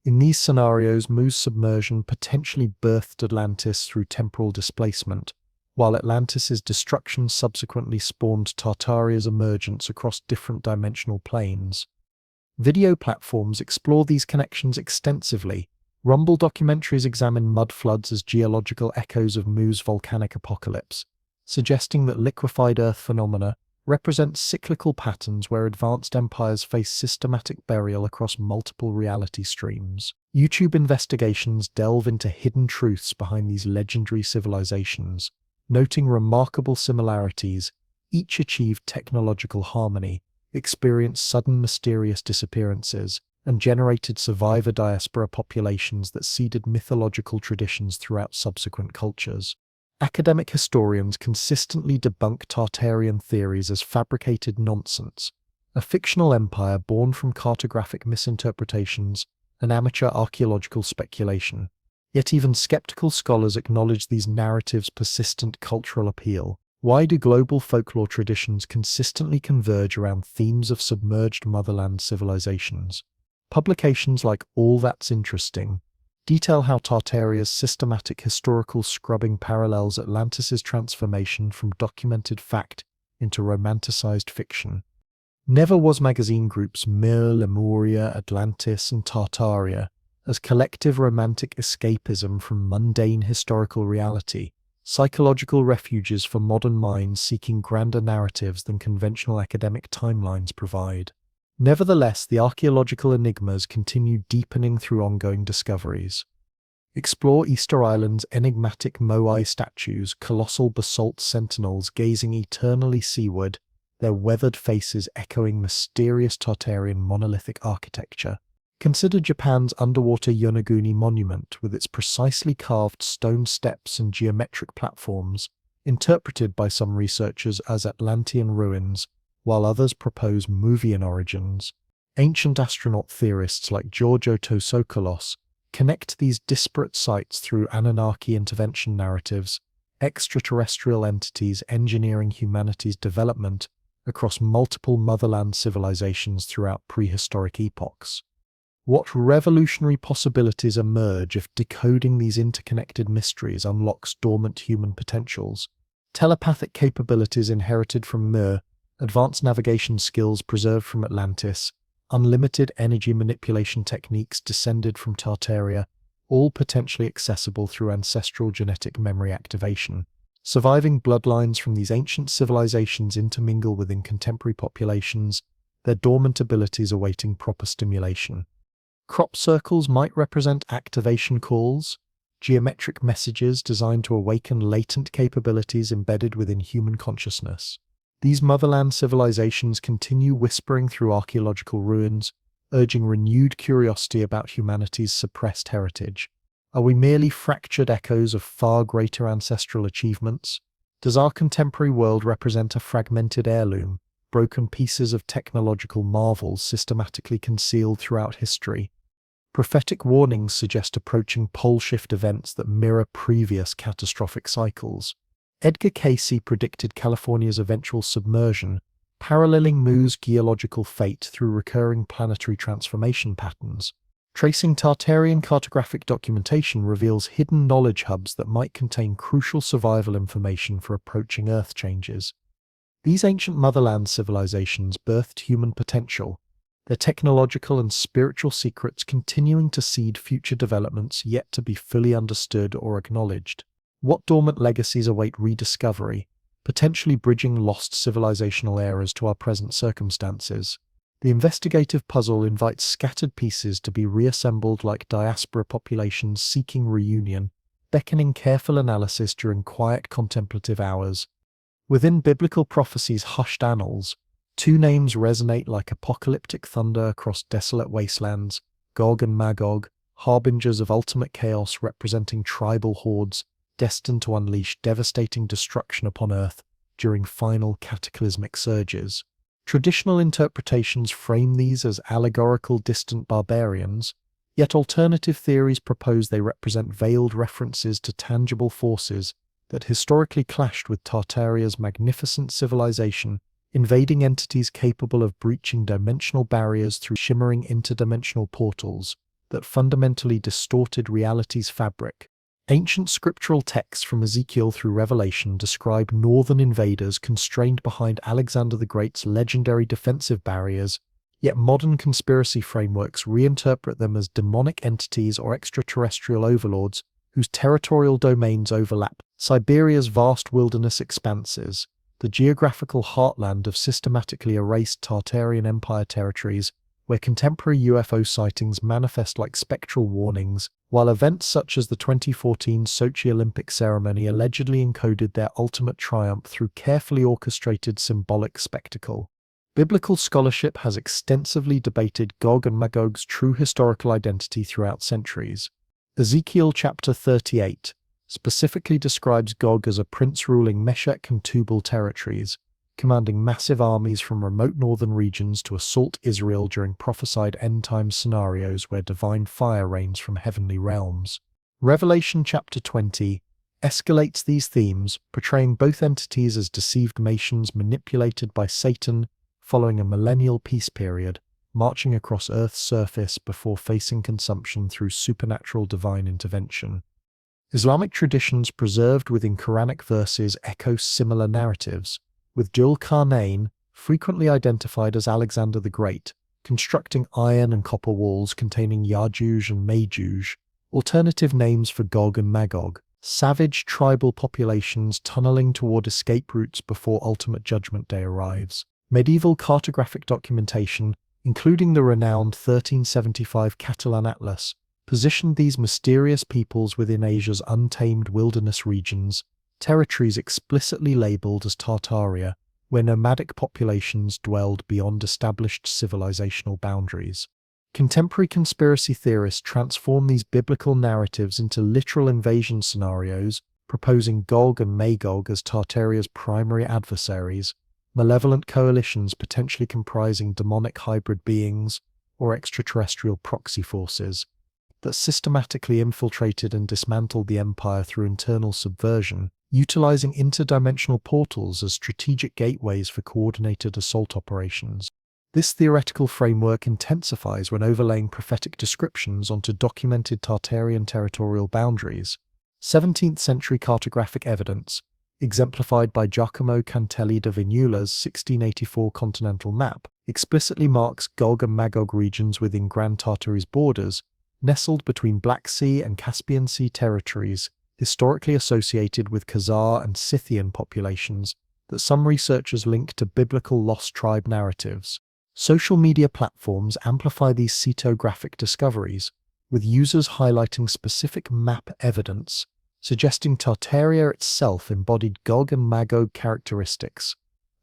In these scenarios, Mu's submersion potentially birthed Atlantis through temporal displacement, while Atlantis's destruction subsequently spawned Tartaria's emergence across different dimensional planes. Video platforms explore these connections extensively. Rumble documentaries examine mudfloods as geological echoes of Mu's volcanic apocalypse, suggesting that liquefied Earth phenomena represent cyclical patterns where advanced empires face systematic burial across multiple reality streams. YouTube investigations delve into hidden truths behind these legendary civilizations, noting remarkable similarities, Each achieved technological harmony, experienced sudden mysterious disappearances, and generated survivor diaspora populations that seeded mythological traditions throughout subsequent cultures. Academic historians consistently debunk Tartarian theories as fabricated nonsense, a fictional empire born from cartographic misinterpretations and amateur archaeological speculation. Yet even skeptical scholars acknowledge these narratives' persistent cultural appeal. Why do global folklore traditions consistently converge around themes of submerged motherland civilizations? Publications like All That's Interesting detail how Tartaria's systematic historical scrubbing parallels Atlantis's transformation from documented fact into romanticized fiction. Never was magazine groups Mir, Lemuria, Atlantis, and Tartaria as collective romantic escapism from mundane historical reality, psychological refuges for modern minds seeking grander narratives than conventional academic timelines provide. Nevertheless, the archaeological enigmas continue deepening through ongoing discoveries. Explore Easter Island's enigmatic Moai statues, colossal basalt sentinels gazing eternally seaward, their weathered faces echoing mysterious Tartarian monolithic architecture. Consider Japan's underwater Yonaguni Monument with its precisely carved stone steps and geometric platforms, interpreted by some researchers as Atlantean ruins, while others propose Movian origins. Ancient astronaut theorists like Giorgio Tosokolos connect these disparate sites through Anunnaki intervention narratives, extraterrestrial entities engineering humanity's development across multiple motherland civilizations throughout prehistoric epochs. What revolutionary possibilities emerge if decoding these interconnected mysteries unlocks dormant human potentials? Telepathic capabilities inherited from Mir, advanced navigation skills preserved from Atlantis, unlimited energy manipulation techniques descended from Tartaria, all potentially accessible through ancestral genetic memory activation. Surviving bloodlines from these ancient civilizations intermingle within contemporary populations, their dormant abilities awaiting proper stimulation. Crop circles might represent activation calls, geometric messages designed to awaken latent capabilities embedded within human consciousness. These motherland civilizations continue whispering through archaeological ruins, urging renewed curiosity about humanity's suppressed heritage. Are we merely fractured echoes of far greater ancestral achievements? Does our contemporary world represent a fragmented heirloom, broken pieces of technological marvels systematically concealed throughout history? Prophetic warnings suggest approaching pole shift events that mirror previous catastrophic cycles. Edgar Cayce predicted California's eventual submersion, paralleling Mu's geological fate through recurring planetary transformation patterns. Tracing Tartarian cartographic documentation reveals hidden knowledge hubs that might contain crucial survival information for approaching Earth changes. These ancient motherland civilizations birthed human potential, their technological and spiritual secrets continuing to seed future developments yet to be fully understood or acknowledged. What dormant legacies await rediscovery, potentially bridging lost civilizational eras to our present circumstances? The investigative puzzle invites scattered pieces to be reassembled like diaspora populations seeking reunion, beckoning careful analysis during quiet contemplative hours. Within biblical prophecy's hushed annals, two names resonate like apocalyptic thunder across desolate wastelands: Gog and Magog, harbingers of ultimate chaos representing tribal hordes destined to unleash devastating destruction upon Earth during final cataclysmic surges. Traditional interpretations frame these as allegorical distant barbarians, yet alternative theories propose they represent veiled references to tangible forces that historically clashed with Tartaria's magnificent civilization, invading entities capable of breaching dimensional barriers through shimmering interdimensional portals that fundamentally distorted reality's fabric. Ancient scriptural texts from Ezekiel through Revelation describe northern invaders constrained behind Alexander the Great's legendary defensive barriers, yet modern conspiracy frameworks reinterpret them as demonic entities or extraterrestrial overlords whose territorial domains overlap Siberia's vast wilderness expanses, the geographical heartland of systematically erased Tartarian Empire territories, where contemporary UFO sightings manifest like spectral warnings while events such as the 2014 Sochi Olympic ceremony allegedly encoded their ultimate triumph through carefully orchestrated symbolic spectacle. Biblical scholarship has extensively debated Gog and Magog's true historical identity throughout centuries. Ezekiel chapter 38 specifically describes Gog as a prince ruling Meshech and Tubal territories, commanding massive armies from remote northern regions to assault Israel during prophesied end-time scenarios where divine fire rains from heavenly realms. Revelation chapter 20 escalates these themes, portraying both entities as deceived nations manipulated by Satan following a millennial peace period, marching across Earth's surface before facing consumption through supernatural divine intervention. Islamic traditions preserved within Quranic verses echo similar narratives, with Dhul-Qarnayn, frequently identified as Alexander the Great, constructing iron and copper walls containing Ya'juj and Ma'juj, alternative names for Gog and Magog, savage tribal populations tunneling toward escape routes before ultimate judgment day arrives. Medieval cartographic documentation, including the renowned 1375 Catalan Atlas, positioned these mysterious peoples within Asia's untamed wilderness regions, territories explicitly labeled as Tartaria, where nomadic populations dwelled beyond established civilizational boundaries. Contemporary conspiracy theorists transform these biblical narratives into literal invasion scenarios, proposing Gog and Magog as Tartaria's primary adversaries, malevolent coalitions potentially comprising demonic hybrid beings or extraterrestrial proxy forces that systematically infiltrated and dismantled the empire through internal subversion, utilizing interdimensional portals as strategic gateways for coordinated assault operations. This theoretical framework intensifies when overlaying prophetic descriptions onto documented Tartarian territorial boundaries. 17th century cartographic evidence, exemplified by Giacomo Cantelli da Vignula's 1684 continental map, explicitly marks Gog and Magog regions within Grand Tartary's borders, nestled between Black Sea and Caspian Sea territories, historically associated with Khazar and Scythian populations that some researchers link to biblical lost tribe narratives. Social media platforms amplify these cetographic discoveries, with users highlighting specific map evidence, suggesting Tartaria itself embodied Gog and Magog characteristics,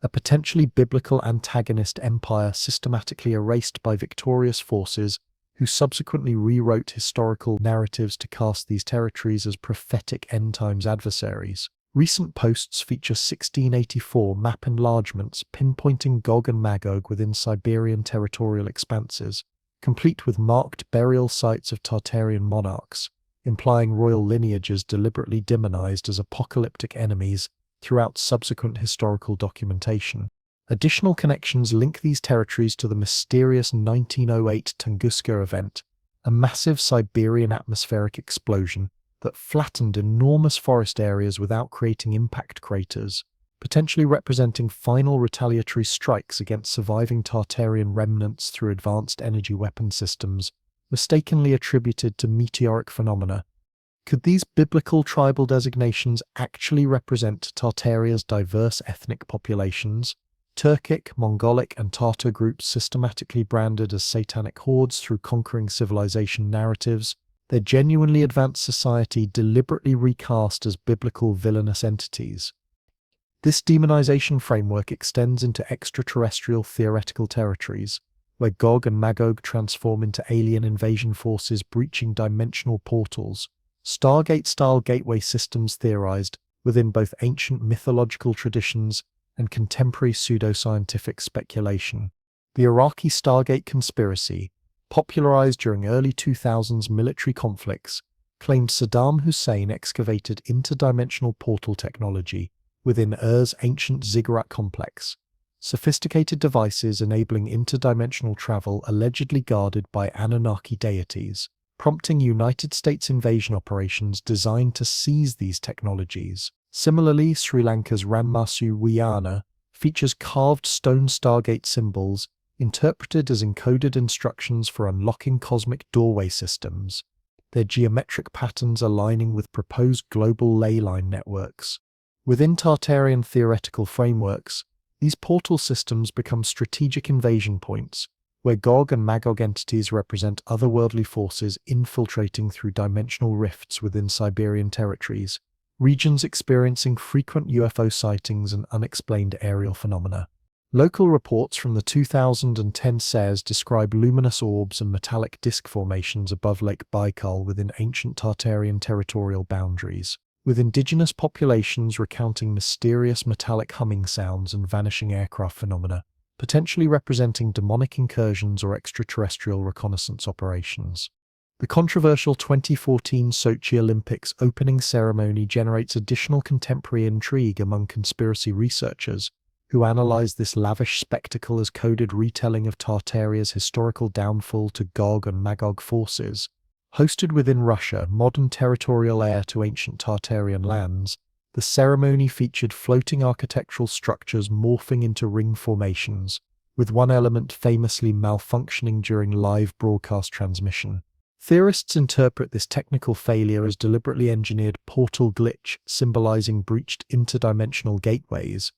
a potentially biblical antagonist empire systematically erased by victorious forces who subsequently rewrote historical narratives to cast these territories as prophetic end-times adversaries. Recent posts feature 1684 map enlargements pinpointing Gog and Magog within Siberian territorial expanses, complete with marked burial sites of Tartarian monarchs, implying royal lineages deliberately demonized as apocalyptic enemies throughout subsequent historical documentation. Additional connections link these territories to the mysterious 1908 Tunguska event, a massive Siberian atmospheric explosion that flattened enormous forest areas without creating impact craters, potentially representing final retaliatory strikes against surviving Tartarian remnants through advanced energy weapon systems, mistakenly attributed to meteoric phenomena. Could these biblical tribal designations actually represent Tartaria's diverse ethnic populations? Turkic, Mongolic, and Tartar groups systematically branded as satanic hordes through conquering civilization narratives, their genuinely advanced society deliberately recast as biblical villainous entities. This demonization framework extends into extraterrestrial theoretical territories, where Gog and Magog transform into alien invasion forces breaching dimensional portals, Stargate-style gateway systems theorized within both ancient mythological traditions and contemporary pseudoscientific speculation. The Iraqi Stargate conspiracy, popularized during early 2000s military conflicts, claimed Saddam Hussein excavated interdimensional portal technology within Ur's ancient ziggurat complex, sophisticated devices enabling interdimensional travel allegedly guarded by Anunnaki deities, prompting United States invasion operations designed to seize these technologies. Similarly, Sri Lanka's Rammasu Wiyana features carved stone Stargate symbols interpreted as encoded instructions for unlocking cosmic doorway systems, their geometric patterns aligning with proposed global ley line networks. Within Tartarian theoretical frameworks, these portal systems become strategic invasion points, where Gog and Magog entities represent otherworldly forces infiltrating through dimensional rifts within Siberian territories, regions experiencing frequent UFO sightings and unexplained aerial phenomena. Local reports from the 2010 SARS describe luminous orbs and metallic disk formations above Lake Baikal within ancient Tartarian territorial boundaries, with indigenous populations recounting mysterious metallic humming sounds and vanishing aircraft phenomena, potentially representing demonic incursions or extraterrestrial reconnaissance operations. The controversial 2014 Sochi Olympics opening ceremony generates additional contemporary intrigue among conspiracy researchers, who analyze this lavish spectacle as coded retelling of Tartaria's historical downfall to Gog and Magog forces. Hosted within Russia, modern territorial heir to ancient Tartarian lands, the ceremony featured floating architectural structures morphing into ring formations, with one element famously malfunctioning during live broadcast transmission. Theorists interpret this technical failure as deliberately engineered portal glitch, symbolizing breached interdimensional gateways.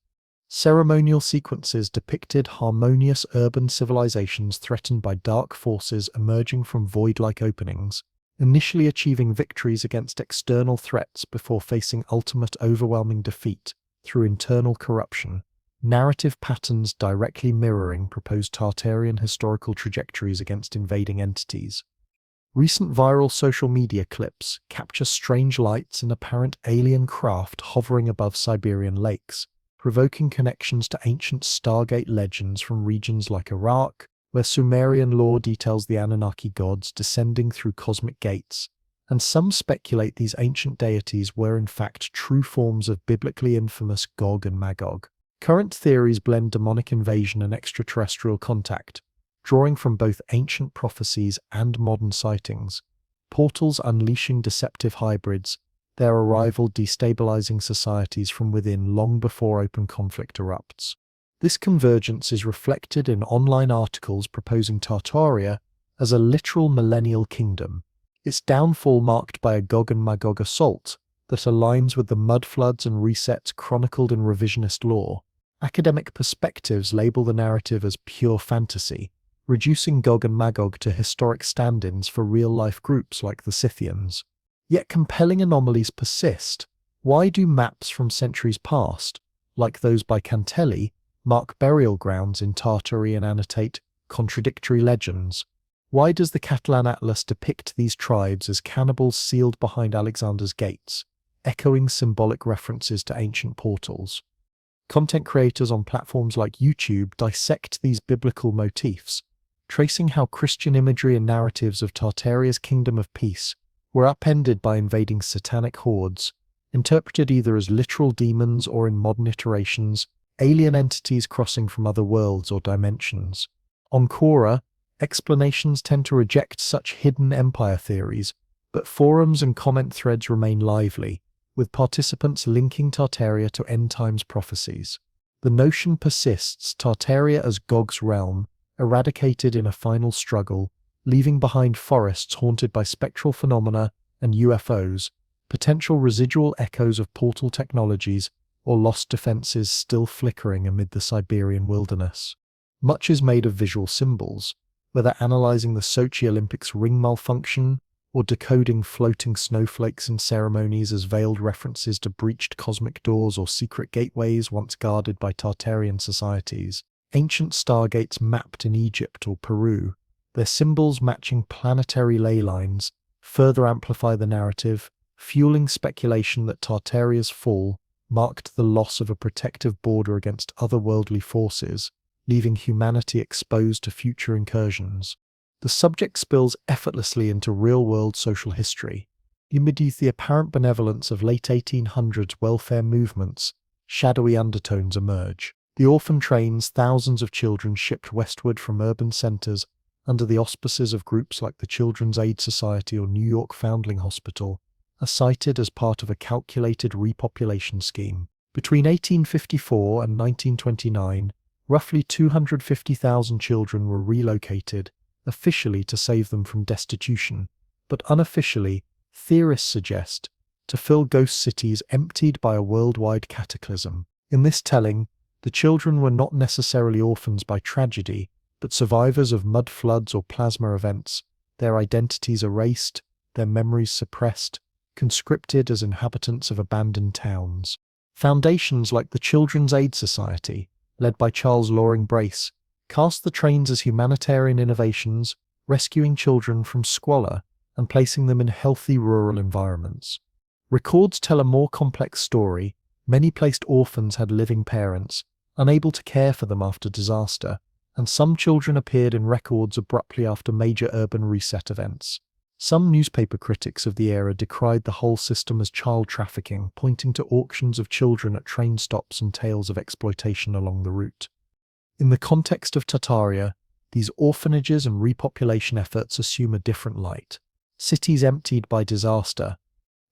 Ceremonial sequences depicted harmonious urban civilizations threatened by dark forces emerging from void-like openings, initially achieving victories against external threats before facing ultimate overwhelming defeat through internal corruption, narrative patterns directly mirroring proposed Tartarian historical trajectories against invading entities. Recent viral social media clips capture strange lights and apparent alien craft hovering above Siberian lakes, provoking connections to ancient Stargate legends from regions like Iraq, where Sumerian lore details the Anunnaki gods descending through cosmic gates, and some speculate these ancient deities were in fact true forms of biblically infamous Gog and Magog. Current theories blend demonic invasion and extraterrestrial contact, drawing from both ancient prophecies and modern sightings, portals unleashing deceptive hybrids, their arrival destabilizing societies from within long before open conflict erupts. This convergence is reflected in online articles proposing Tartaria as a literal millennial kingdom, its downfall marked by a Gog and Magog assault that aligns with the mudfloods and resets chronicled in revisionist lore. Academic perspectives label the narrative as pure fantasy, reducing Gog and Magog to historic stand-ins for real-life groups like the Scythians. Yet compelling anomalies persist. Why do maps from centuries past, like those by Cantelli, mark burial grounds in Tartary and annotate contradictory legends? Why does the Catalan Atlas depict these tribes as cannibals sealed behind Alexander's gates, echoing symbolic references to ancient portals? Content creators on platforms like YouTube dissect these biblical motifs, tracing how Christian imagery and narratives of Tartaria's kingdom of peace were upended by invading satanic hordes, interpreted either as literal demons or, in modern iterations, alien entities crossing from other worlds or dimensions. On Quora, explanations tend to reject such hidden empire theories, but forums and comment threads remain lively, with participants linking Tartaria to end-times prophecies. The notion persists: Tartaria as Gog's realm, eradicated in a final struggle, leaving behind forests haunted by spectral phenomena and UFOs, potential residual echoes of portal technologies, or lost defenses still flickering amid the Siberian wilderness. Much is made of visual symbols, whether analyzing the Sochi Olympics ring malfunction or decoding floating snowflakes in ceremonies as veiled references to breached cosmic doors or secret gateways once guarded by Tartarian societies. Ancient stargates mapped in Egypt or Peru, their symbols matching planetary ley lines, further amplify the narrative, fueling speculation that Tartaria's fall marked the loss of a protective border against otherworldly forces, leaving humanity exposed to future incursions. The subject spills effortlessly into real-world social history. Beneath the apparent benevolence of late 1800s welfare movements, shadowy undertones emerge. The orphan trains thousands of children shipped westward from urban centers under the auspices of groups like the Children's Aid Society or New York Foundling Hospital are cited as part of a calculated repopulation scheme. Between 1854 and 1929, roughly 250,000 children were relocated, officially to save them from destitution, but unofficially, theorists suggest, to fill ghost cities emptied by a worldwide cataclysm. In this telling, the children were not necessarily orphans by tragedy, but survivors of mud floods or plasma events, their identities erased, their memories suppressed, conscripted as inhabitants of abandoned towns. Foundations like the Children's Aid Society, led by Charles Loring Brace, cast the trains as humanitarian innovations, rescuing children from squalor and placing them in healthy rural environments. Records tell a more complex story. Many placed orphans had living parents, unable to care for them after disaster, and some children appeared in records abruptly after major urban reset events. Some newspaper critics of the era decried the whole system as child trafficking, pointing to auctions of children at train stops and tales of exploitation along the route. In the context of Tartaria, these orphanages and repopulation efforts assume a different light. Cities emptied by disaster,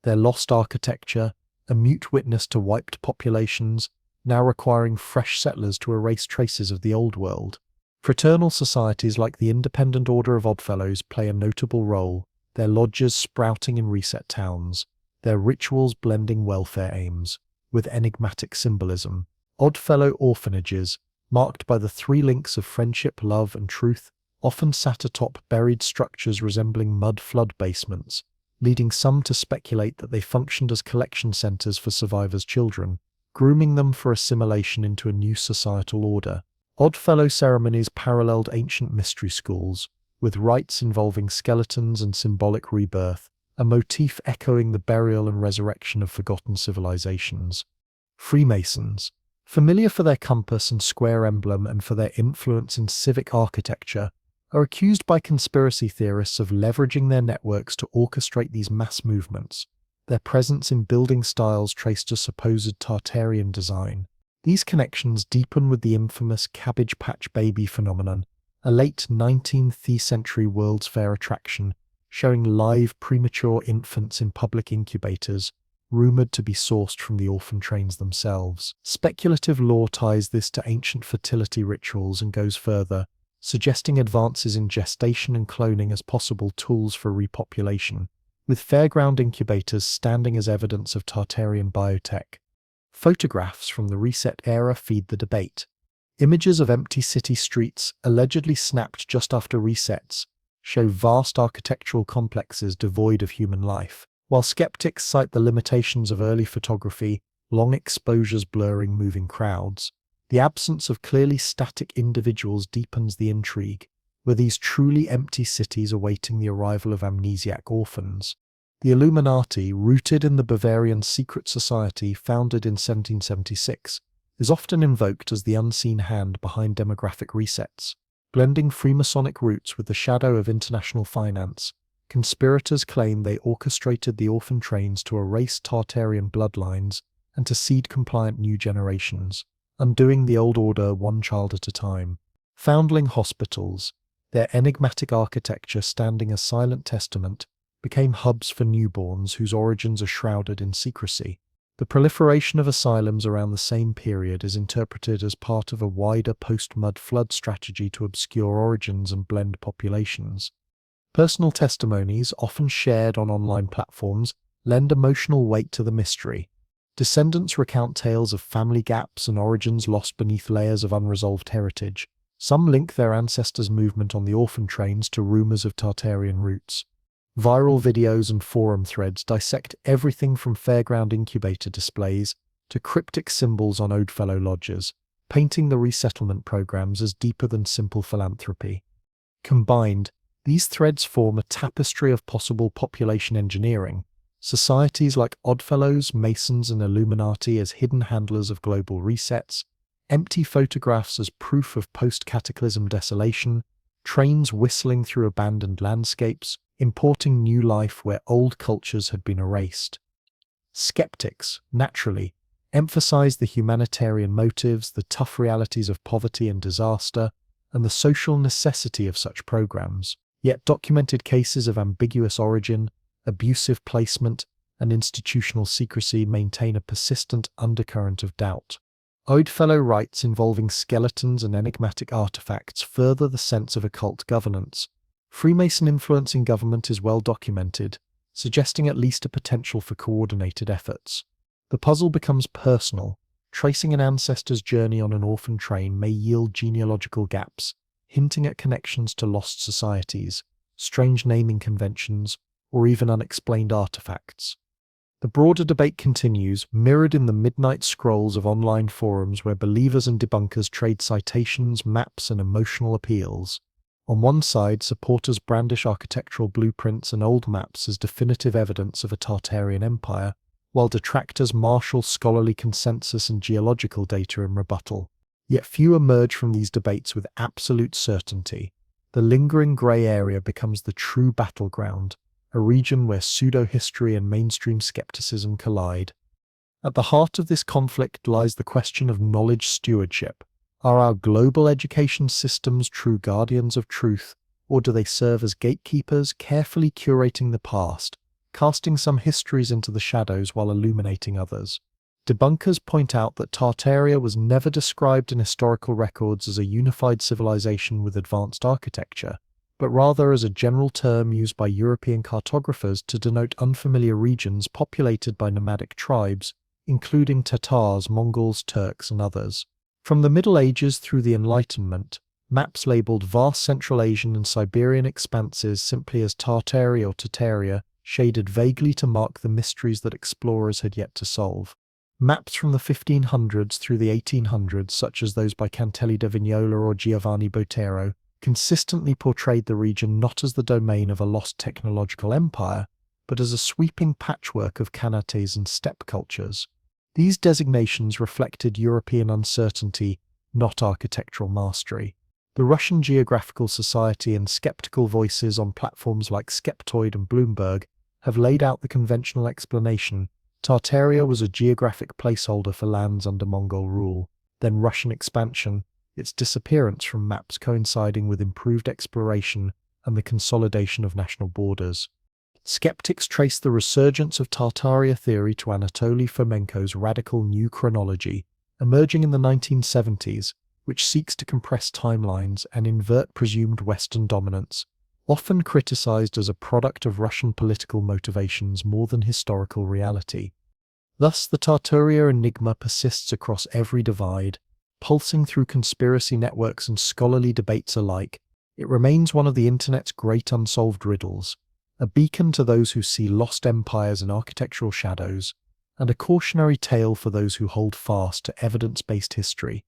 their lost architecture, a mute witness to wiped populations, now requiring fresh settlers to erase traces of the old world. Fraternal societies like the Independent Order of Oddfellows play a notable role, their lodges sprouting in reset towns, their rituals blending welfare aims with enigmatic symbolism. Oddfellow orphanages, marked by the three links of friendship, love, and truth, often sat atop buried structures resembling mud flood basements, leading some to speculate that they functioned as collection centers for survivors' children, grooming them for assimilation into a new societal order. Oddfellow ceremonies paralleled ancient mystery schools, with rites involving skeletons and symbolic rebirth, a motif echoing the burial and resurrection of forgotten civilizations. Freemasons, familiar for their compass and square emblem and for their influence in civic architecture, are accused by conspiracy theorists of leveraging their networks to orchestrate these mass movements, their presence in building styles traced to supposed Tartarian design. These connections deepen with the infamous Cabbage Patch Baby phenomenon, a late 19th century World's Fair attraction, showing live premature infants in public incubators, rumoured to be sourced from the orphan trains themselves. Speculative lore ties this to ancient fertility rituals and goes further, suggesting advances in gestation and cloning as possible tools for repopulation, with fairground incubators standing as evidence of Tartarian biotech. Photographs from the reset era feed the debate. Images of empty city streets, allegedly snapped just after resets, show vast architectural complexes devoid of human life, while skeptics cite the limitations of early photography, long exposures blurring moving crowds. The absence of clearly static individuals deepens the intrigue. Were these truly empty cities awaiting the arrival of amnesiac orphans? The Illuminati, rooted in the Bavarian secret society founded in 1776, is often invoked as the unseen hand behind demographic resets. Blending Freemasonic roots with the shadow of international finance, conspirators claim they orchestrated the orphan trains to erase Tartarian bloodlines and to seed compliant new generations, undoing the old order one child at a time. Foundling hospitals, their enigmatic architecture standing as silent testament, became hubs for newborns whose origins are shrouded in secrecy. The proliferation of asylums around the same period is interpreted as part of a wider post-mud flood strategy to obscure origins and blend populations. Personal testimonies, often shared on online platforms, lend emotional weight to the mystery. Descendants recount tales of family gaps and origins lost beneath layers of unresolved heritage. Some link their ancestors' movement on the orphan trains to rumors of Tartarian roots. Viral videos and forum threads dissect everything from fairground incubator displays to cryptic symbols on Oddfellow lodges, painting the resettlement programs as deeper than simple philanthropy. Combined, these threads form a tapestry of possible population engineering, societies like Oddfellows, Masons, and Illuminati as hidden handlers of global resets, empty photographs as proof of post-cataclysm desolation, trains whistling through abandoned landscapes, importing new life where old cultures had been erased. Skeptics, naturally, emphasize the humanitarian motives, the tough realities of poverty and disaster, and the social necessity of such programs. Yet documented cases of ambiguous origin, abusive placement, and institutional secrecy maintain a persistent undercurrent of doubt. Oddfellow rites involving skeletons and enigmatic artifacts further the sense of occult governance. Freemason influence in government is well documented, suggesting at least a potential for coordinated efforts. The puzzle becomes personal. Tracing an ancestor's journey on an orphan train may yield genealogical gaps, hinting at connections to lost societies, strange naming conventions, or even unexplained artifacts. The broader debate continues, mirrored in the midnight scrolls of online forums where believers and debunkers trade citations, maps, and emotional appeals. On one side, supporters brandish architectural blueprints and old maps as definitive evidence of a Tartarian empire, while detractors marshal scholarly consensus and geological data in rebuttal. Yet few emerge from these debates with absolute certainty. The lingering grey area becomes the true battleground, a region where pseudo-history and mainstream skepticism collide. At the heart of this conflict lies the question of knowledge stewardship. Are our global education systems true guardians of truth, or do they serve as gatekeepers, carefully curating the past, casting some histories into the shadows while illuminating others? Debunkers point out that Tartaria was never described in historical records as a unified civilization with advanced architecture, but rather as a general term used by European cartographers to denote unfamiliar regions populated by nomadic tribes, including Tatars, Mongols, Turks, and others. From the Middle Ages through the Enlightenment, maps labelled vast Central Asian and Siberian expanses simply as Tartaria or Tartaria, shaded vaguely to mark the mysteries that explorers had yet to solve. Maps from the 1500s through the 1800s, such as those by Cantelli da Vignola or Giovanni Botero, consistently portrayed the region not as the domain of a lost technological empire, but as a sweeping patchwork of khanates and steppe cultures. These designations reflected European uncertainty, not architectural mastery. The Russian Geographical Society and skeptical voices on platforms like Skeptoid and Bloomberg have laid out the conventional explanation. Tartaria was a geographic placeholder for lands under Mongol rule, then Russian expansion, its disappearance from maps coinciding with improved exploration and the consolidation of national borders. Skeptics trace the resurgence of Tartaria theory to Anatoly Fomenko's radical new chronology, emerging in the 1970s, which seeks to compress timelines and invert presumed Western dominance, often criticized as a product of Russian political motivations more than historical reality. Thus, the Tartaria enigma persists across every divide, pulsing through conspiracy networks and scholarly debates alike. It remains one of the internet's great unsolved riddles, a beacon to those who see lost empires and architectural shadows, and a cautionary tale for those who hold fast to evidence-based history.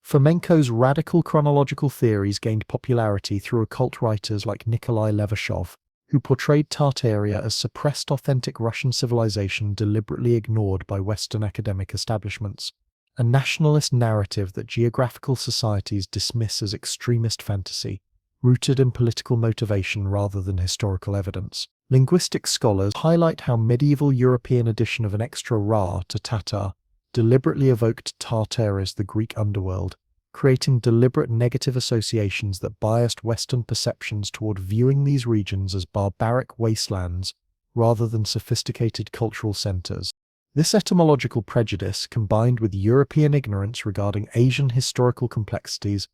Fomenko's radical chronological theories gained popularity through occult writers like Nikolai Levashov, who portrayed Tartaria as suppressed authentic Russian civilization deliberately ignored by Western academic establishments, a nationalist narrative that geographical societies dismiss as extremist fantasy, rooted in political motivation rather than historical evidence. Linguistic scholars highlight how medieval European addition of an extra ra to Tatar deliberately evoked Tartar as the Greek underworld, creating deliberate negative associations that biased Western perceptions toward viewing these regions as barbaric wastelands rather than sophisticated cultural centers. This etymological prejudice, combined with European ignorance regarding Asian historical complexities,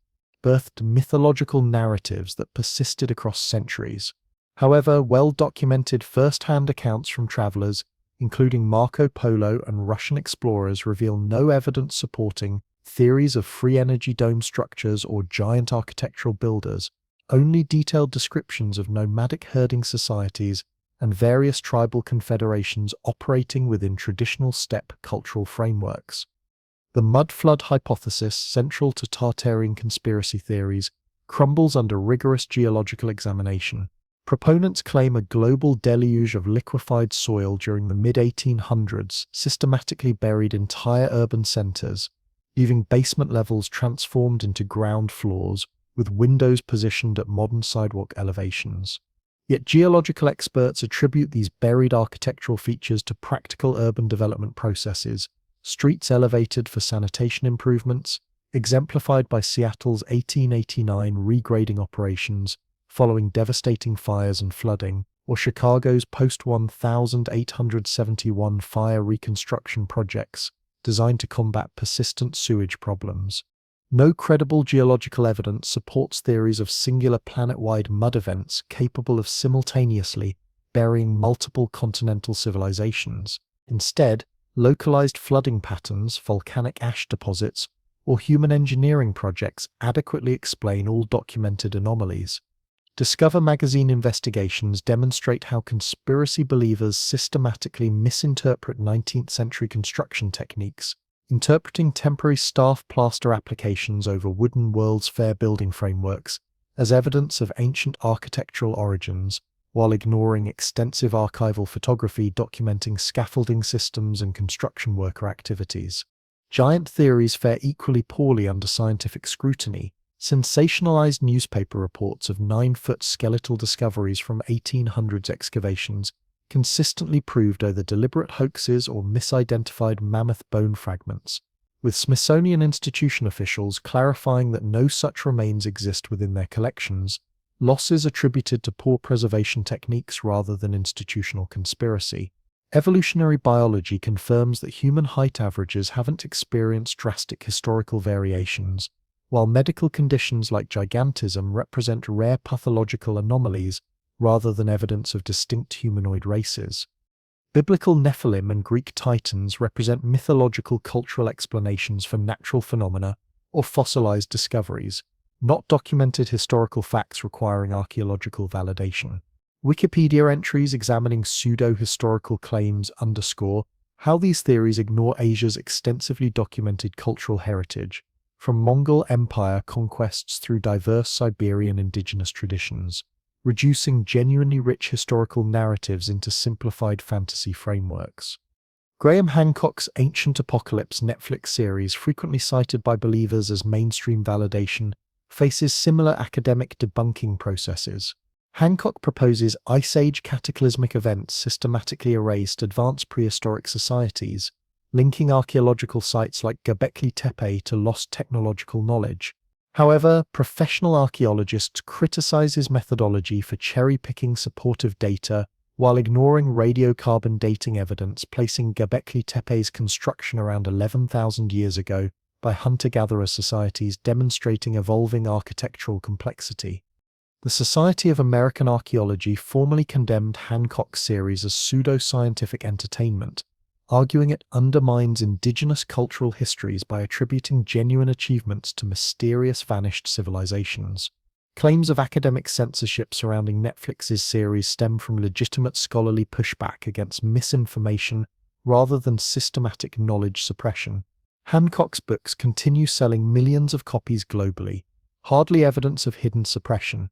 birthed mythological narratives that persisted across centuries. However, well-documented first-hand accounts from travelers, including Marco Polo and Russian explorers, reveal no evidence supporting theories of free energy dome structures or giant architectural builders, only detailed descriptions of nomadic herding societies and various tribal confederations operating within traditional steppe cultural frameworks. The mud flood hypothesis, central to Tartarian conspiracy theories, crumbles under rigorous geological examination. Proponents claim a global deluge of liquefied soil during the mid-1800s systematically buried entire urban centers, leaving basement levels transformed into ground floors, with windows positioned at modern sidewalk elevations. Yet geological experts attribute these buried architectural features to practical urban development processes, streets elevated for sanitation improvements, exemplified by Seattle's 1889 regrading operations following devastating fires and flooding, or Chicago's post-1871 fire reconstruction projects designed to combat persistent sewage problems. No credible geological evidence supports theories of singular planet-wide mud events capable of simultaneously burying multiple continental civilizations. Instead, localized flooding patterns, volcanic ash deposits, or human engineering projects adequately explain all documented anomalies. Discover magazine investigations demonstrate how conspiracy believers systematically misinterpret 19th century construction techniques, interpreting temporary staff plaster applications over wooden World's Fair building frameworks as evidence of ancient architectural origins, while ignoring extensive archival photography documenting scaffolding systems and construction worker activities. Giant theories fare equally poorly under scientific scrutiny. Sensationalized newspaper reports of 9-foot skeletal discoveries from 1800s excavations consistently proved either deliberate hoaxes or misidentified mammoth bone fragments, with Smithsonian Institution officials clarifying that no such remains exist within their collections, losses attributed to poor preservation techniques rather than institutional conspiracy. Evolutionary biology confirms that human height averages haven't experienced drastic historical variations, while medical conditions like gigantism represent rare pathological anomalies rather than evidence of distinct humanoid races. Biblical Nephilim and Greek Titans represent mythological cultural explanations for natural phenomena or fossilized discoveries, not documented historical facts requiring archaeological validation. Wikipedia entries examining pseudo-historical claims underscore how these theories ignore Asia's extensively documented cultural heritage, from Mongol Empire conquests through diverse Siberian indigenous traditions, reducing genuinely rich historical narratives into simplified fantasy frameworks. Graham Hancock's Ancient Apocalypse Netflix series, frequently cited by believers as mainstream validation, faces similar academic debunking processes. Hancock proposes Ice Age cataclysmic events systematically erased advanced prehistoric societies, linking archaeological sites like Göbekli Tepe to lost technological knowledge. However, professional archaeologists criticize his methodology for cherry-picking supportive data while ignoring radiocarbon dating evidence, placing Göbekli Tepe's construction around 11,000 years ago by hunter-gatherer societies, demonstrating evolving architectural complexity. The Society of American Archaeology formally condemned Hancock's series as pseudo-scientific entertainment, arguing it undermines indigenous cultural histories by attributing genuine achievements to mysterious vanished civilizations. Claims of academic censorship surrounding Netflix's series stem from legitimate scholarly pushback against misinformation rather than systematic knowledge suppression. Hancock's books continue selling millions of copies globally, hardly evidence of hidden suppression.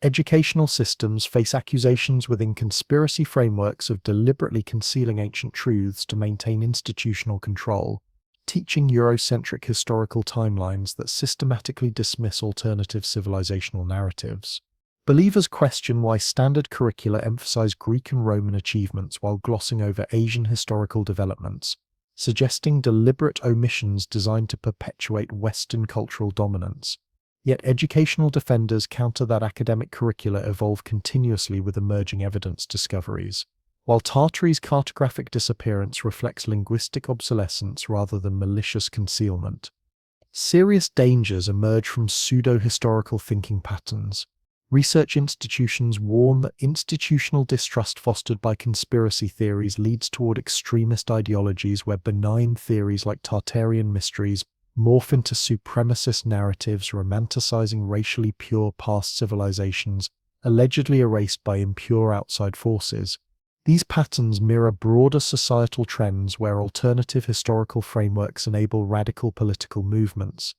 Educational systems face accusations within conspiracy frameworks of deliberately concealing ancient truths to maintain institutional control, teaching Eurocentric historical timelines that systematically dismiss alternative civilizational narratives. Believers question why standard curricula emphasize Greek and Roman achievements while glossing over Asian historical developments, suggesting deliberate omissions designed to perpetuate Western cultural dominance. Yet educational defenders counter that academic curricula evolve continuously with emerging evidence discoveries, while Tartari's cartographic disappearance reflects linguistic obsolescence rather than malicious concealment. Serious dangers emerge from pseudo-historical thinking patterns. Research institutions warn that institutional distrust fostered by conspiracy theories leads toward extremist ideologies where benign theories like Tartarian mysteries morph into supremacist narratives romanticizing racially pure past civilizations allegedly erased by impure outside forces. These patterns mirror broader societal trends where alternative historical frameworks enable radical political movements.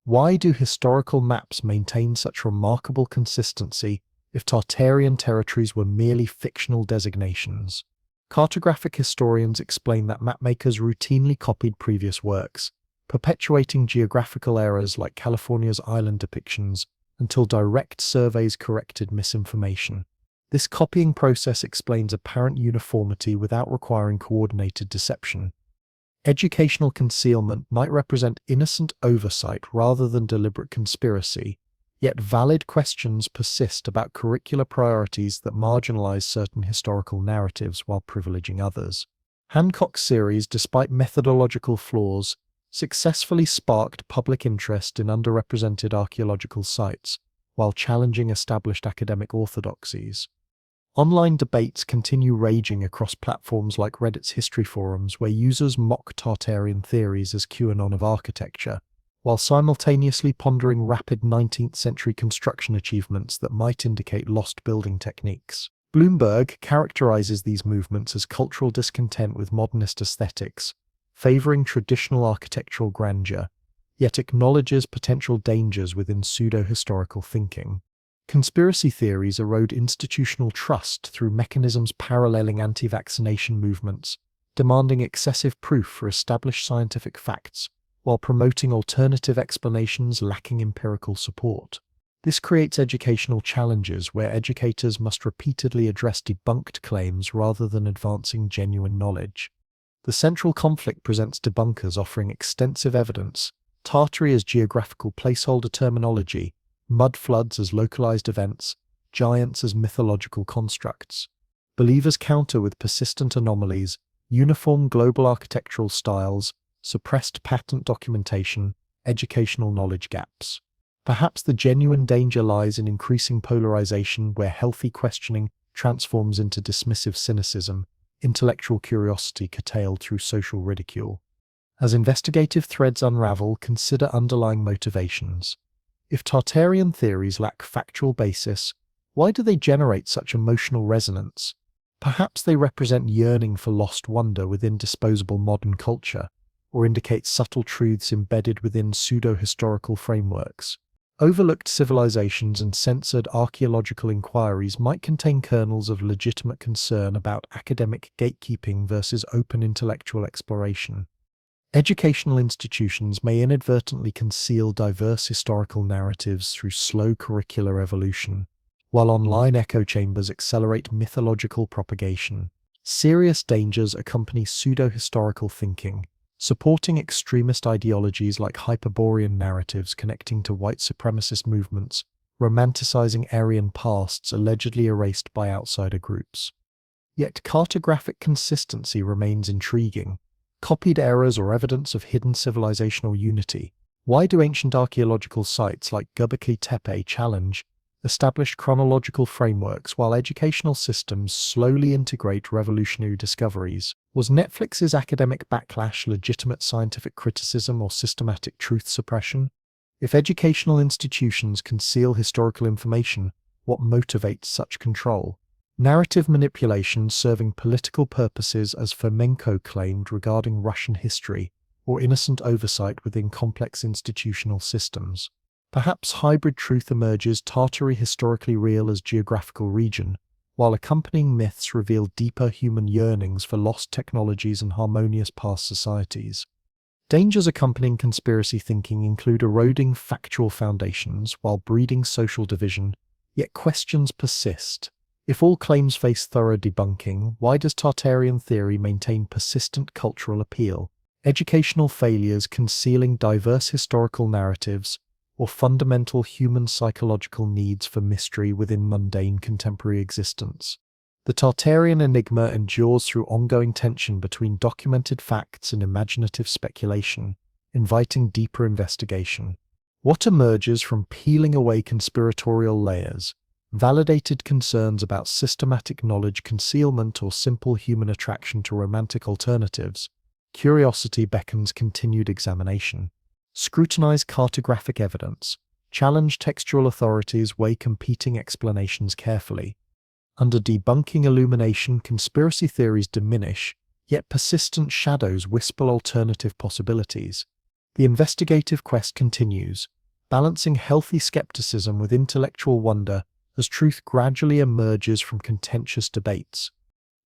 Why do historical maps maintain such remarkable consistency if Tartarian territories were merely fictional designations? Cartographic historians explain that mapmakers routinely copied previous works, perpetuating geographical errors like California's island depictions until direct surveys corrected misinformation. This copying process explains apparent uniformity without requiring coordinated deception. Educational concealment might represent innocent oversight rather than deliberate conspiracy, yet valid questions persist about curricular priorities that marginalize certain historical narratives while privileging others. Hancock's series, despite methodological flaws, successfully sparked public interest in underrepresented archaeological sites, while challenging established academic orthodoxies. Online debates continue raging across platforms like Reddit's history forums, where users mock Tartarian theories as QAnon of architecture, while simultaneously pondering rapid 19th century construction achievements that might indicate lost building techniques. Bloomberg characterizes these movements as cultural discontent with modernist aesthetics, favoring traditional architectural grandeur, yet acknowledges potential dangers within pseudo-historical thinking. Conspiracy theories erode institutional trust through mechanisms paralleling anti-vaccination movements, demanding excessive proof for established scientific facts, while promoting alternative explanations lacking empirical support. This creates educational challenges where educators must repeatedly address debunked claims rather than advancing genuine knowledge. The central conflict presents debunkers offering extensive evidence, Tartaria as geographical placeholder terminology, mud floods as localized events, giants as mythological constructs. Believers counter with persistent anomalies, uniform global architectural styles, suppressed patent documentation, educational knowledge gaps. Perhaps the genuine danger lies in increasing polarization where healthy questioning transforms into dismissive cynicism, intellectual curiosity curtailed through social ridicule. As investigative threads unravel, consider underlying motivations. If Tartarian theories lack factual basis, why do they generate such emotional resonance? Perhaps they represent yearning for lost wonder within disposable modern culture, or indicate subtle truths embedded within pseudo-historical frameworks. Overlooked civilizations and censored archaeological inquiries might contain kernels of legitimate concern about academic gatekeeping versus open intellectual exploration. Educational institutions may inadvertently conceal diverse historical narratives through slow curricular evolution, while online echo chambers accelerate mythological propagation. Serious dangers accompany pseudo-historical thinking, supporting extremist ideologies like Hyperborean narratives connecting to white supremacist movements, romanticizing Aryan pasts allegedly erased by outsider groups. Yet cartographic consistency remains intriguing. Copied errors or evidence of hidden civilizational unity. Why do ancient archaeological sites like Göbekli Tepe challenge established chronological frameworks while educational systems slowly integrate revolutionary discoveries? Was Netflix's academic backlash legitimate scientific criticism or systematic truth suppression? If educational institutions conceal historical information, what motivates such control? Narrative manipulation serving political purposes, as Fomenko claimed regarding Russian history, or innocent oversight within complex institutional systems. Perhaps hybrid truth emerges, Tartary historically real as geographical region, while accompanying myths reveal deeper human yearnings for lost technologies and harmonious past societies. Dangers accompanying conspiracy thinking include eroding factual foundations while breeding social division, yet questions persist. If all claims face thorough debunking, why does Tartarian theory maintain persistent cultural appeal? Educational failures concealing diverse historical narratives, or fundamental human psychological needs for mystery within mundane contemporary existence? The Tartarian enigma endures through ongoing tension between documented facts and imaginative speculation, inviting deeper investigation. What emerges from peeling away conspiratorial layers? Validated concerns about systematic knowledge concealment or simple human attraction to romantic alternatives? Curiosity beckons continued examination. Scrutinize cartographic evidence. Challenge textual authorities, weigh competing explanations carefully. Under debunking illumination, conspiracy theories diminish, yet persistent shadows whisper alternative possibilities. The investigative quest continues, balancing healthy skepticism with intellectual wonder as truth gradually emerges from contentious debates.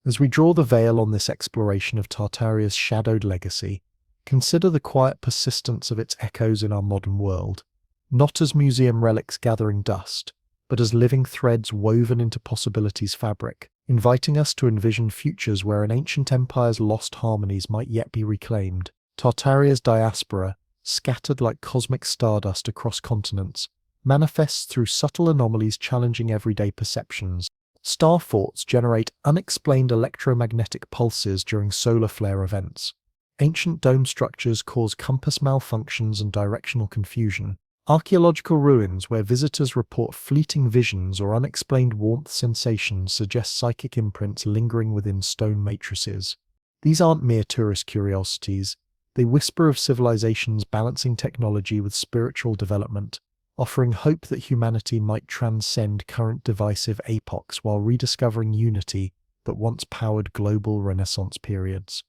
As we draw the veil on this exploration of Tartaria's shadowed legacy, consider the quiet persistence of its echoes in our modern world, not as museum relics gathering dust, but as living threads woven into possibility's fabric, inviting us to envision futures where an ancient empire's lost harmonies might yet be reclaimed. Tartaria's diaspora, scattered like cosmic stardust across continents, manifests through subtle anomalies challenging everyday perceptions. Star forts generate unexplained electromagnetic pulses during solar flare events. Ancient dome structures cause compass malfunctions and directional confusion. Archaeological ruins where visitors report fleeting visions or unexplained warmth sensations suggest psychic imprints lingering within stone matrices. These aren't mere tourist curiosities, They whisper of civilizations balancing technology with spiritual development, offering hope that humanity might transcend current divisive epochs while rediscovering unity that once powered global Renaissance periods.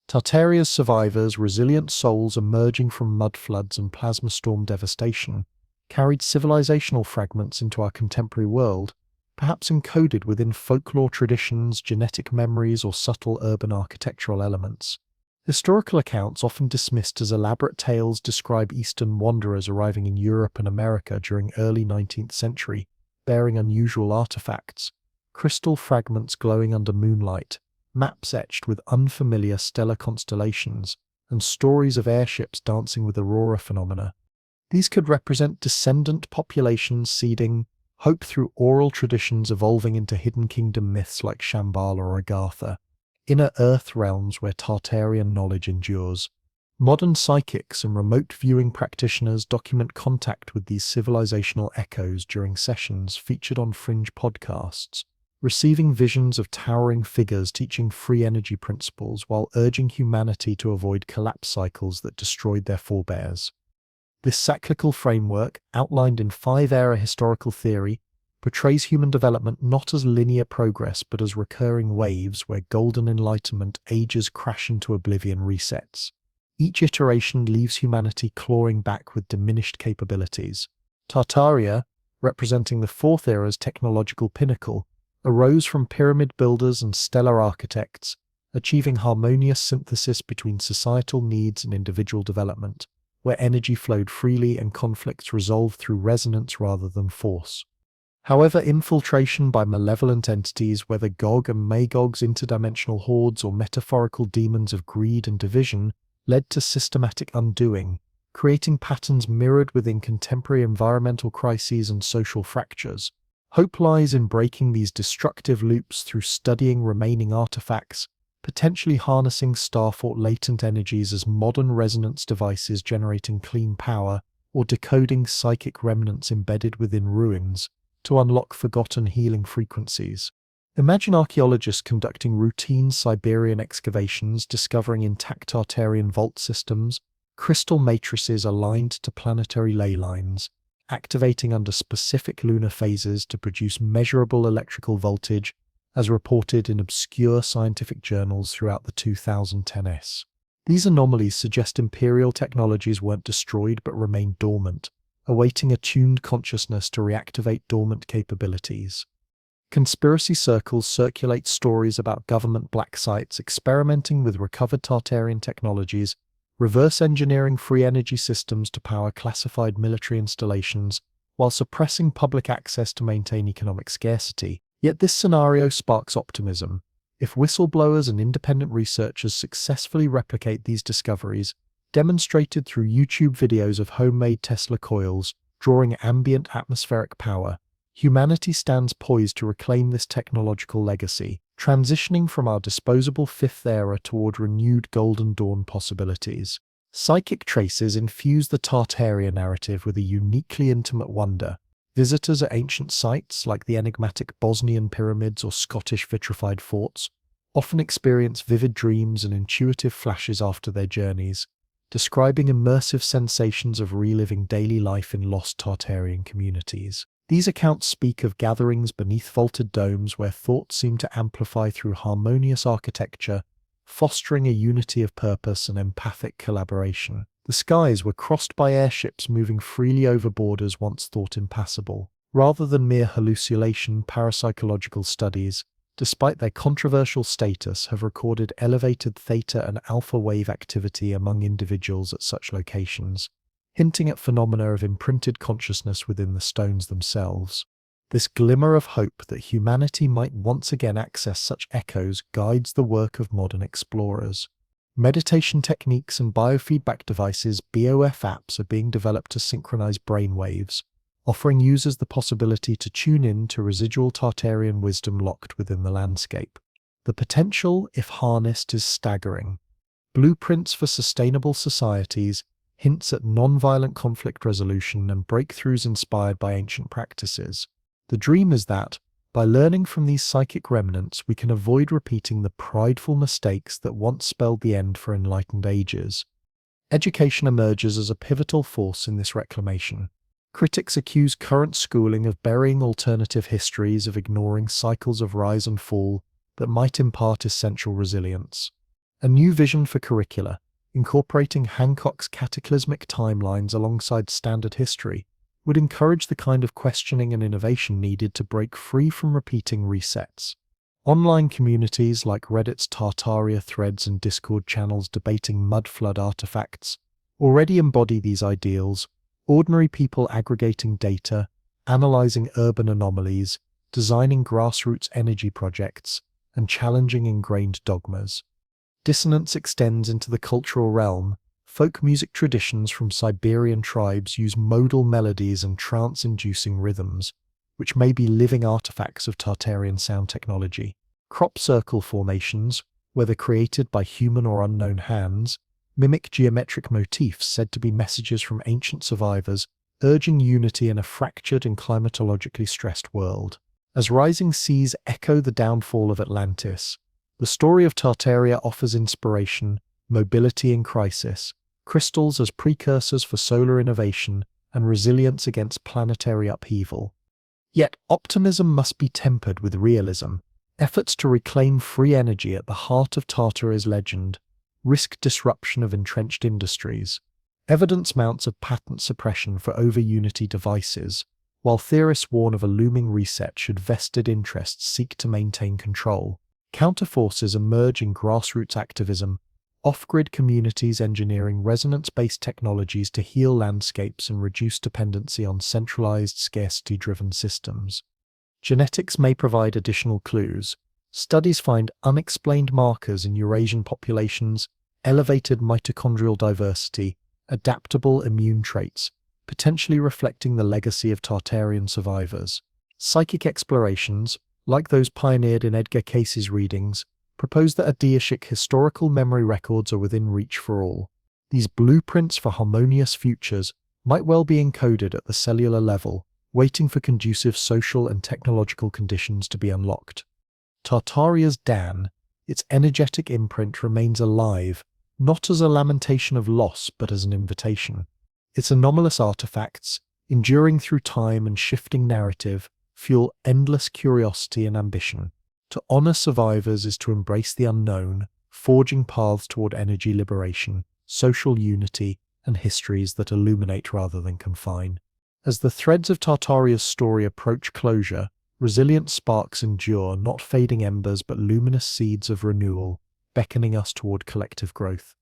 Tartaria's survivors, resilient souls emerging from mud floods and plasma storm devastation, carried civilizational fragments into our contemporary world, perhaps encoded within folklore traditions, genetic memories, or subtle urban architectural elements. Historical accounts, often dismissed as elaborate tales, describe Eastern wanderers arriving in Europe and America during early 19th century, bearing unusual artifacts, crystal fragments glowing under moonlight, maps etched with unfamiliar stellar constellations, and stories of airships dancing with aurora phenomena. These could represent descendant populations seeding hope through oral traditions evolving into hidden kingdom myths like Shambhala or Agartha, inner earth realms where Tartarian knowledge endures. Modern psychics and remote viewing practitioners document contact with these civilizational echoes during sessions featured on fringe podcasts, receiving visions of towering figures teaching free energy principles while urging humanity to avoid collapse cycles that destroyed their forebears. This cyclical framework, outlined in 5-era historical theory, portrays human development not as linear progress but as recurring waves where golden enlightenment ages crash into oblivion resets. Each iteration leaves humanity clawing back with diminished capabilities. Tartaria, representing the 4th era's technological pinnacle, arose from pyramid builders and stellar architects, achieving harmonious synthesis between societal needs and individual development, where energy flowed freely and conflicts resolved through resonance rather than force. However, infiltration by malevolent entities, whether Gog and Magog's interdimensional hordes or metaphorical demons of greed and division, led to systematic undoing, creating patterns mirrored within contemporary environmental crises and social fractures. Hope lies in breaking these destructive loops through studying remaining artifacts, potentially harnessing Starfort latent energies as modern resonance devices generating clean power, or decoding psychic remnants embedded within ruins to unlock forgotten healing frequencies. Imagine archaeologists conducting routine Siberian excavations, discovering intact Tartarian vault systems, crystal matrices aligned to planetary ley lines, activating under specific lunar phases to produce measurable electrical voltage, as reported in obscure scientific journals throughout the 2010s. These anomalies suggest imperial technologies weren't destroyed but remained dormant, awaiting attuned consciousness to reactivate dormant capabilities. Conspiracy circles circulate stories about government black sites experimenting with recovered Tartarian technologies, reverse engineering free energy systems to power classified military installations, while suppressing public access to maintain economic scarcity. Yet this scenario sparks optimism. If whistleblowers and independent researchers successfully replicate these discoveries, demonstrated through YouTube videos of homemade Tesla coils, drawing ambient atmospheric power, humanity stands poised to reclaim this technological legacy, transitioning from our disposable 5th era toward renewed Golden Dawn possibilities. Psychic traces infuse the Tartaria narrative with a uniquely intimate wonder. Visitors at ancient sites like the enigmatic Bosnian pyramids or Scottish vitrified forts often experience vivid dreams and intuitive flashes after their journeys, describing immersive sensations of reliving daily life in lost Tartarian communities. These accounts speak of gatherings beneath vaulted domes where thoughts seem to amplify through harmonious architecture, fostering a unity of purpose and empathic collaboration. The skies were crossed by airships moving freely over borders once thought impassable. Rather than mere hallucination, parapsychological studies, despite their controversial status, have recorded elevated theta and alpha wave activity among individuals at such locations, hinting at phenomena of imprinted consciousness within the stones themselves. This glimmer of hope that humanity might once again access such echoes guides the work of modern explorers. Meditation techniques and biofeedback devices (BOF) apps are being developed to synchronize brainwaves, offering users the possibility to tune in to residual Tartarian wisdom locked within the landscape. The potential, if harnessed, is staggering. Blueprints for sustainable societies, hints at non-violent conflict resolution, and breakthroughs inspired by ancient practices. The dream is that, by learning from these psychic remnants, we can avoid repeating the prideful mistakes that once spelled the end for enlightened ages. Education emerges as a pivotal force in this reclamation. Critics accuse current schooling of burying alternative histories, of ignoring cycles of rise and fall that might impart essential resilience. A new vision for curricula, incorporating Hancock's cataclysmic timelines alongside standard history, would encourage the kind of questioning and innovation needed to break free from repeating resets. Online communities like Reddit's Tartaria threads and Discord channels debating mud flood artifacts already embody these ideals. Ordinary people aggregating data, analyzing urban anomalies, designing grassroots energy projects, and challenging ingrained dogmas. Dissonance extends into the cultural realm. Folk music traditions from Siberian tribes use modal melodies and trance-inducing rhythms, which may be living artifacts of Tartarian sound technology. Crop circle formations, whether created by human or unknown hands, mimic geometric motifs said to be messages from ancient survivors, urging unity in a fractured and climatologically stressed world. As rising seas echo the downfall of Atlantis, the story of Tartaria offers inspiration, mobility in crisis, crystals as precursors for solar innovation, and resilience against planetary upheaval. Yet optimism must be tempered with realism. Efforts to reclaim free energy at the heart of Tartaria's legend risk disruption of entrenched industries. Evidence mounts of patent suppression for over-unity devices, while theorists warn of a looming reset should vested interests seek to maintain control. Counterforces emerge in grassroots activism, off-grid communities engineering resonance-based technologies to heal landscapes and reduce dependency on centralized, scarcity-driven systems. Genetics may provide additional clues. Studies find unexplained markers in Eurasian populations, elevated mitochondrial diversity, adaptable immune traits, potentially reflecting the legacy of Tartarian survivors. Psychic explorations, like those pioneered in Edgar Cayce's readings, propose that Adiyashic historical memory records are within reach for all. These blueprints for harmonious futures might well be encoded at the cellular level, waiting for conducive social and technological conditions to be unlocked. Tartaria's Dan, its energetic imprint, remains alive, not as a lamentation of loss but as an invitation. Its anomalous artifacts, enduring through time and shifting narrative, fuel endless curiosity and ambition. To honor survivors is to embrace the unknown, forging paths toward energy liberation, social unity, and histories that illuminate rather than confine. As the threads of Tartaria's story approach closure, resilient sparks endure, not fading embers but luminous seeds of renewal, beckoning us toward collective growth.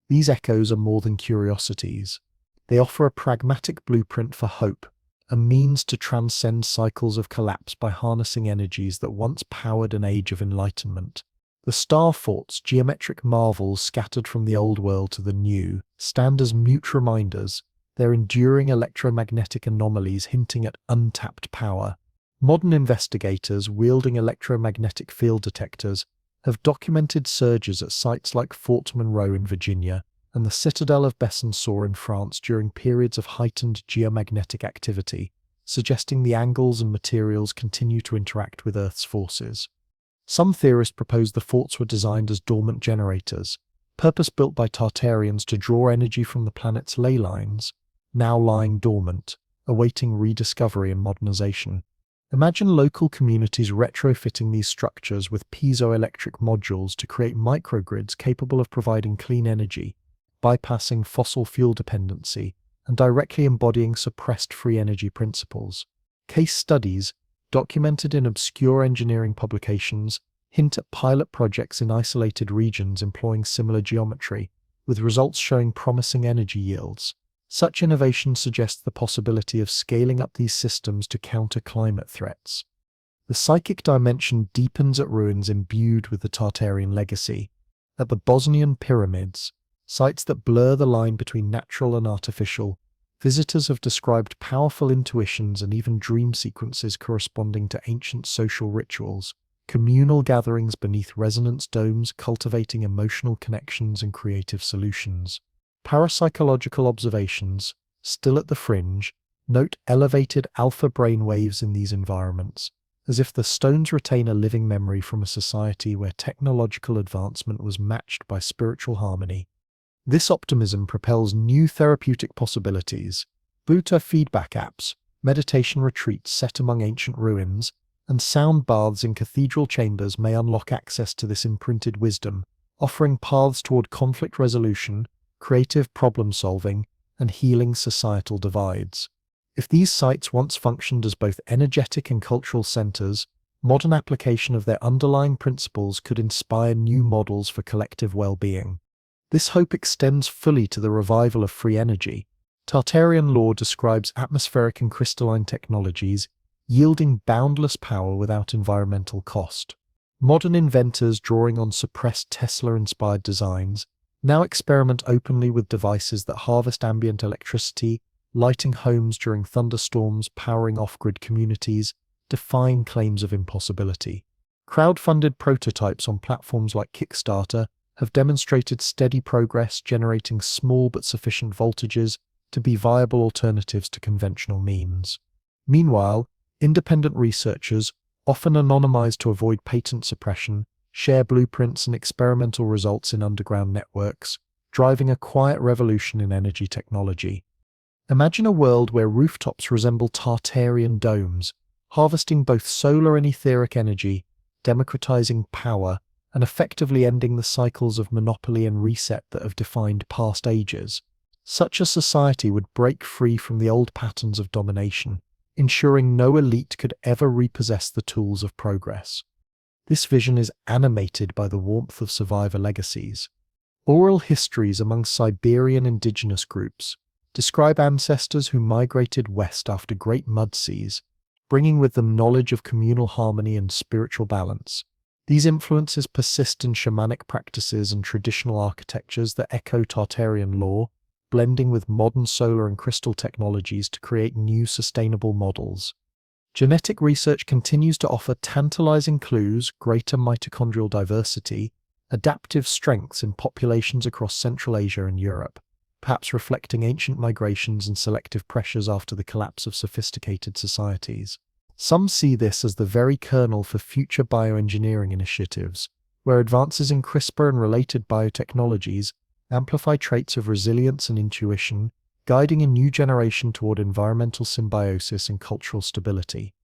These echoes are more than curiosities. They offer a pragmatic blueprint for hope, a means to transcend cycles of collapse by harnessing energies that once powered an age of enlightenment. The star forts, geometric marvels scattered from the old world to the new, stand as mute reminders, their enduring electromagnetic anomalies hinting at untapped power. Modern investigators, wielding electromagnetic field detectors, have documented surges at sites like Fort Monroe in Virginia and the Citadel of Besançon in France during periods of heightened geomagnetic activity, suggesting the angles and materials continue to interact with Earth's forces. Some theorists propose the forts were designed as dormant generators, purpose-built by Tartarians to draw energy from the planet's ley lines, now lying dormant, awaiting rediscovery and modernization. Imagine local communities retrofitting these structures with piezoelectric modules to create microgrids capable of providing clean energy, bypassing fossil fuel dependency, and directly embodying suppressed free energy principles. Case studies, documented in obscure engineering publications, hint at pilot projects in isolated regions employing similar geometry, with results showing promising energy yields. Such innovation suggests the possibility of scaling up these systems to counter climate threats. The psychic dimension deepens at ruins imbued with the Tartarian legacy. At the Bosnian pyramids, sites that blur the line between natural and artificial, visitors have described powerful intuitions and even dream sequences corresponding to ancient social rituals, communal gatherings beneath resonance domes cultivating emotional connections and creative solutions. Parapsychological observations, still at the fringe, note elevated alpha brain waves in these environments, as if the stones retain a living memory from a society where technological advancement was matched by spiritual harmony. This optimism propels new therapeutic possibilities. Buddha feedback apps, meditation retreats set among ancient ruins, and sound baths in cathedral chambers may unlock access to this imprinted wisdom, offering paths toward conflict resolution, creative problem solving, and healing societal divides. If these sites once functioned as both energetic and cultural centers, modern application of their underlying principles could inspire new models for collective well-being. This hope extends fully to the revival of free energy. Tartarian law describes atmospheric and crystalline technologies, yielding boundless power without environmental cost. Modern inventors, drawing on suppressed Tesla-inspired designs, now experiment openly with devices that harvest ambient electricity, lighting homes during thunderstorms, powering off-grid communities, defying claims of impossibility. Crowd-funded prototypes on platforms like Kickstarter have demonstrated steady progress, generating small but sufficient voltages to be viable alternatives to conventional means. Meanwhile, independent researchers, often anonymized to avoid patent suppression, share blueprints and experimental results in underground networks, driving a quiet revolution in energy technology. Imagine a world where rooftops resemble Tartarian domes, harvesting both solar and etheric energy, democratizing power, and effectively ending the cycles of monopoly and reset that have defined past ages. Such a society would break free from the old patterns of domination, ensuring no elite could ever repossess the tools of progress. This vision is animated by the warmth of survivor legacies. Oral histories among Siberian indigenous groups describe ancestors who migrated west after great mud seas, bringing with them knowledge of communal harmony and spiritual balance. These influences persist in shamanic practices and traditional architectures that echo Tartarian lore, blending with modern solar and crystal technologies to create new sustainable models. Genetic research continues to offer tantalizing clues: greater mitochondrial diversity, adaptive strengths in populations across Central Asia and Europe, perhaps reflecting ancient migrations and selective pressures after the collapse of sophisticated societies. Some see this as the very kernel for future bioengineering initiatives, where advances in CRISPR and related biotechnologies amplify traits of resilience and intuition, guiding a new generation toward environmental symbiosis and cultural stability.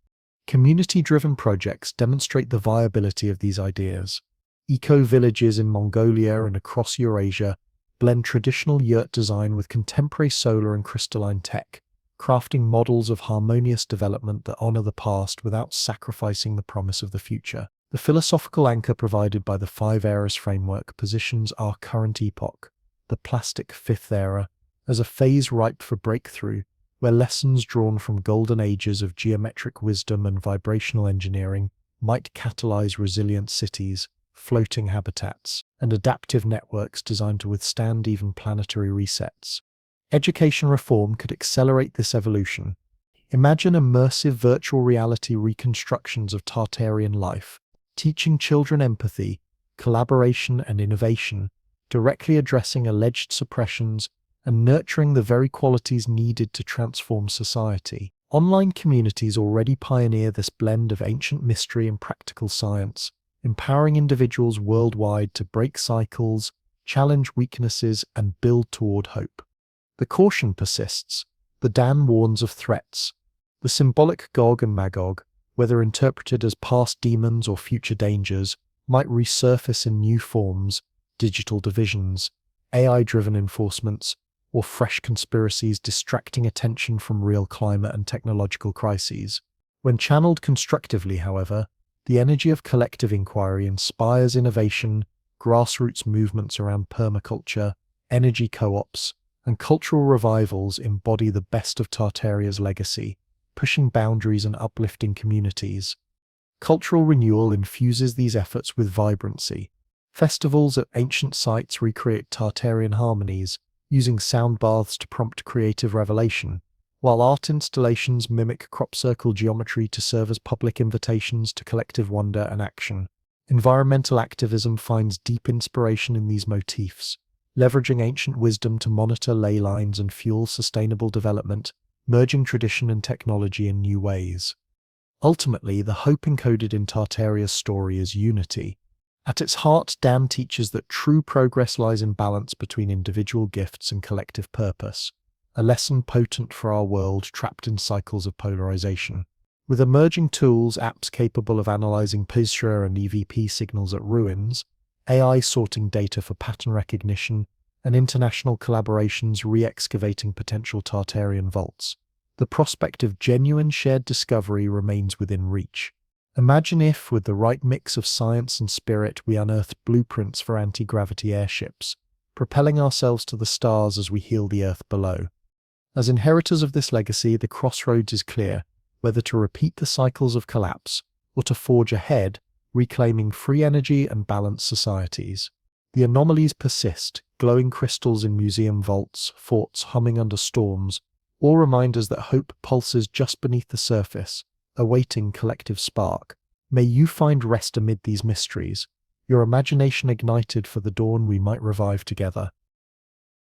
Community-driven projects demonstrate the viability of these ideas. Eco-villages in Mongolia and across Eurasia blend traditional yurt design with contemporary solar and crystalline tech, crafting models of harmonious development that honor the past without sacrificing the promise of the future. The philosophical anchor provided by the Five Eras framework positions our current epoch, the plastic Fifth Era, as a phase ripe for breakthrough, where lessons drawn from golden ages of geometric wisdom and vibrational engineering might catalyze resilient cities, floating habitats, and adaptive networks designed to withstand even planetary resets. Education reform could accelerate this evolution. Imagine immersive virtual reality reconstructions of Tartarian life, teaching children empathy, collaboration, and innovation, directly addressing alleged suppressions and nurturing the very qualities needed to transform society. Online communities already pioneer this blend of ancient mystery and practical science, empowering individuals worldwide to break cycles, challenge weaknesses, and build toward hope. The caution persists. The Dan warns of threats. The symbolic Gog and Magog, whether interpreted as past demons or future dangers, might resurface in new forms: digital divisions, AI-driven enforcements, or fresh conspiracies distracting attention from real climate and technological crises. When channeled constructively, however, the energy of collective inquiry inspires innovation. Grassroots movements around permaculture, energy co-ops, and cultural revivals embody the best of Tartaria's legacy, pushing boundaries and uplifting communities. Cultural renewal infuses these efforts with vibrancy. Festivals at ancient sites recreate Tartarian harmonies, using sound baths to prompt creative revelation, while art installations mimic crop circle geometry to serve as public invitations to collective wonder and action. Environmental activism finds deep inspiration in these motifs, leveraging ancient wisdom to monitor ley lines and fuel sustainable development, merging tradition and technology in new ways. Ultimately, the hope encoded in Tartaria's story is unity. At its heart, Dan teaches that true progress lies in balance between individual gifts and collective purpose, a lesson potent for our world trapped in cycles of polarization. With emerging tools, apps capable of analyzing PISA and EVP signals at ruins, AI sorting data for pattern recognition, and international collaborations re-excavating potential Tartarian vaults, the prospect of genuine shared discovery remains within reach. Imagine if, with the right mix of science and spirit, we unearthed blueprints for anti-gravity airships, propelling ourselves to the stars as we heal the Earth below. As inheritors of this legacy, the crossroads is clear, whether to repeat the cycles of collapse or to forge ahead, reclaiming free energy and balanced societies. The anomalies persist, glowing crystals in museum vaults, forts humming under storms, all reminders that hope pulses just beneath the surface, awaiting collective spark. May you find rest amid these mysteries, your imagination ignited for the dawn we might revive together.